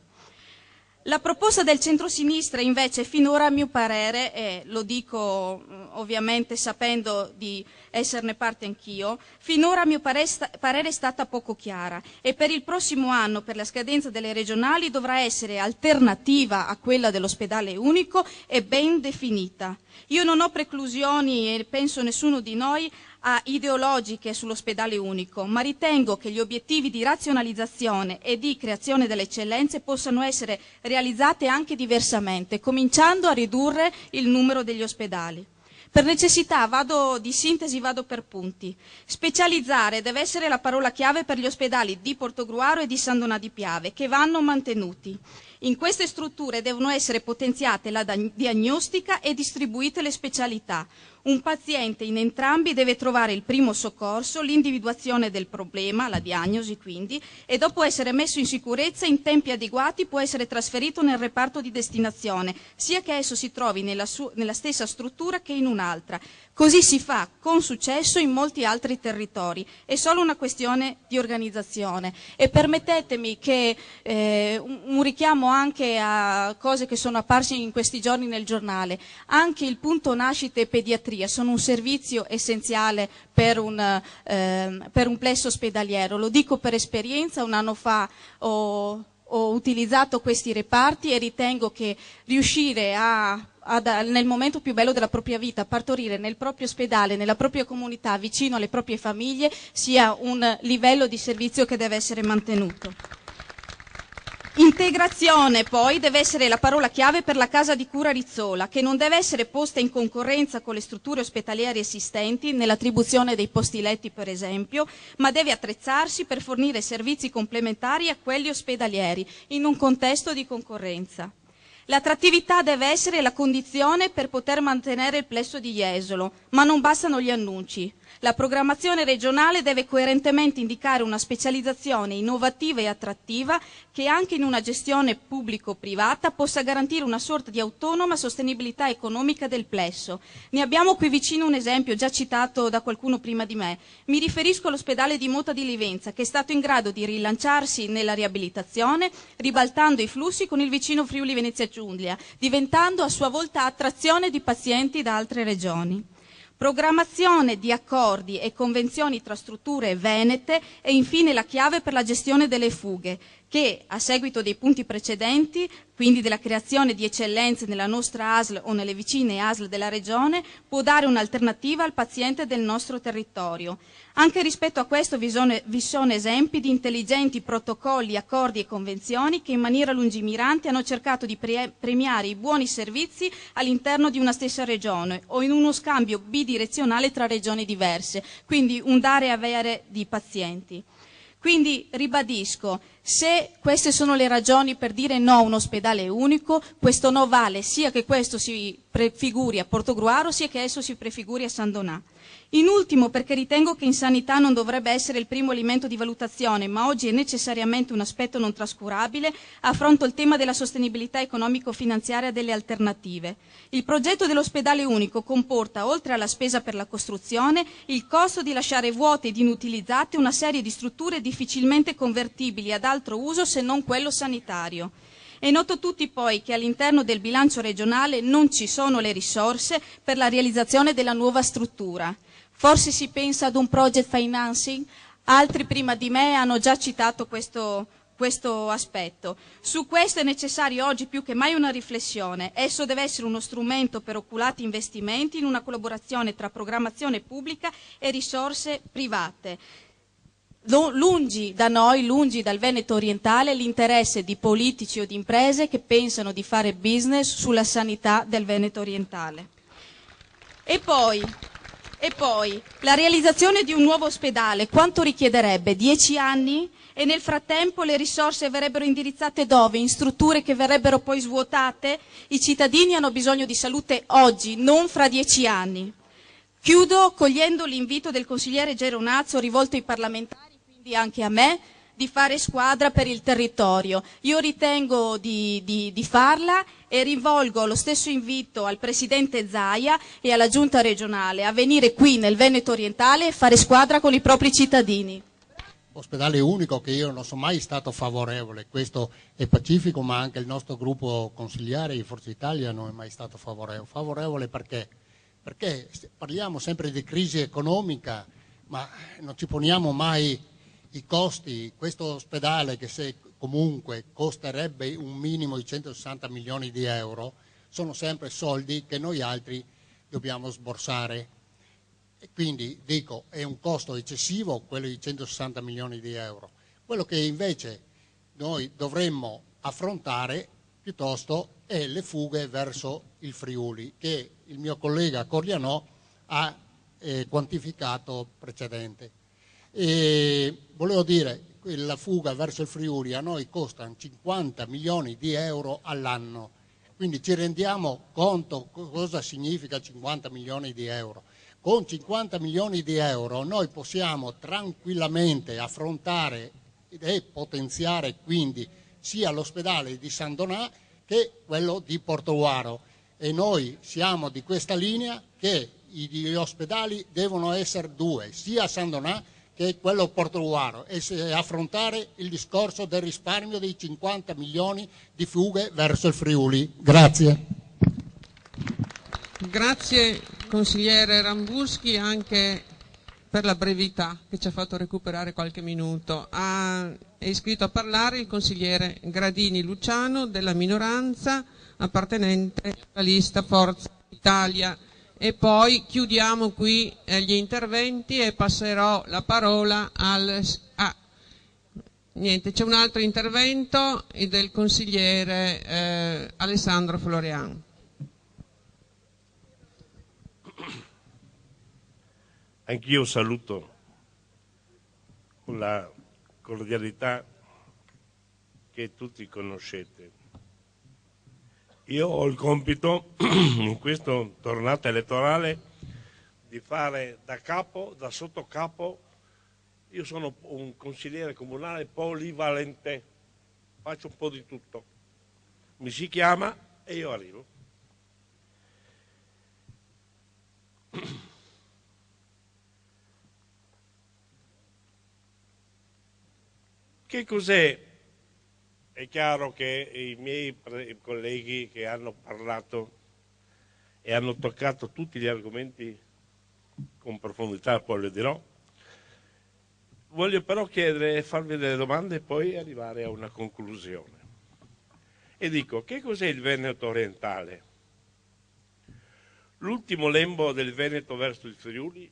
La proposta del centrosinistra invece finora a mio parere, e lo dico ovviamente sapendo di esserne parte anch'io, finora a mio parere è stata poco chiara e per il prossimo anno, per la scadenza delle regionali, dovrà essere alternativa a quella dell'ospedale unico e ben definita. Io non ho preclusioni e penso nessuno di noi ideologiche sull'ospedale unico, ma ritengo che gli obiettivi di razionalizzazione e di creazione delle eccellenze possano essere realizzate anche diversamente, cominciando a ridurre il numero degli ospedali. Per necessità di sintesi vado per punti. Specializzare deve essere la parola chiave per gli ospedali di Portogruaro e di San Donà di Piave, che vanno mantenuti. In queste strutture devono essere potenziate la diagnostica e distribuite le specialità. Un paziente in entrambi deve trovare il primo soccorso, l'individuazione del problema, la diagnosi quindi, e dopo essere messo in sicurezza in tempi adeguati può essere trasferito nel reparto di destinazione, sia che esso si trovi nella stessa struttura che in un'altra. Così si fa con successo in molti altri territori, è solo una questione di organizzazione. E permettetemi che un richiamo anche a cose che sono apparse in questi giorni nel giornale. Anche il punto nascite e pediatria sono un servizio essenziale per un plesso ospedaliero. Lo dico per esperienza, un anno fa ho utilizzato questi reparti e ritengo che riuscire nel momento più bello della propria vita, partorire nel proprio ospedale, nella propria comunità, vicino alle proprie famiglie, sia un livello di servizio che deve essere mantenuto. Integrazione poi deve essere la parola chiave per la casa di cura Rizzola, che non deve essere posta in concorrenza con le strutture ospedaliere esistenti nell'attribuzione dei posti letti per esempio, ma deve attrezzarsi per fornire servizi complementari a quelli ospedalieri in un contesto di concorrenza. L'attrattività deve essere la condizione per poter mantenere il plesso di Jesolo, ma non bastano gli annunci. La programmazione regionale deve coerentemente indicare una specializzazione innovativa e attrattiva che anche in una gestione pubblico-privata possa garantire una sorta di autonoma sostenibilità economica del plesso. Ne abbiamo qui vicino un esempio già citato da qualcuno prima di me. Mi riferisco all'ospedale di Mota di Livenza, che è stato in grado di rilanciarsi nella riabilitazione, ribaltando i flussi con il vicino Friuli Venezia Giulia, diventando a sua volta attrazione di pazienti da altre regioni. Programmazione di accordi e convenzioni tra strutture venete e infine la chiave per la gestione delle fughe, che a seguito dei punti precedenti, quindi della creazione di eccellenze nella nostra ASL o nelle vicine ASL della Regione, può dare un'alternativa al paziente del nostro territorio. Anche rispetto a questo vi sono esempi di intelligenti protocolli, accordi e convenzioni che in maniera lungimirante hanno cercato di premiare i buoni servizi all'interno di una stessa regione o in uno scambio bidirezionale tra regioni diverse, quindi un dare e avere di pazienti. Quindi ribadisco, se queste sono le ragioni per dire no a un ospedale unico, questo no vale sia che questo si prefiguri a Portogruaro sia che esso si prefiguri a San Donà. In ultimo, perché ritengo che in sanità non dovrebbe essere il primo elemento di valutazione, ma oggi è necessariamente un aspetto non trascurabile, affronto il tema della sostenibilità economico-finanziaria delle alternative. Il progetto dell'ospedale unico comporta, oltre alla spesa per la costruzione, il costo di lasciare vuote ed inutilizzate una serie di strutture difficilmente convertibili ad altro uso se non quello sanitario. È noto a tutti poi che all'interno del bilancio regionale non ci sono le risorse per la realizzazione della nuova struttura. Forse si pensa ad un project financing, altri prima di me hanno già citato questo aspetto. Su questo è necessario oggi più che mai una riflessione. Esso deve essere uno strumento per oculati investimenti in una collaborazione tra programmazione pubblica e risorse private. Lungi da noi, lungi dal Veneto orientale, l'interesse di politici o di imprese che pensano di fare business sulla sanità del Veneto orientale. E poi, la realizzazione di un nuovo ospedale, quanto richiederebbe? 10 anni? E nel frattempo le risorse verrebbero indirizzate dove? In strutture che verrebbero poi svuotate? I cittadini hanno bisogno di salute oggi, non fra 10 anni. Chiudo cogliendo l'invito del consigliere Geronazzo rivolto ai parlamentari, quindi anche a me, di fare squadra per il territorio. Io ritengo di farla e rivolgo lo stesso invito al Presidente Zaia e alla Giunta regionale a venire qui nel Veneto orientale e fare squadra con i propri cittadini. Ospedale unico che io non sono mai stato favorevole, questo è pacifico, ma anche il nostro gruppo consigliare di Forza Italia non è mai stato favorevole. Favorevole perché parliamo sempre di crisi economica, ma non ci poniamo mai i costi. Questo ospedale, che se comunque costerebbe un minimo di 160 milioni di euro, sono sempre soldi che noi altri dobbiamo sborsare. E quindi dico, è un costo eccessivo quello di 160 milioni di euro. Quello che invece noi dovremmo affrontare piuttosto è le fughe verso il Friuli, che il mio collega Corianò ha quantificato precedente. E volevo dire, la fuga verso il Friuli a noi costa 50 milioni di euro all'anno, quindi ci rendiamo conto cosa significa 50 milioni di euro. Con 50 milioni di euro noi possiamo tranquillamente affrontare e potenziare quindi sia l'ospedale di San Donà che quello di Portogruaro, e noi siamo di questa linea che gli ospedali devono essere due, sia a San Donà che quello Portogruaro, e affrontare il discorso del risparmio dei 50 milioni di fughe verso il Friuli. Grazie. Grazie consigliere Rambuschi anche per la brevità che ci ha fatto recuperare qualche minuto. È iscritto a parlare il consigliere Gradini Luciano della minoranza appartenente alla lista Forza Italia. E poi chiudiamo qui gli interventi e passerò la parola niente, c'è un altro intervento del consigliere Alessandro Florian. Anch'io saluto con la cordialità che tutti conoscete. Io ho il compito in questa tornata elettorale di fare da capo, da sottocapo. Io sono un consigliere comunale polivalente, faccio un po' di tutto. Mi si chiama e io arrivo. Che cos'è? È chiaro che i miei colleghi che hanno parlato e hanno toccato tutti gli argomenti con profondità, poi lo dirò. Voglio però chiedere e farvi delle domande e poi arrivare a una conclusione. E dico, che cos'è il Veneto orientale? L'ultimo lembo del Veneto verso il Friuli,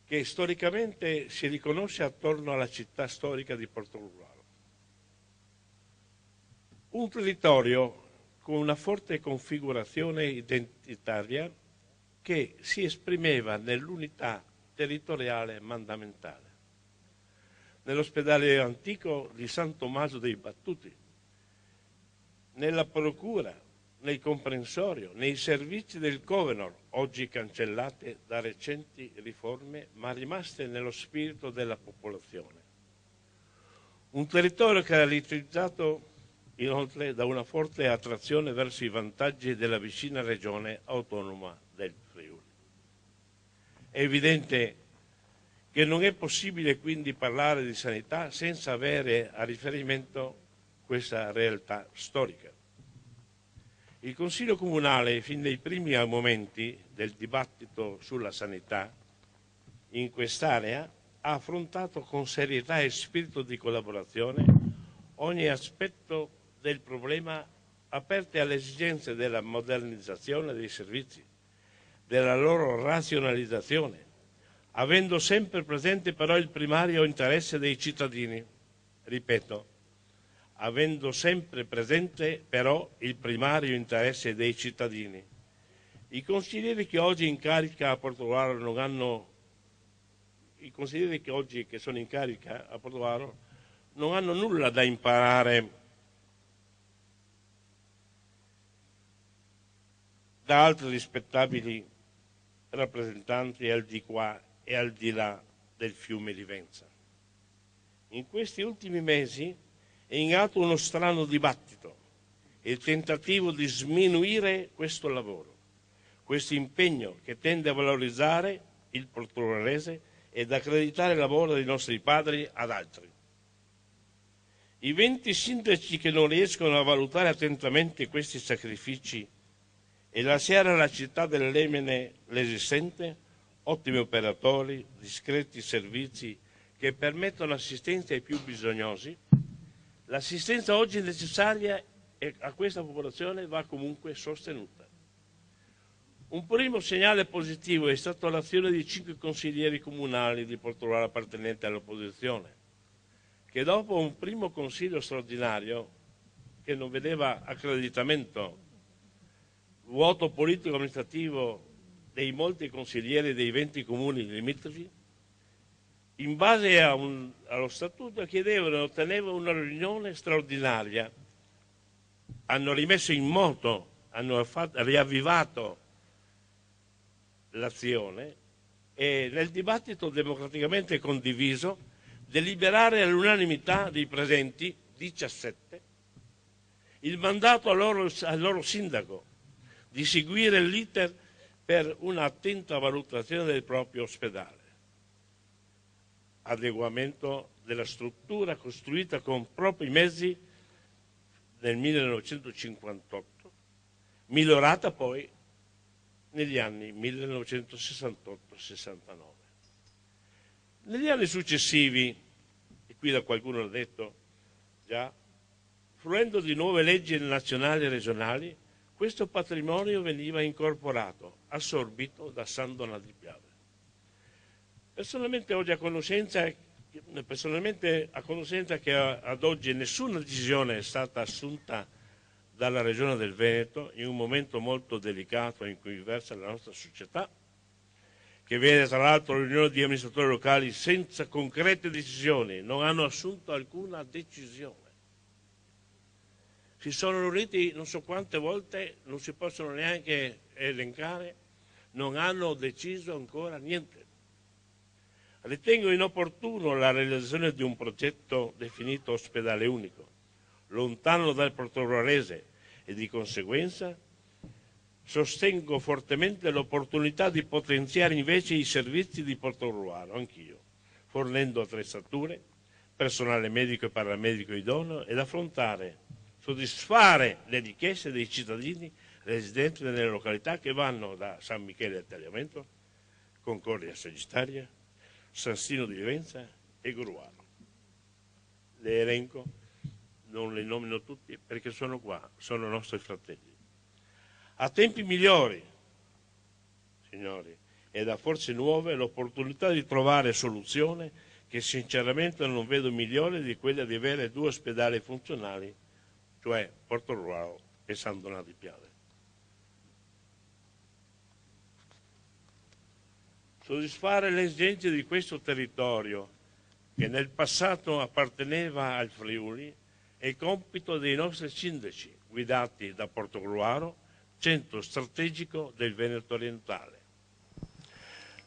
che storicamente si riconosce attorno alla città storica di Portogruaro. Un territorio con una forte configurazione identitaria che si esprimeva nell'unità territoriale mandamentale. nell'ospedale antico di San Tommaso dei Battuti, nella procura, nel comprensorio, nei servizi del Covenor, oggi cancellate da recenti riforme, ma rimaste nello spirito della popolazione. Un territorio caratterizzato inoltre da una forte attrazione verso i vantaggi della vicina regione autonoma del Friuli. È evidente che non è possibile quindi parlare di sanità senza avere a riferimento questa realtà storica. Il Consiglio Comunale, fin dai primi momenti del dibattito sulla sanità in quest'area, ha affrontato con serietà e spirito di collaborazione ogni aspetto del problema, aperte alle esigenze della modernizzazione dei servizi, della loro razionalizzazione, avendo sempre presente però il primario interesse dei cittadini. Ripeto, avendo sempre presente però il primario interesse dei cittadini. I consiglieri che oggi in carica a Portogruaro non hanno nulla da imparare da altri rispettabili rappresentanti al di qua e al di là del fiume Livenza. In questi ultimi mesi è in atto uno strano dibattito e il tentativo di sminuire questo lavoro, questo impegno che tende a valorizzare il portoghese ed accreditare il lavoro dei nostri padri ad altri. I 20 sindaci che non riescono a valutare attentamente questi sacrifici e lasciare alla città dell'Emene l'esistente, ottimi operatori, discreti servizi che permettono assistenza ai più bisognosi, l'assistenza oggi necessaria a questa popolazione va comunque sostenuta. Un primo segnale positivo è stata l'azione di 5 consiglieri comunali di Portogruaro appartenenti all'opposizione, che dopo un primo consiglio straordinario che non vedeva accreditamento, vuoto politico-amministrativo dei molti consiglieri dei 20 comuni limitrofi, in base allo statuto chiedevano e ottenevano una riunione straordinaria, hanno rimesso in moto, hanno riavvivato l'azione e nel dibattito democraticamente condiviso deliberare all'unanimità dei presenti, 17, il mandato al loro sindaco di seguire l'iter per un'attenta valutazione del proprio ospedale, adeguamento della struttura costruita con propri mezzi nel 1958, migliorata poi negli anni 1968-69. Negli anni successivi, e qui da qualcuno l'ha detto già, fruendo di nuove leggi nazionali e regionali, questo patrimonio veniva incorporato, assorbito da San Donato di Piave. Personalmente a conoscenza che ad oggi nessuna decisione è stata assunta dalla Regione del Veneto in un momento molto delicato in cui versa la nostra società, che vede tra l'altro riunioni di amministratori locali senza concrete decisioni, non hanno assunto alcuna decisione. Si sono riuniti non so quante volte, non si possono neanche elencare, non hanno deciso ancora niente. Ritengo inopportuno la realizzazione di un progetto definito ospedale unico, lontano dal portoghese, e di conseguenza sostengo fortemente l'opportunità di potenziare invece i servizi di Portogruaro, anch'io, fornendo attrezzature, personale medico e paramedico idoneo ed soddisfare le richieste dei cittadini residenti nelle località che vanno da San Michele del Tagliamento, Concordia Sagittaria, San Stino di Livenza e Gruaro. Le elenco, non le nomino tutti perché sono qua, sono nostri fratelli. A tempi migliori, signori, e da forze nuove l'opportunità di trovare soluzione che sinceramente non vedo migliore di quella di avere 2 ospedali funzionali, cioè Portogruaro e San Donato di Piave. Soddisfare le esigenze di questo territorio che nel passato apparteneva al Friuli, è compito dei nostri sindaci, guidati da Portogruaro, centro strategico del Veneto orientale.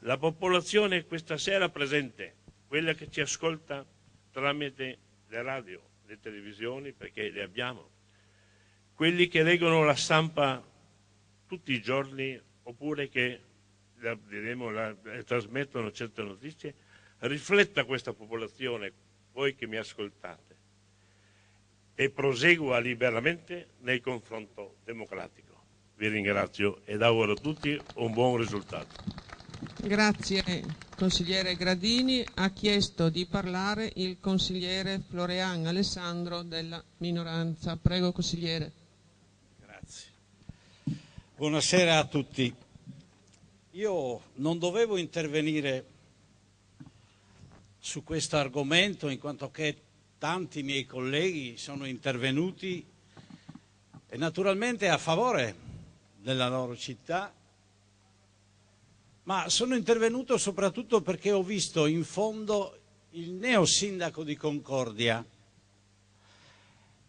La popolazione questa sera presente, quella che ci ascolta tramite le radio, le televisioni, perché le abbiamo, quelli che leggono la stampa tutti i giorni oppure che trasmettono certe notizie, rifletta questa popolazione, voi che mi ascoltate, e prosegua liberamente nel confronto democratico. Vi ringrazio ed auguro a tutti un buon risultato. Grazie consigliere Gradini. Ha chiesto di parlare il consigliere Florean Alessandro della minoranza. Prego consigliere. Grazie. Buonasera a tutti. Io non dovevo intervenire su questo argomento in quanto che tanti miei colleghi sono intervenuti e naturalmente a favore della loro città, ma sono intervenuto soprattutto perché ho visto in fondo il neo sindaco di Concordia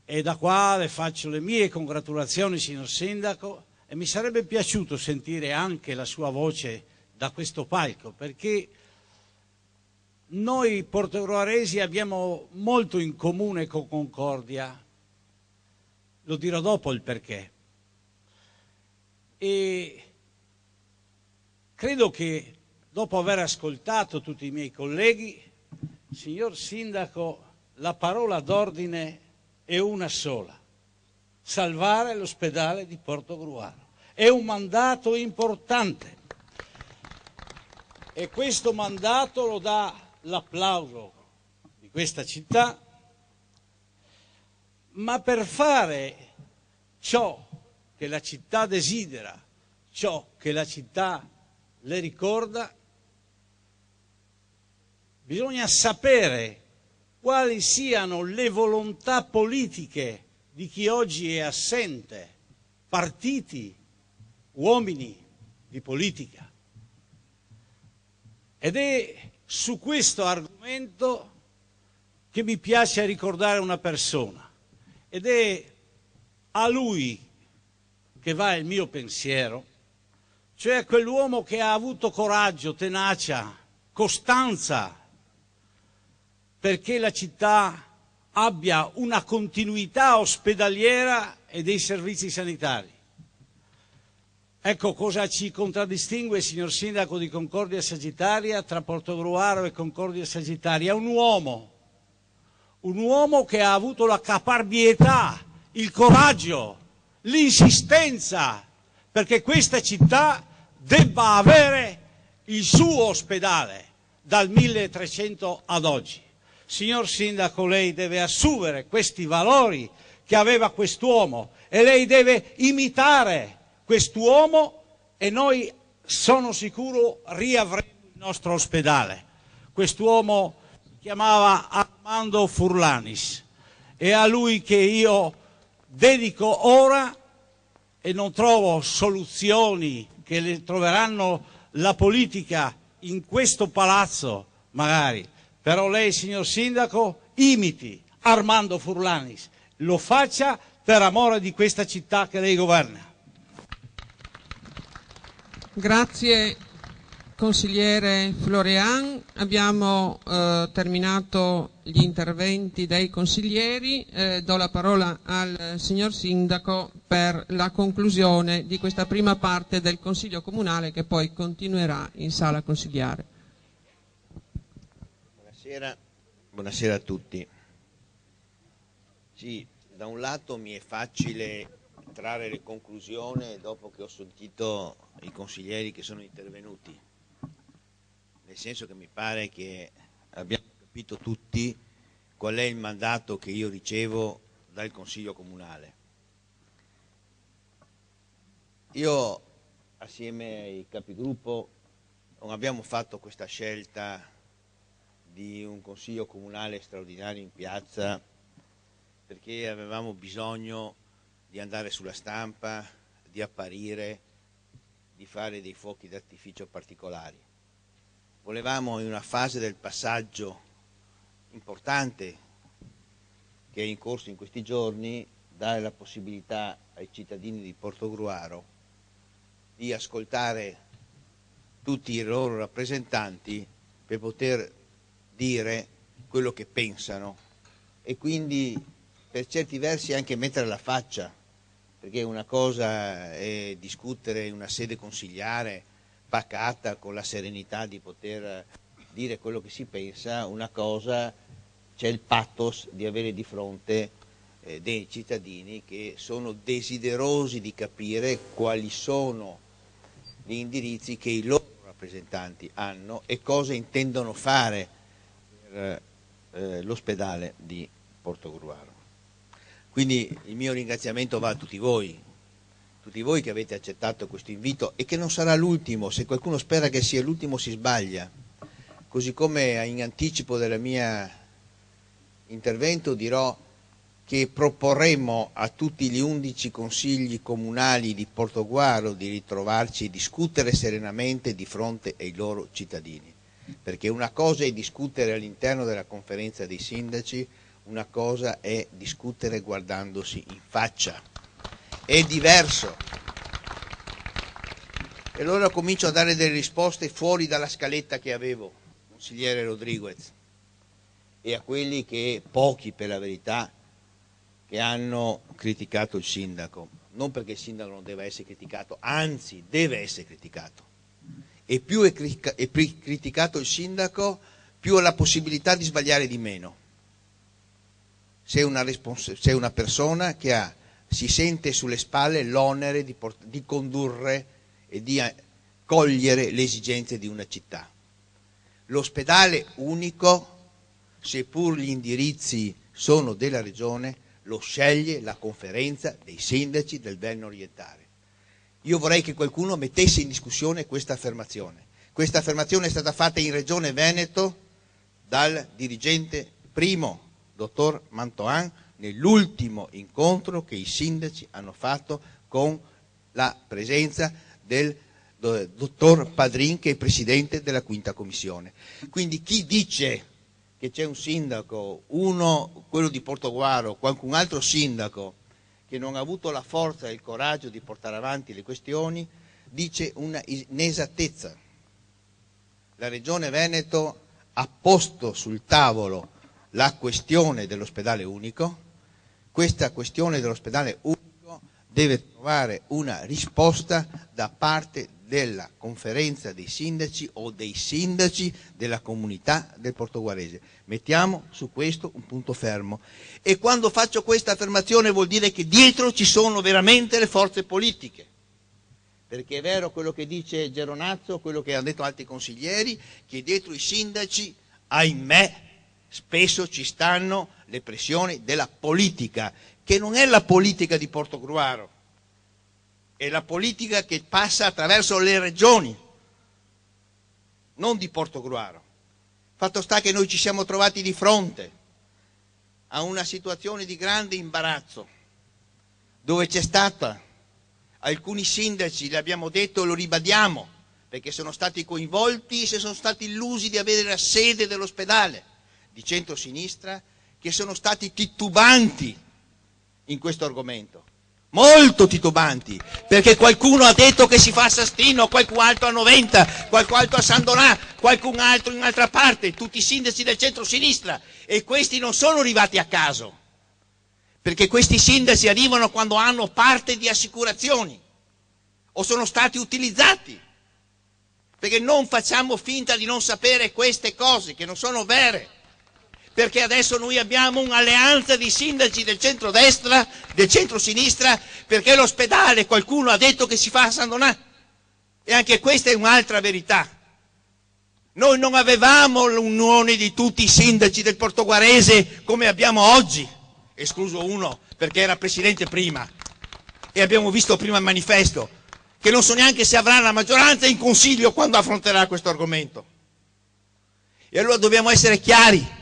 e da qua le faccio le mie congratulazioni, signor sindaco, e mi sarebbe piaciuto sentire anche la sua voce da questo palco, perché noi portogruaresi abbiamo molto in comune con Concordia, lo dirò dopo il perché. E credo che dopo aver ascoltato tutti i miei colleghi, signor sindaco, la parola d'ordine è una sola: salvare l'ospedale di Portogruaro. È un mandato importante e questo mandato lo dà l'applauso di questa città, ma per fare ciò che la città desidera, ciò che la città le ricorda, bisogna sapere quali siano le volontà politiche di chi oggi è assente, partiti, uomini di politica. Ed è su questo argomento che mi piace ricordare una persona, ed è a lui che va il mio pensiero, cioè quell'uomo che ha avuto coraggio, tenacia, costanza, perché la città abbia una continuità ospedaliera e dei servizi sanitari. Ecco cosa ci contraddistingue, signor sindaco di Concordia Sagittaria, tra Portogruaro e Concordia Sagittaria. Un uomo che ha avuto la caparbietà, il coraggio, l'insistenza perché questa città debba avere il suo ospedale dal 1300 ad oggi. Signor sindaco, lei deve assumere questi valori che aveva quest'uomo e lei deve imitare quest'uomo e noi, sono sicuro, riavremo il nostro ospedale. Quest'uomo si chiamava Armando Furlanis, è a lui che io dedico ora, e non trovo soluzioni che le troveranno la politica in questo palazzo magari, però lei, signor sindaco, imiti Armando Furlanis, lo faccia per amore di questa città che lei governa. Grazie consigliere Florean. Abbiamo terminato gli interventi dei consiglieri. Do la parola al signor sindaco per la conclusione di questa prima parte del Consiglio Comunale, che poi continuerà in sala consigliare. Buonasera a tutti. Sì, da un lato mi è facile trarre le conclusioni dopo che ho sentito i consiglieri che sono intervenuti, nel senso che mi pare che abbiamo capito tutti qual è il mandato che io ricevo dal Consiglio Comunale. Io assieme ai capigruppo non abbiamo fatto questa scelta di un Consiglio Comunale straordinario in piazza perché avevamo bisogno di andare sulla stampa, di apparire, di fare dei fuochi d'artificio particolari. Volevamo, in una fase del passaggio importante che è in corso in questi giorni, dare la possibilità ai cittadini di Portogruaro di ascoltare tutti i loro rappresentanti per poter dire quello che pensano e quindi per certi versi anche mettere la faccia, perché una cosa è discutere in una sede consiliare pacata con la serenità di poter dire quello che si pensa, una cosa c'è il pathos di avere di fronte dei cittadini che sono desiderosi di capire quali sono gli indirizzi che i loro rappresentanti hanno e cosa intendono fare per l'ospedale di Portogruaro. Quindi il mio ringraziamento va a tutti voi che avete accettato questo invito e che non sarà l'ultimo. Se qualcuno spera che sia l'ultimo si sbaglia. Così come in anticipo del mio intervento dirò che proporremo a tutti gli 11 consigli comunali di Portogruaro di ritrovarci e discutere serenamente di fronte ai loro cittadini, perché una cosa è discutere all'interno della conferenza dei sindaci, una cosa è discutere guardandosi in faccia, è diverso. E allora comincio a dare delle risposte fuori dalla scaletta che avevo, consigliere Rodriguez, e a quelli che, pochi per la verità, che hanno criticato il sindaco, non perché il sindaco non deve essere criticato, anzi deve essere criticato, e più è criticato il sindaco, più ha la possibilità di sbagliare di meno. Se è una persona che si sente sulle spalle l'onere di condurre e di cogliere le esigenze di una città. L'ospedale unico, seppur gli indirizzi sono della regione, lo sceglie la conferenza dei sindaci del Velno orientale. Io vorrei che qualcuno mettesse in discussione questa affermazione. Questa affermazione è stata fatta in Regione Veneto dal dirigente primo, dottor Mantoan, nell'ultimo incontro che i sindaci hanno fatto con la presenza del dottor Padrin, che è presidente della quinta commissione. Quindi chi dice che c'è un sindaco, quello di Portogruaro, qualcun altro sindaco che non ha avuto la forza e il coraggio di portare avanti le questioni, dice una inesattezza. La Regione Veneto ha posto sul tavolo la questione dell'ospedale unico. Questa questione dell'ospedale unico deve trovare una risposta da parte della conferenza dei sindaci o dei sindaci della comunità del portoguarese. Mettiamo su questo un punto fermo. E quando faccio questa affermazione vuol dire che dietro ci sono veramente le forze politiche. Perché è vero quello che dice Geronazzo, quello che hanno detto altri consiglieri, che dietro i sindaci, ahimè, spesso ci stanno le pressioni della politica, che non è la politica di Portogruaro, è la politica che passa attraverso le regioni, non di Portogruaro. Fatto sta che noi ci siamo trovati di fronte a una situazione di grande imbarazzo, dove c'è stata, alcuni sindaci, l'abbiamo detto e lo ribadiamo, perché sono stati coinvolti e si sono stati illusi di avere la sede dell'ospedale, di centrosinistra, che sono stati titubanti in questo argomento. Molto titubanti, perché qualcuno ha detto che si fa a Sastino, qualcun altro a Noventa, qualcun altro a San Donà, qualcun altro in un'altra parte, tutti i sindaci del centro-sinistra, e questi non sono arrivati a caso, perché questi sindaci arrivano quando hanno parte di assicurazioni o sono stati utilizzati, perché non facciamo finta di non sapere queste cose che non sono vere. Perché adesso noi abbiamo un'alleanza di sindaci del centrodestra, del centrosinistra, perché l'ospedale qualcuno ha detto che si fa a San Donà. E anche questa è un'altra verità. Noi non avevamo l'unione di tutti i sindaci del portoguarese come abbiamo oggi, escluso uno perché era presidente prima, e abbiamo visto prima il manifesto, che non so neanche se avrà la maggioranza in consiglio quando affronterà questo argomento. E allora dobbiamo essere chiari,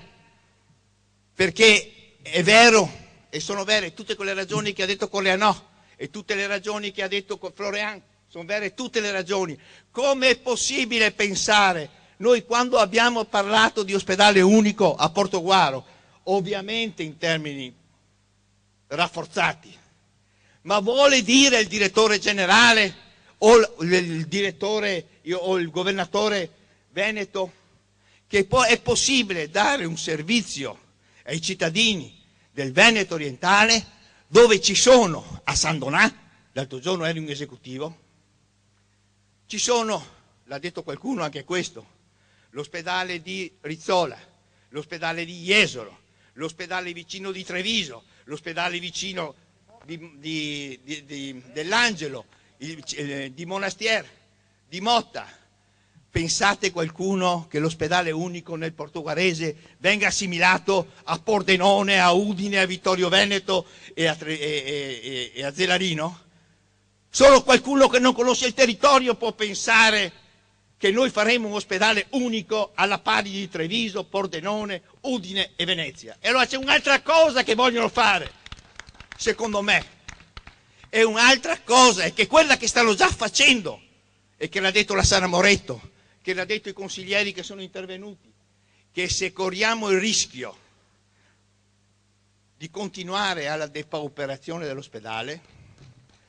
perché è vero, e sono vere tutte quelle ragioni che ha detto Corleanò, e tutte le ragioni che ha detto Florian, sono vere tutte le ragioni. Come è possibile pensare Noi quando abbiamo parlato di ospedale unico a Portogruaro, ovviamente in termini rafforzati, ma vuole dire il direttore generale o il direttore o il governatore veneto che poi è possibile dare un servizio ai cittadini del Veneto orientale dove ci sono a San Donà, l'altro giorno ero in esecutivo, ci sono, l'ha detto qualcuno anche questo, l'ospedale di Rizzola, l'ospedale di Jesolo, l'ospedale vicino di Treviso, l'ospedale vicino dell'Angelo, di Monastier, di Motta. Pensate qualcuno che l'ospedale unico nel portoghese venga assimilato a Pordenone, a Udine, a Vittorio Veneto e a Zelarino? Solo qualcuno che non conosce il territorio può pensare che noi faremo un ospedale unico alla pari di Treviso, Pordenone, Udine e Venezia. E allora c'è un'altra cosa che vogliono fare, secondo me, è un'altra cosa, è che quella che stanno già facendo, e che l'ha detto la Sara Moretto, che l'ha detto i consiglieri che sono intervenuti, che se corriamo il rischio di continuare alla depauperazione dell'ospedale,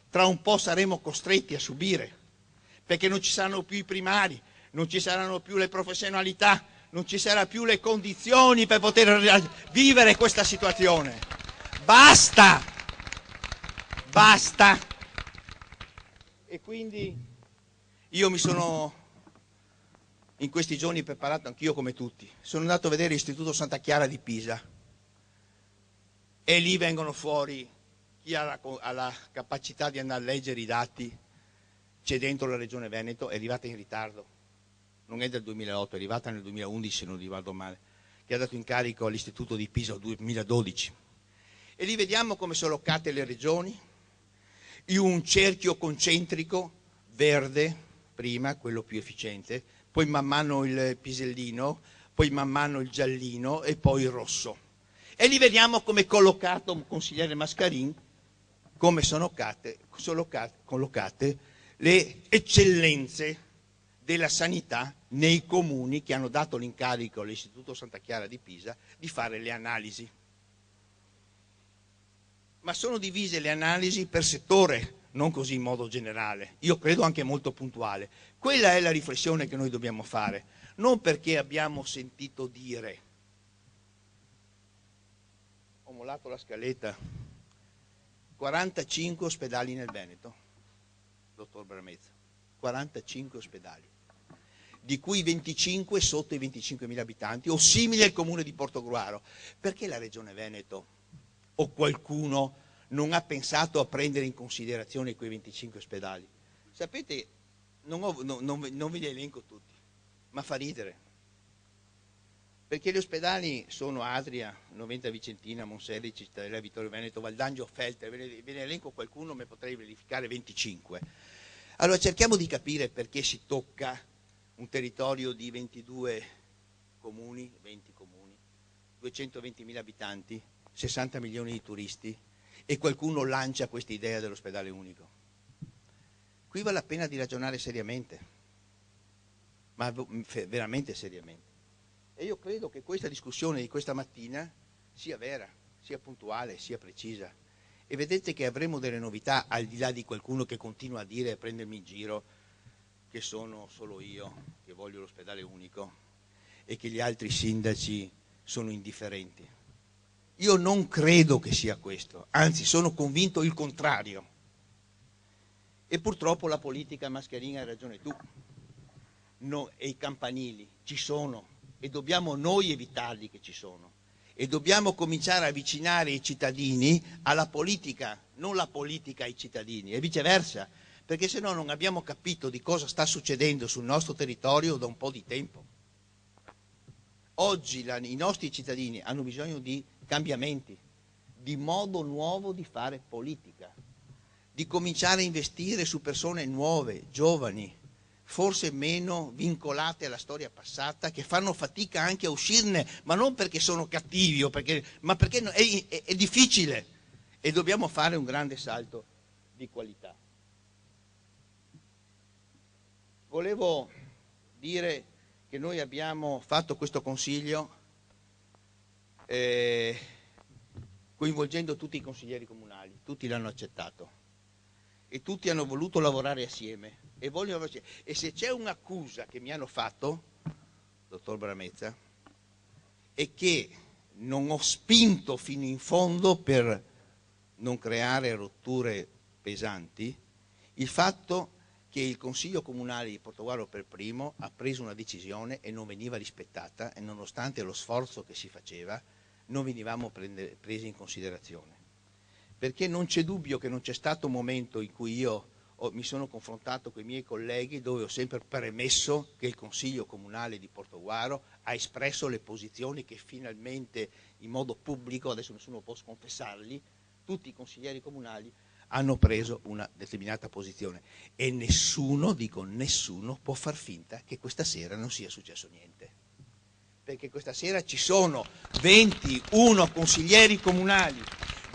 tra un po' saremo costretti a subire, perché non ci saranno più i primari, non ci saranno più le professionalità, non ci saranno più le condizioni per poter vivere questa situazione. Basta! Basta! E quindi io mi sono in questi giorni preparato anch'io come tutti. Sono andato a vedere l'Istituto Santa Chiara di Pisa e lì vengono fuori chi ha la capacità di andare a leggere i dati. C'è dentro la Regione Veneto, è arrivata in ritardo, non è del 2008, è arrivata nel 2011 se non ricordo male, che ha dato incarico all'Istituto di Pisa nel 2012. E lì vediamo come sono locate le regioni in un cerchio concentrico verde, prima quello più efficiente, poi man mano il pisellino, poi man mano il giallino e poi il rosso. E lì vediamo come è collocato un consigliere Mascarin, come sono collocate le eccellenze della sanità nei comuni che hanno dato l'incarico all'Istituto Santa Chiara di Pisa di fare le analisi. Ma sono divise le analisi per settore, non così in modo generale, io credo anche molto puntuale. Quella è la riflessione che noi dobbiamo fare, non perché abbiamo sentito dire, ho mollato la scaletta, 45 ospedali nel Veneto, dottor Bramezza, 45 ospedali, di cui 25 sotto i 25.000 abitanti, o simili al comune di Portogruaro. Perché la Regione Veneto o qualcuno non ha pensato a prendere in considerazione quei 25 ospedali? Sapete, non ve li elenco tutti, ma fa ridere, perché gli ospedali sono Adria, Noventa Vicentina, Monselli, Cittadella, Vittorio Veneto, Valdangio, Feltre, ve ne elenco qualcuno, ma potrei verificare 25. Allora cerchiamo di capire perché si tocca un territorio di 22 comuni, 20 comuni, 220.000 abitanti, 60 milioni di turisti, e qualcuno lancia questa idea dell'ospedale unico. Qui vale la pena di ragionare seriamente, ma veramente seriamente. E io credo che questa discussione di questa mattina sia vera, sia puntuale, sia precisa. E vedete che avremo delle novità, al di là di qualcuno che continua a dire e prendermi in giro che sono solo io che voglio l'ospedale unico e che gli altri sindaci sono indifferenti. Io non credo che sia questo, anzi sono convinto il contrario. E purtroppo la politica, Mascarini, hai ragione tu, e i campanili ci sono e dobbiamo noi evitarli che ci sono. E dobbiamo cominciare a avvicinare i cittadini alla politica, non la politica ai cittadini, e viceversa, perché se no non abbiamo capito di cosa sta succedendo sul nostro territorio da un po' di tempo. Oggi i nostri cittadini hanno bisogno di cambiamenti, di modo nuovo di fare politica, di cominciare a investire su persone nuove, giovani, forse meno vincolate alla storia passata, che fanno fatica anche a uscirne, ma non perché sono cattivi, ma perché è difficile e dobbiamo fare un grande salto di qualità. Volevo dire che noi abbiamo fatto questo consiglio coinvolgendo tutti i consiglieri comunali, tutti l'hanno accettato e tutti hanno voluto lavorare assieme e se c'è un'accusa che mi hanno fatto, dottor Bramezza, è che non ho spinto fino in fondo per non creare rotture pesanti, il fatto che il Consiglio Comunale di Portogruaro per primo ha preso una decisione e non veniva rispettata e nonostante lo sforzo che si faceva non venivamo presi in considerazione. Perché non c'è dubbio che non c'è stato un momento in cui io mi sono confrontato con i miei colleghi dove ho sempre premesso che il Consiglio Comunale di Portogruaro ha espresso le posizioni che finalmente in modo pubblico, adesso nessuno può sconfessarli, tutti i consiglieri comunali hanno preso una determinata posizione e nessuno, dico nessuno, può far finta che questa sera non sia successo niente. Perché questa sera ci sono 21 consiglieri comunali,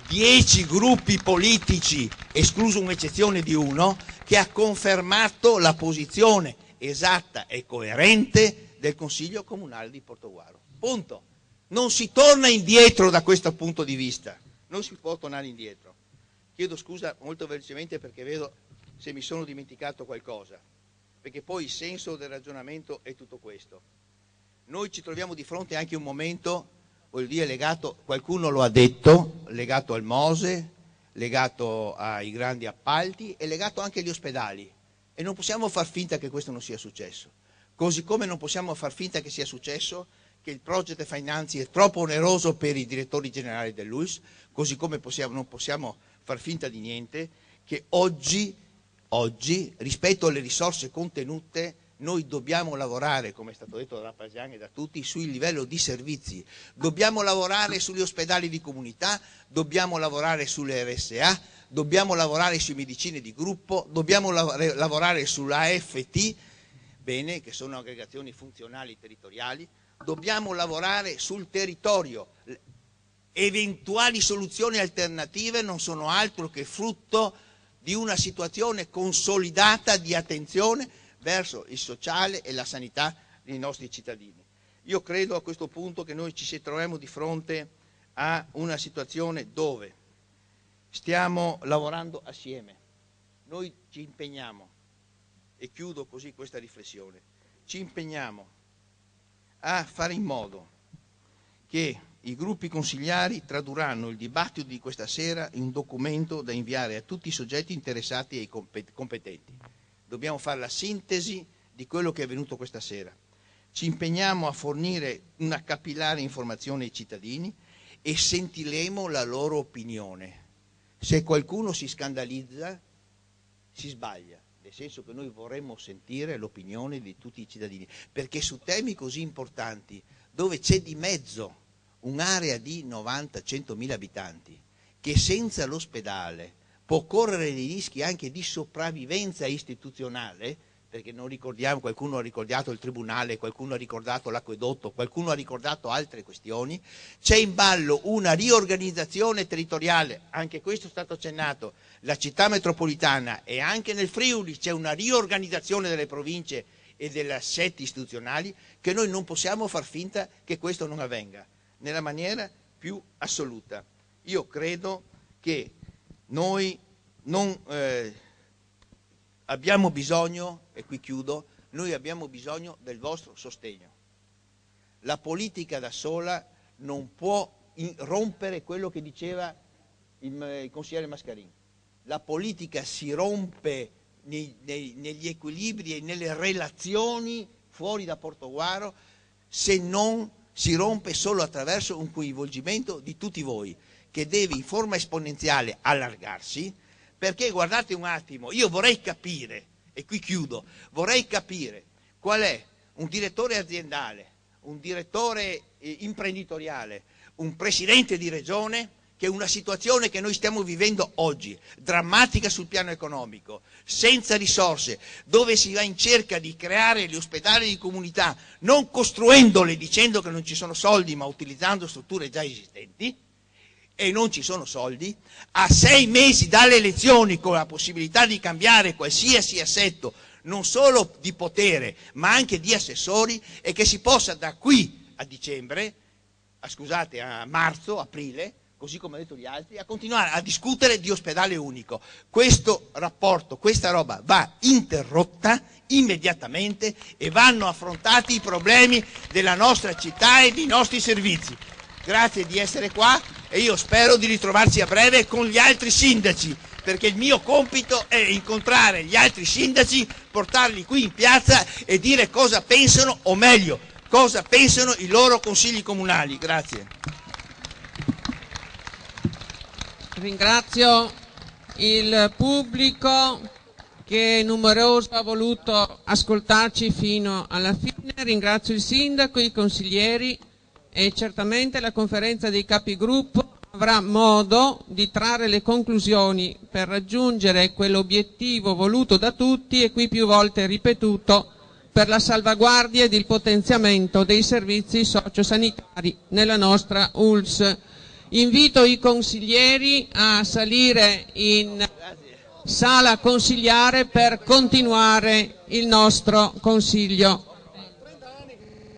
10 gruppi politici, escluso un'eccezione di uno, che ha confermato la posizione esatta e coerente del Consiglio Comunale di Portogruaro. Punto. Non si torna indietro da questo punto di vista, non si può tornare indietro. Chiedo scusa molto velocemente perché vedo se mi sono dimenticato qualcosa, perché poi il senso del ragionamento è tutto questo. Noi ci troviamo di fronte anche a un momento, voglio dire, legato, qualcuno lo ha detto, legato al Mose, legato ai grandi appalti e legato anche agli ospedali. E non possiamo far finta che questo non sia successo. Così come non possiamo far finta che sia successo che il project finance è troppo oneroso per i direttori generali dell'UIS, così come non possiamo far finta di niente, che oggi, rispetto alle risorse contenute, noi dobbiamo lavorare, come è stato detto da Rapasian e da tutti, sul livello di servizi. Dobbiamo lavorare sugli ospedali di comunità, dobbiamo lavorare sulle RSA, dobbiamo lavorare sui medicine di gruppo, dobbiamo lavorare sull'AFT, bene, che sono aggregazioni funzionali territoriali, dobbiamo lavorare sul territorio. Eventuali soluzioni alternative non sono altro che frutto di una situazione consolidata di attenzione verso il sociale e la sanità dei nostri cittadini. Io credo a questo punto che noi ci troviamo di fronte a una situazione dove stiamo lavorando assieme. Noi ci impegniamo, e chiudo così questa riflessione, ci impegniamo a fare in modo che i gruppi consigliari tradurranno il dibattito di questa sera in un documento da inviare a tutti i soggetti interessati e competenti. Dobbiamo fare la sintesi di quello che è avvenuto questa sera. Ci impegniamo a fornire una capillare informazione ai cittadini e sentiremo la loro opinione. Se qualcuno si scandalizza, si sbaglia, nel senso che noi vorremmo sentire l'opinione di tutti i cittadini, perché su temi così importanti, dove c'è di mezzo un'area di 90-100.000 abitanti, che senza l'ospedale può correre dei rischi anche di sopravvivenza istituzionale, perché non ricordiamo, qualcuno ha ricordato il tribunale, qualcuno ha ricordato l'acquedotto, qualcuno ha ricordato altre questioni, c'è in ballo una riorganizzazione territoriale, anche questo è stato accennato, la città metropolitana e anche nel Friuli c'è una riorganizzazione delle province e degli assetti istituzionali che noi non possiamo far finta che questo non avvenga, nella maniera più assoluta. Io credo che noi non abbiamo bisogno, e qui chiudo, noi abbiamo bisogno del vostro sostegno. La politica da sola non può rompere quello che diceva il consigliere Mascarin. La politica si rompe negli equilibri e nelle relazioni fuori da Portogruaro se non si rompe solo attraverso un coinvolgimento di tutti voi, che deve in forma esponenziale allargarsi, perché guardate un attimo, io vorrei capire, e qui chiudo, vorrei capire qual è un direttore aziendale, un direttore imprenditoriale, un presidente di regione, che una situazione che noi stiamo vivendo oggi, drammatica sul piano economico, senza risorse, dove si va in cerca di creare gli ospedali di comunità, non costruendoli dicendo che non ci sono soldi, ma utilizzando strutture già esistenti, e non ci sono soldi, a 6 mesi dalle elezioni con la possibilità di cambiare qualsiasi assetto non solo di potere ma anche di assessori, e che si possa da qui a dicembre, a marzo, aprile, così come hanno detto gli altri, a continuare a discutere di ospedale unico. Questo rapporto, questa roba va interrotta immediatamente e vanno affrontati i problemi della nostra città e dei nostri servizi. Grazie di essere qua e io spero di ritrovarci a breve con gli altri sindaci, perché il mio compito è incontrare gli altri sindaci, portarli qui in piazza e dire cosa pensano, o meglio, cosa pensano i loro consigli comunali. Grazie. Ringrazio il pubblico che numeroso ha voluto ascoltarci fino alla fine, ringrazio il sindaco, i consiglieri e certamente la conferenza dei capigruppo avrà modo di trarre le conclusioni per raggiungere quell'obiettivo voluto da tutti e qui più volte ripetuto per la salvaguardia ed il potenziamento dei servizi sociosanitari nella nostra ULSS. Invito i consiglieri a salire in sala consigliare per continuare il nostro consiglio.